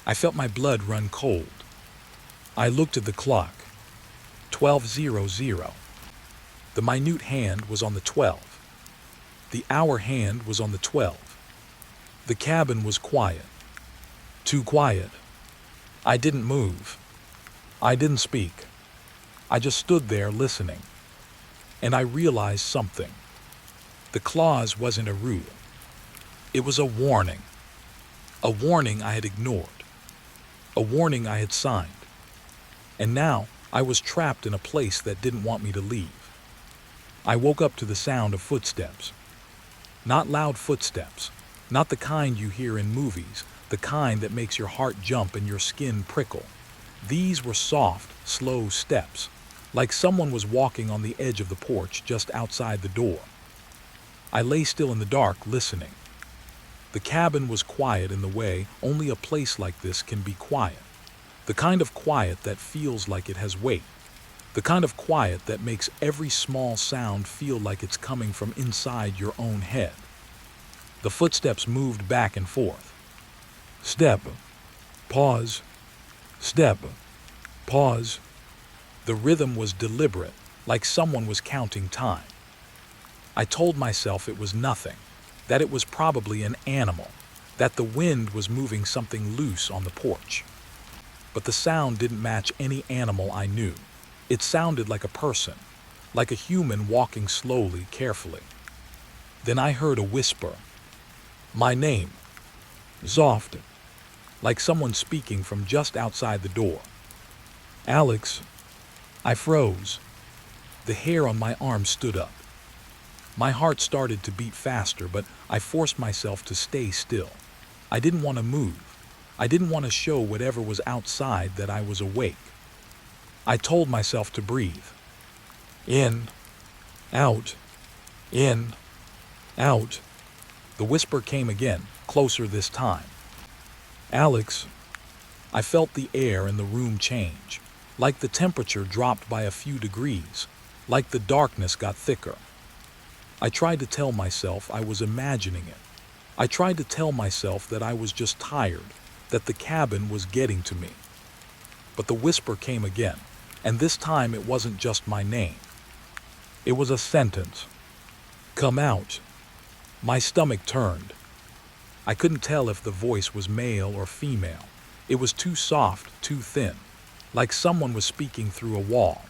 S1: I felt my blood run cold. I looked at the clock. 12:00. The minute hand was on the 12. The hour hand was on the 12. The cabin was quiet. Too quiet. I didn't move. I didn't speak. I just stood there listening. And I realized something. The clause wasn't a rule. It was a warning. A warning I had ignored. A warning I had signed. And now I was trapped in a place that didn't want me to leave. I woke up to the sound of footsteps. Not loud footsteps. Not the kind you hear in movies, the kind that makes your heart jump and your skin prickle. These were soft, slow steps, like someone was walking on the edge of the porch just outside the door. I lay still in the dark, listening. The cabin was quiet in the way only a place like this can be quiet. The kind of quiet that feels like it has weight. The kind of quiet that makes every small sound feel like it's coming from inside your own head. The footsteps moved back and forth. Step. Pause. Step. Pause. The rhythm was deliberate, like someone was counting time. I told myself it was nothing, that it was probably an animal, that the wind was moving something loose on the porch. But the sound didn't match any animal I knew. It sounded like a person, like a human walking slowly, carefully. Then I heard a whisper. My name. Soft, like someone speaking from just outside the door. Alex. I froze. The hair on my arm stood up. My heart started to beat faster, but I forced myself to stay still. I didn't want to move. I didn't want to show whatever was outside that I was awake. I told myself to breathe. In, out, in, out. The whisper came again, closer this time. Alex. I felt the air in the room change, like the temperature dropped by a few degrees, like the darkness got thicker. I tried to tell myself I was imagining it. I tried to tell myself that I was just tired, that the cabin was getting to me. But the whisper came again, and this time it wasn't just my name. It was a sentence. Come out. My stomach turned. I couldn't tell if the voice was male or female. It was too soft, too thin, like someone was speaking through a wall.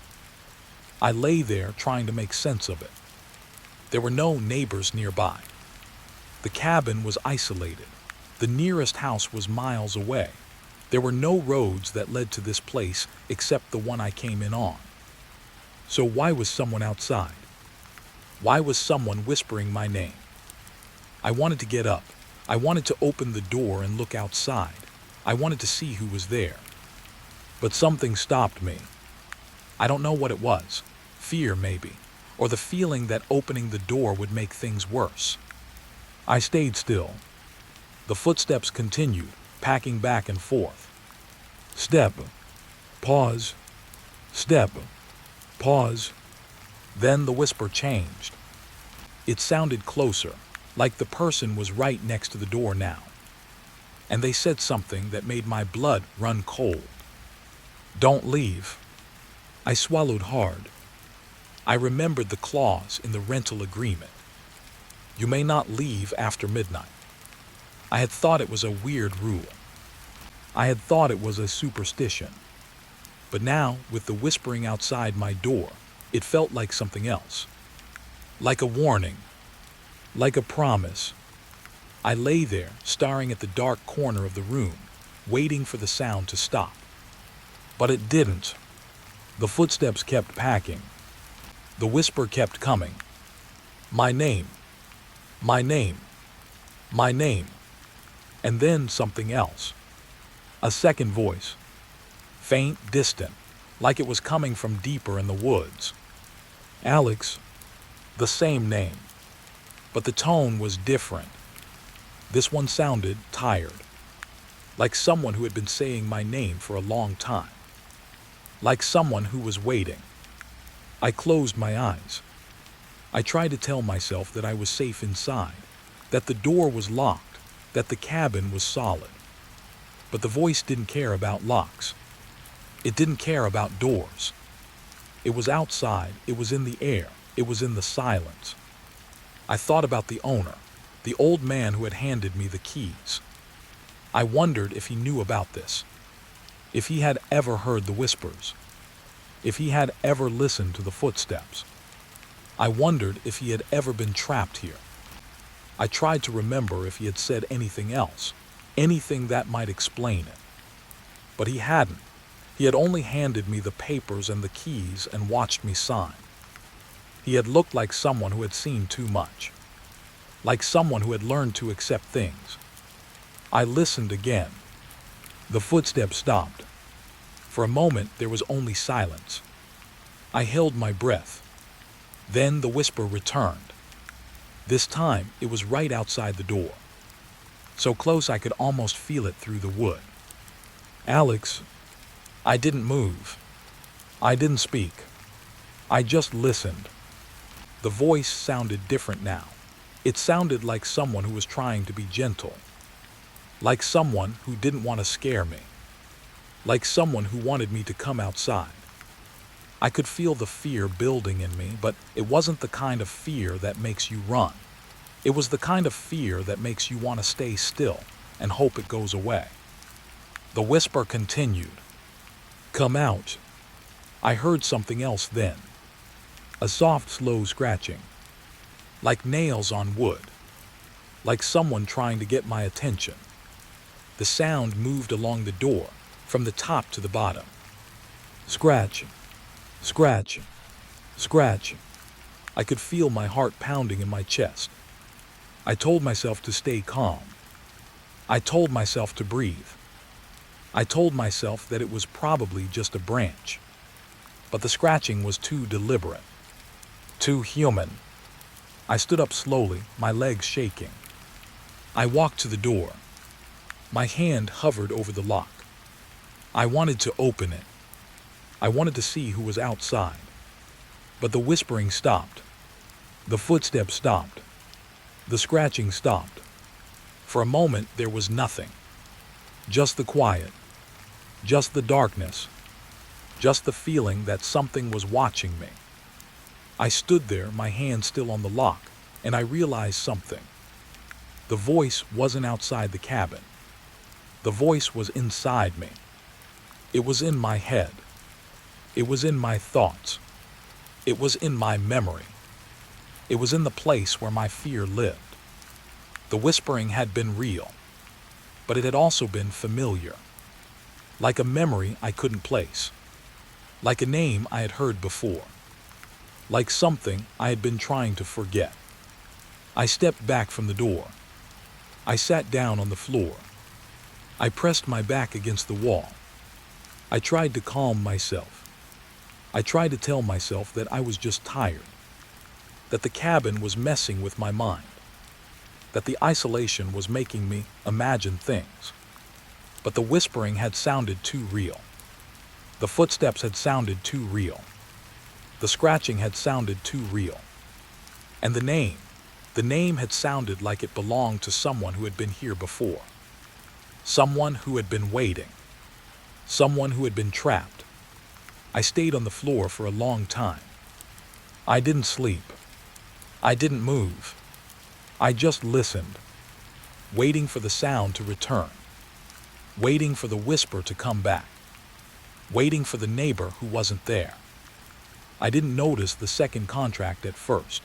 S1: I lay there trying to make sense of it. There were no neighbors nearby. The cabin was isolated. The nearest house was miles away. There were no roads that led to this place except the one I came in on. So why was someone outside? Why was someone whispering my name? I wanted to get up. I wanted to open the door and look outside. I wanted to see who was there. But something stopped me. I don't know what it was. Fear, maybe. Or the feeling that opening the door would make things worse. I stayed still. The footsteps continued, packing back and forth. Step. Pause. Step. Pause. Then the whisper changed. It sounded closer, like the person was right next to the door now. And they said something that made my blood run cold. Don't leave. I swallowed hard. I remembered the clause in the rental agreement. You may not leave after midnight. I had thought it was a weird rule. I had thought it was a superstition. But now, with the whispering outside my door, it felt like something else. Like a warning. Like a promise. I lay there, staring at the dark corner of the room, waiting for the sound to stop. But it didn't. The footsteps kept packing. The whisper kept coming. My name. My name. My name. And then something else. A second voice. Faint, distant, like it was coming from deeper in the woods. Alex. The same name. But the tone was different. This one sounded tired. Like someone who had been saying my name for a long time. Like someone who was waiting. I closed my eyes. I tried to tell myself that I was safe inside, that the door was locked, that the cabin was solid. But the voice didn't care about locks. It didn't care about doors. It was outside, it was in the air, it was in the silence. I thought about the owner, the old man who had handed me the keys. I wondered if he knew about this, if he had ever heard the whispers, if he had ever listened to the footsteps. I wondered if he had ever been trapped here. I tried to remember if he had said anything else, anything that might explain it. But he hadn't. He had only handed me the papers and the keys and watched me sign. He had looked like someone who had seen too much, like someone who had learned to accept things. I listened again. The footsteps stopped. For a moment, there was only silence. I held my breath. Then the whisper returned. This time, it was right outside the door. So close I could almost feel it through the wood. Alex. I didn't move. I didn't speak. I just listened. The voice sounded different now. It sounded like someone who was trying to be gentle. Like someone who didn't want to scare me. Like someone who wanted me to come outside. I could feel the fear building in me, but it wasn't the kind of fear that makes you run. It was the kind of fear that makes you want to stay still and hope it goes away. The whisper continued. "Come out." I heard something else then. A soft, slow scratching. Like nails on wood. Like someone trying to get my attention. The sound moved along the door, from the top to the bottom. Scratching. Scratching. Scratching. I could feel my heart pounding in my chest. I told myself to stay calm. I told myself to breathe. I told myself that it was probably just a branch. But the scratching was too deliberate. Too human. I stood up slowly, my legs shaking. I walked to the door. My hand hovered over the lock. I wanted to open it. I wanted to see who was outside. But the whispering stopped. The footsteps stopped. The scratching stopped. For a moment, there was nothing. Just the quiet. Just the darkness. Just the feeling that something was watching me. I stood there, my hand still on the lock, and I realized something. The voice wasn't outside the cabin. The voice was inside me. It was in my head. It was in my thoughts. It was in my memory. It was in the place where my fear lived. The whispering had been real, but it had also been familiar. Like a memory I couldn't place. Like a name I had heard before. Like something I had been trying to forget. I stepped back from the door. I sat down on the floor. I pressed my back against the wall. I tried to calm myself. I tried to tell myself that I was just tired. That the cabin was messing with my mind. That the isolation was making me imagine things. But the whispering had sounded too real. The footsteps had sounded too real. The scratching had sounded too real. And the name had sounded like it belonged to someone who had been here before. Someone who had been waiting. Someone who had been trapped. I stayed on the floor for a long time. I didn't sleep. I didn't move. I just listened, waiting for the sound to return, waiting for the whisper to come back, waiting for the neighbor who wasn't there. I didn't notice the second contract at first.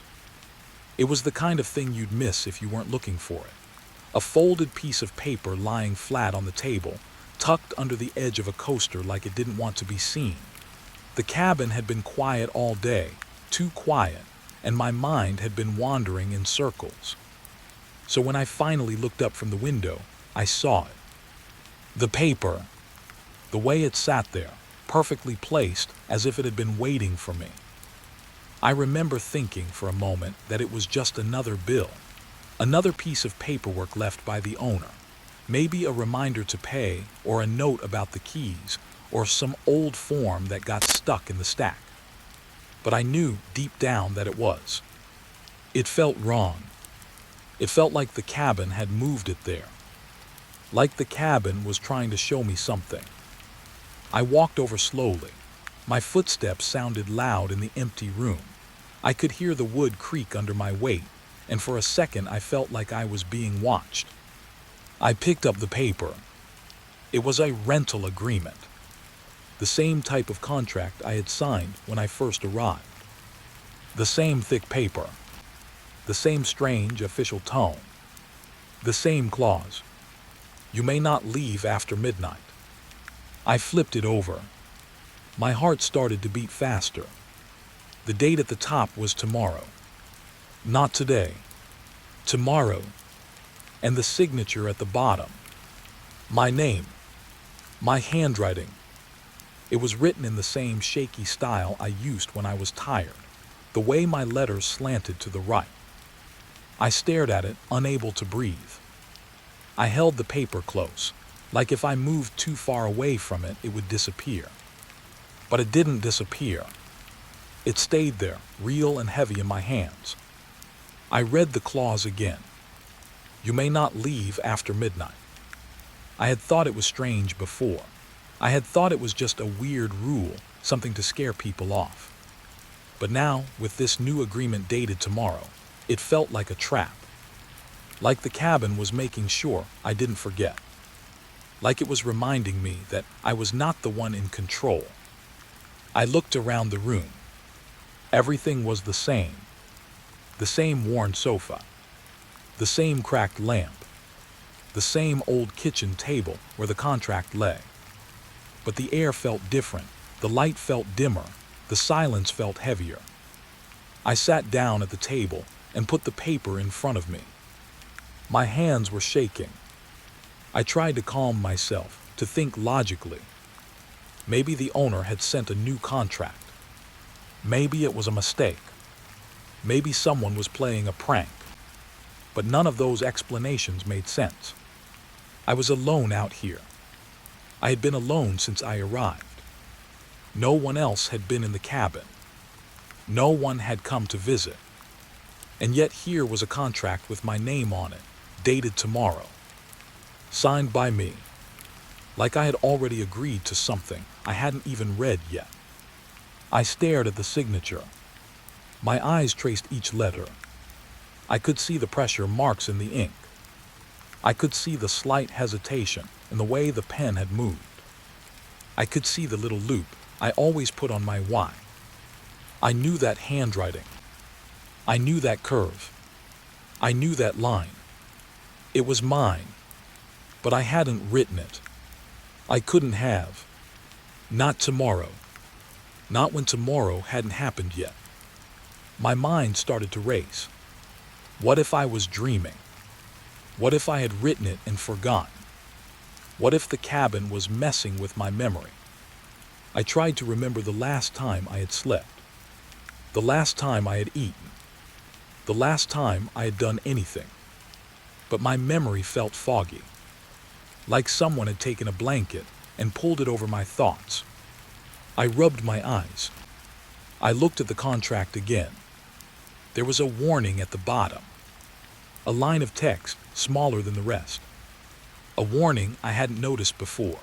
S1: It was the kind of thing you'd miss if you weren't looking for it. A folded piece of paper lying flat on the table, tucked under the edge of a coaster like it didn't want to be seen. The cabin had been quiet all day, too quiet, and my mind had been wandering in circles. So when I finally looked up from the window, I saw it. The paper. The way it sat there, perfectly placed, as if it had been waiting for me. I remember thinking for a moment that it was just another bill, another piece of paperwork left by the owner, maybe a reminder to pay, or a note about the keys, or some old form that got stuck in the stack. But I knew deep down that it was. It felt wrong. It felt like the cabin had moved it there. Like the cabin was trying to show me something. I walked over slowly. My footsteps sounded loud in the empty room. I could hear the wood creak under my weight, and for a second I felt like I was being watched. I picked up the paper. It was a rental agreement. The same type of contract I had signed when I first arrived. The same thick paper. The same strange official tone. The same clause. You may not leave after midnight. I flipped it over. My heart started to beat faster. The date at the top was tomorrow. Not today. Tomorrow. And the signature at the bottom. My name. My handwriting. It was written in the same shaky style I used when I was tired, the way my letters slanted to the right. I stared at it, unable to breathe. I held the paper close, like if I moved too far away from it, it would disappear. But it didn't disappear. It stayed there, real and heavy in my hands. I read the clause again. You may not leave after midnight. I had thought it was strange before. I had thought it was just a weird rule, something to scare people off. But now, with this new agreement dated tomorrow, it felt like a trap. Like the cabin was making sure I didn't forget. Like it was reminding me that I was not the one in control. I looked around the room. Everything was the same. The same worn sofa. The same cracked lamp. The same old kitchen table where the contract lay. But the air felt different. The light felt dimmer. The silence felt heavier. I sat down at the table and put the paper in front of me. My hands were shaking. I tried to calm myself, to think logically. Maybe the owner had sent a new contract. Maybe it was a mistake. Maybe someone was playing a prank. But none of those explanations made sense. I was alone out here. I had been alone since I arrived. No one else had been in the cabin. No one had come to visit. And yet here was a contract with my name on it, dated tomorrow. Signed by me. Like I had already agreed to something I hadn't even read yet. I stared at the signature. My eyes traced each letter. I could see the pressure marks in the ink. I could see the slight hesitation in the way the pen had moved. I could see the little loop I always put on my Y. I knew that handwriting. I knew that curve. I knew that line. It was mine, but I hadn't written it. I couldn't have. Not tomorrow. Not when tomorrow hadn't happened yet. My mind started to race. What if I was dreaming? What if I had written it and forgotten? What if the cabin was messing with my memory? I tried to remember the last time I had slept. The last time I had eaten. The last time I had done anything. But my memory felt foggy. Like someone had taken a blanket and pulled it over my thoughts. I rubbed my eyes. I looked at the contract again. There was a warning at the bottom. A line of text smaller than the rest. A warning I hadn't noticed before.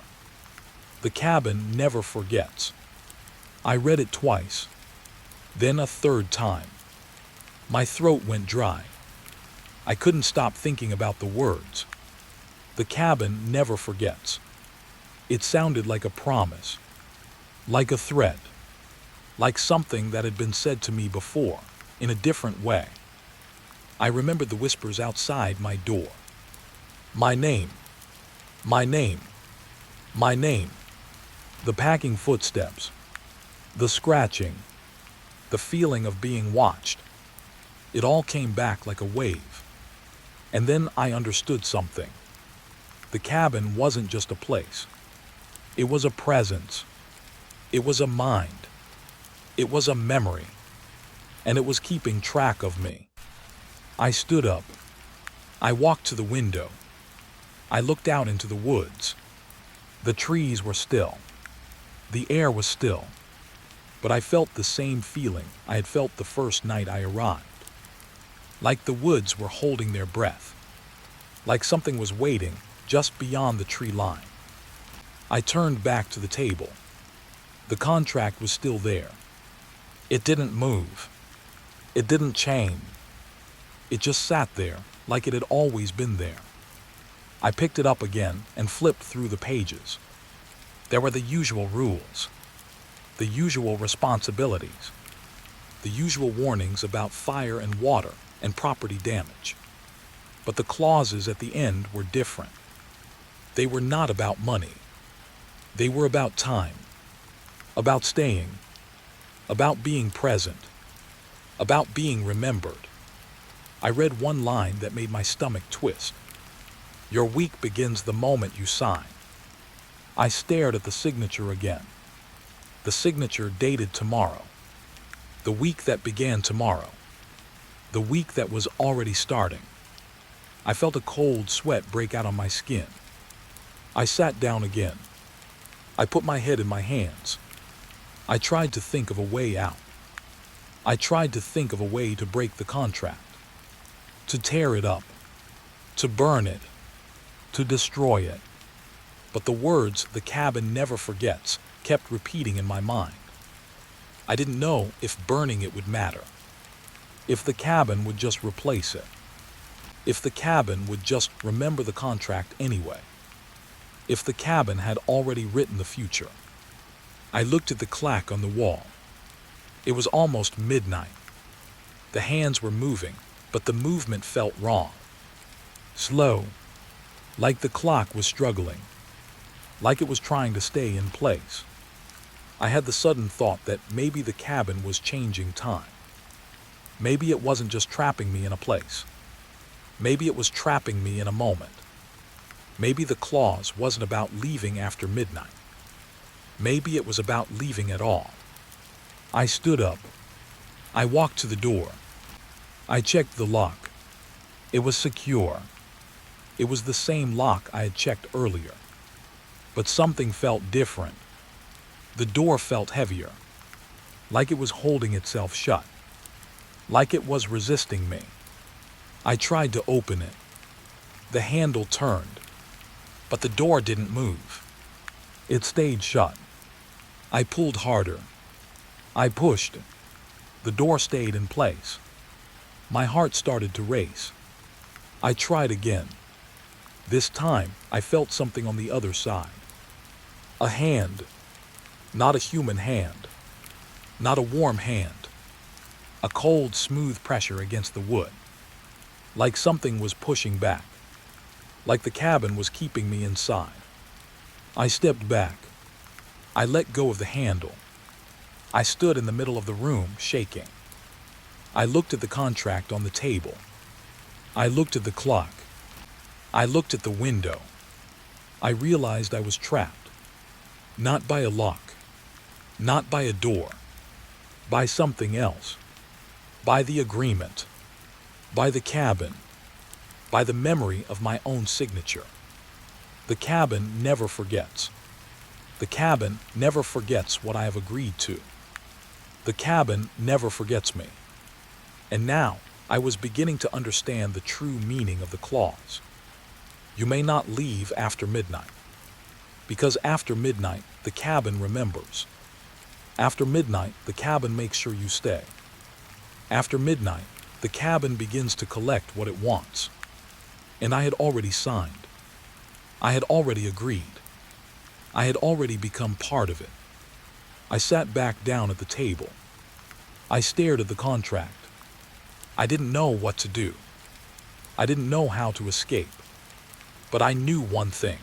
S1: The cabin never forgets. I read it twice. Then a third time. My throat went dry. I couldn't stop thinking about the words. The cabin never forgets. It sounded like a promise. Like a threat. Like something that had been said to me before, in a different way. I remembered the whispers outside my door. My name. My name. My name. The packing footsteps. The scratching. The feeling of being watched. It all came back like a wave. And then I understood something. The cabin wasn't just a place. It was a presence. It was a mind. It was a memory. And it was keeping track of me. I stood up. I walked to the window. I looked out into the woods. The trees were still. The air was still. But I felt the same feeling I had felt the first night I arrived. Like the woods were holding their breath. Like something was waiting just beyond the tree line. I turned back to the table. The contract was still there. It didn't move. It didn't change. It just sat there like it had always been there. I picked it up again and flipped through the pages. There were the usual rules, the usual responsibilities, the usual warnings about fire and water and property damage. But the clauses at the end were different. They were not about money. They were about time, about staying, about being present, about being remembered. I read one line that made my stomach twist. Your week begins the moment you sign. I stared at the signature again. The signature dated tomorrow. The week that began tomorrow. The week that was already starting. I felt a cold sweat break out on my skin. I sat down again. I put my head in my hands. I tried to think of a way out. I tried to think of a way to break the contract. To tear it up. To burn it. To destroy it. But the words "the cabin never forgets" kept repeating in my mind. I didn't know if burning it would matter, if the cabin would just replace it, if the cabin would just remember the contract anyway, if the cabin had already written the future. I looked at the clock on the wall. It was almost midnight. The hands were moving, but the movement felt wrong. Slow, like the clock was struggling, like it was trying to stay in place. I had the sudden thought that maybe the cabin was changing time. Maybe it wasn't just trapping me in a place. Maybe it was trapping me in a moment. Maybe the clause wasn't about leaving after midnight. Maybe it was about leaving at all. I stood up. I walked to the door. I checked the lock. It was secure. It was the same lock I had checked earlier. But something felt different. The door felt heavier, like it was holding itself shut, like it was resisting me. I tried to open it. The handle turned, but the door didn't move. It stayed shut. I pulled harder. I pushed. The door stayed in place. My heart started to race. I tried again. This time, I felt something on the other side. A hand. Not a human hand. Not a warm hand. A cold, smooth pressure against the wood. Like something was pushing back. Like the cabin was keeping me inside. I stepped back. I let go of the handle. I stood in the middle of the room, shaking. I looked at the contract on the table. I looked at the clock. I looked at the window. I realized I was trapped. Not by a lock. Not by a door. By something else. By the agreement. By the cabin. By the memory of my own signature. The cabin never forgets. The cabin never forgets what I have agreed to. The cabin never forgets me. And now, I was beginning to understand the true meaning of the clause. You may not leave after midnight. Because after midnight, the cabin remembers. After midnight, the cabin makes sure you stay. After midnight, the cabin begins to collect what it wants. And I had already signed. I had already agreed. I had already become part of it. I sat back down at the table. I stared at the contract. I didn't know what to do. I didn't know how to escape. But I knew one thing.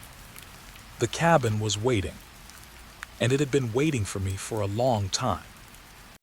S1: The cabin was waiting. And it had been waiting for me for a long time.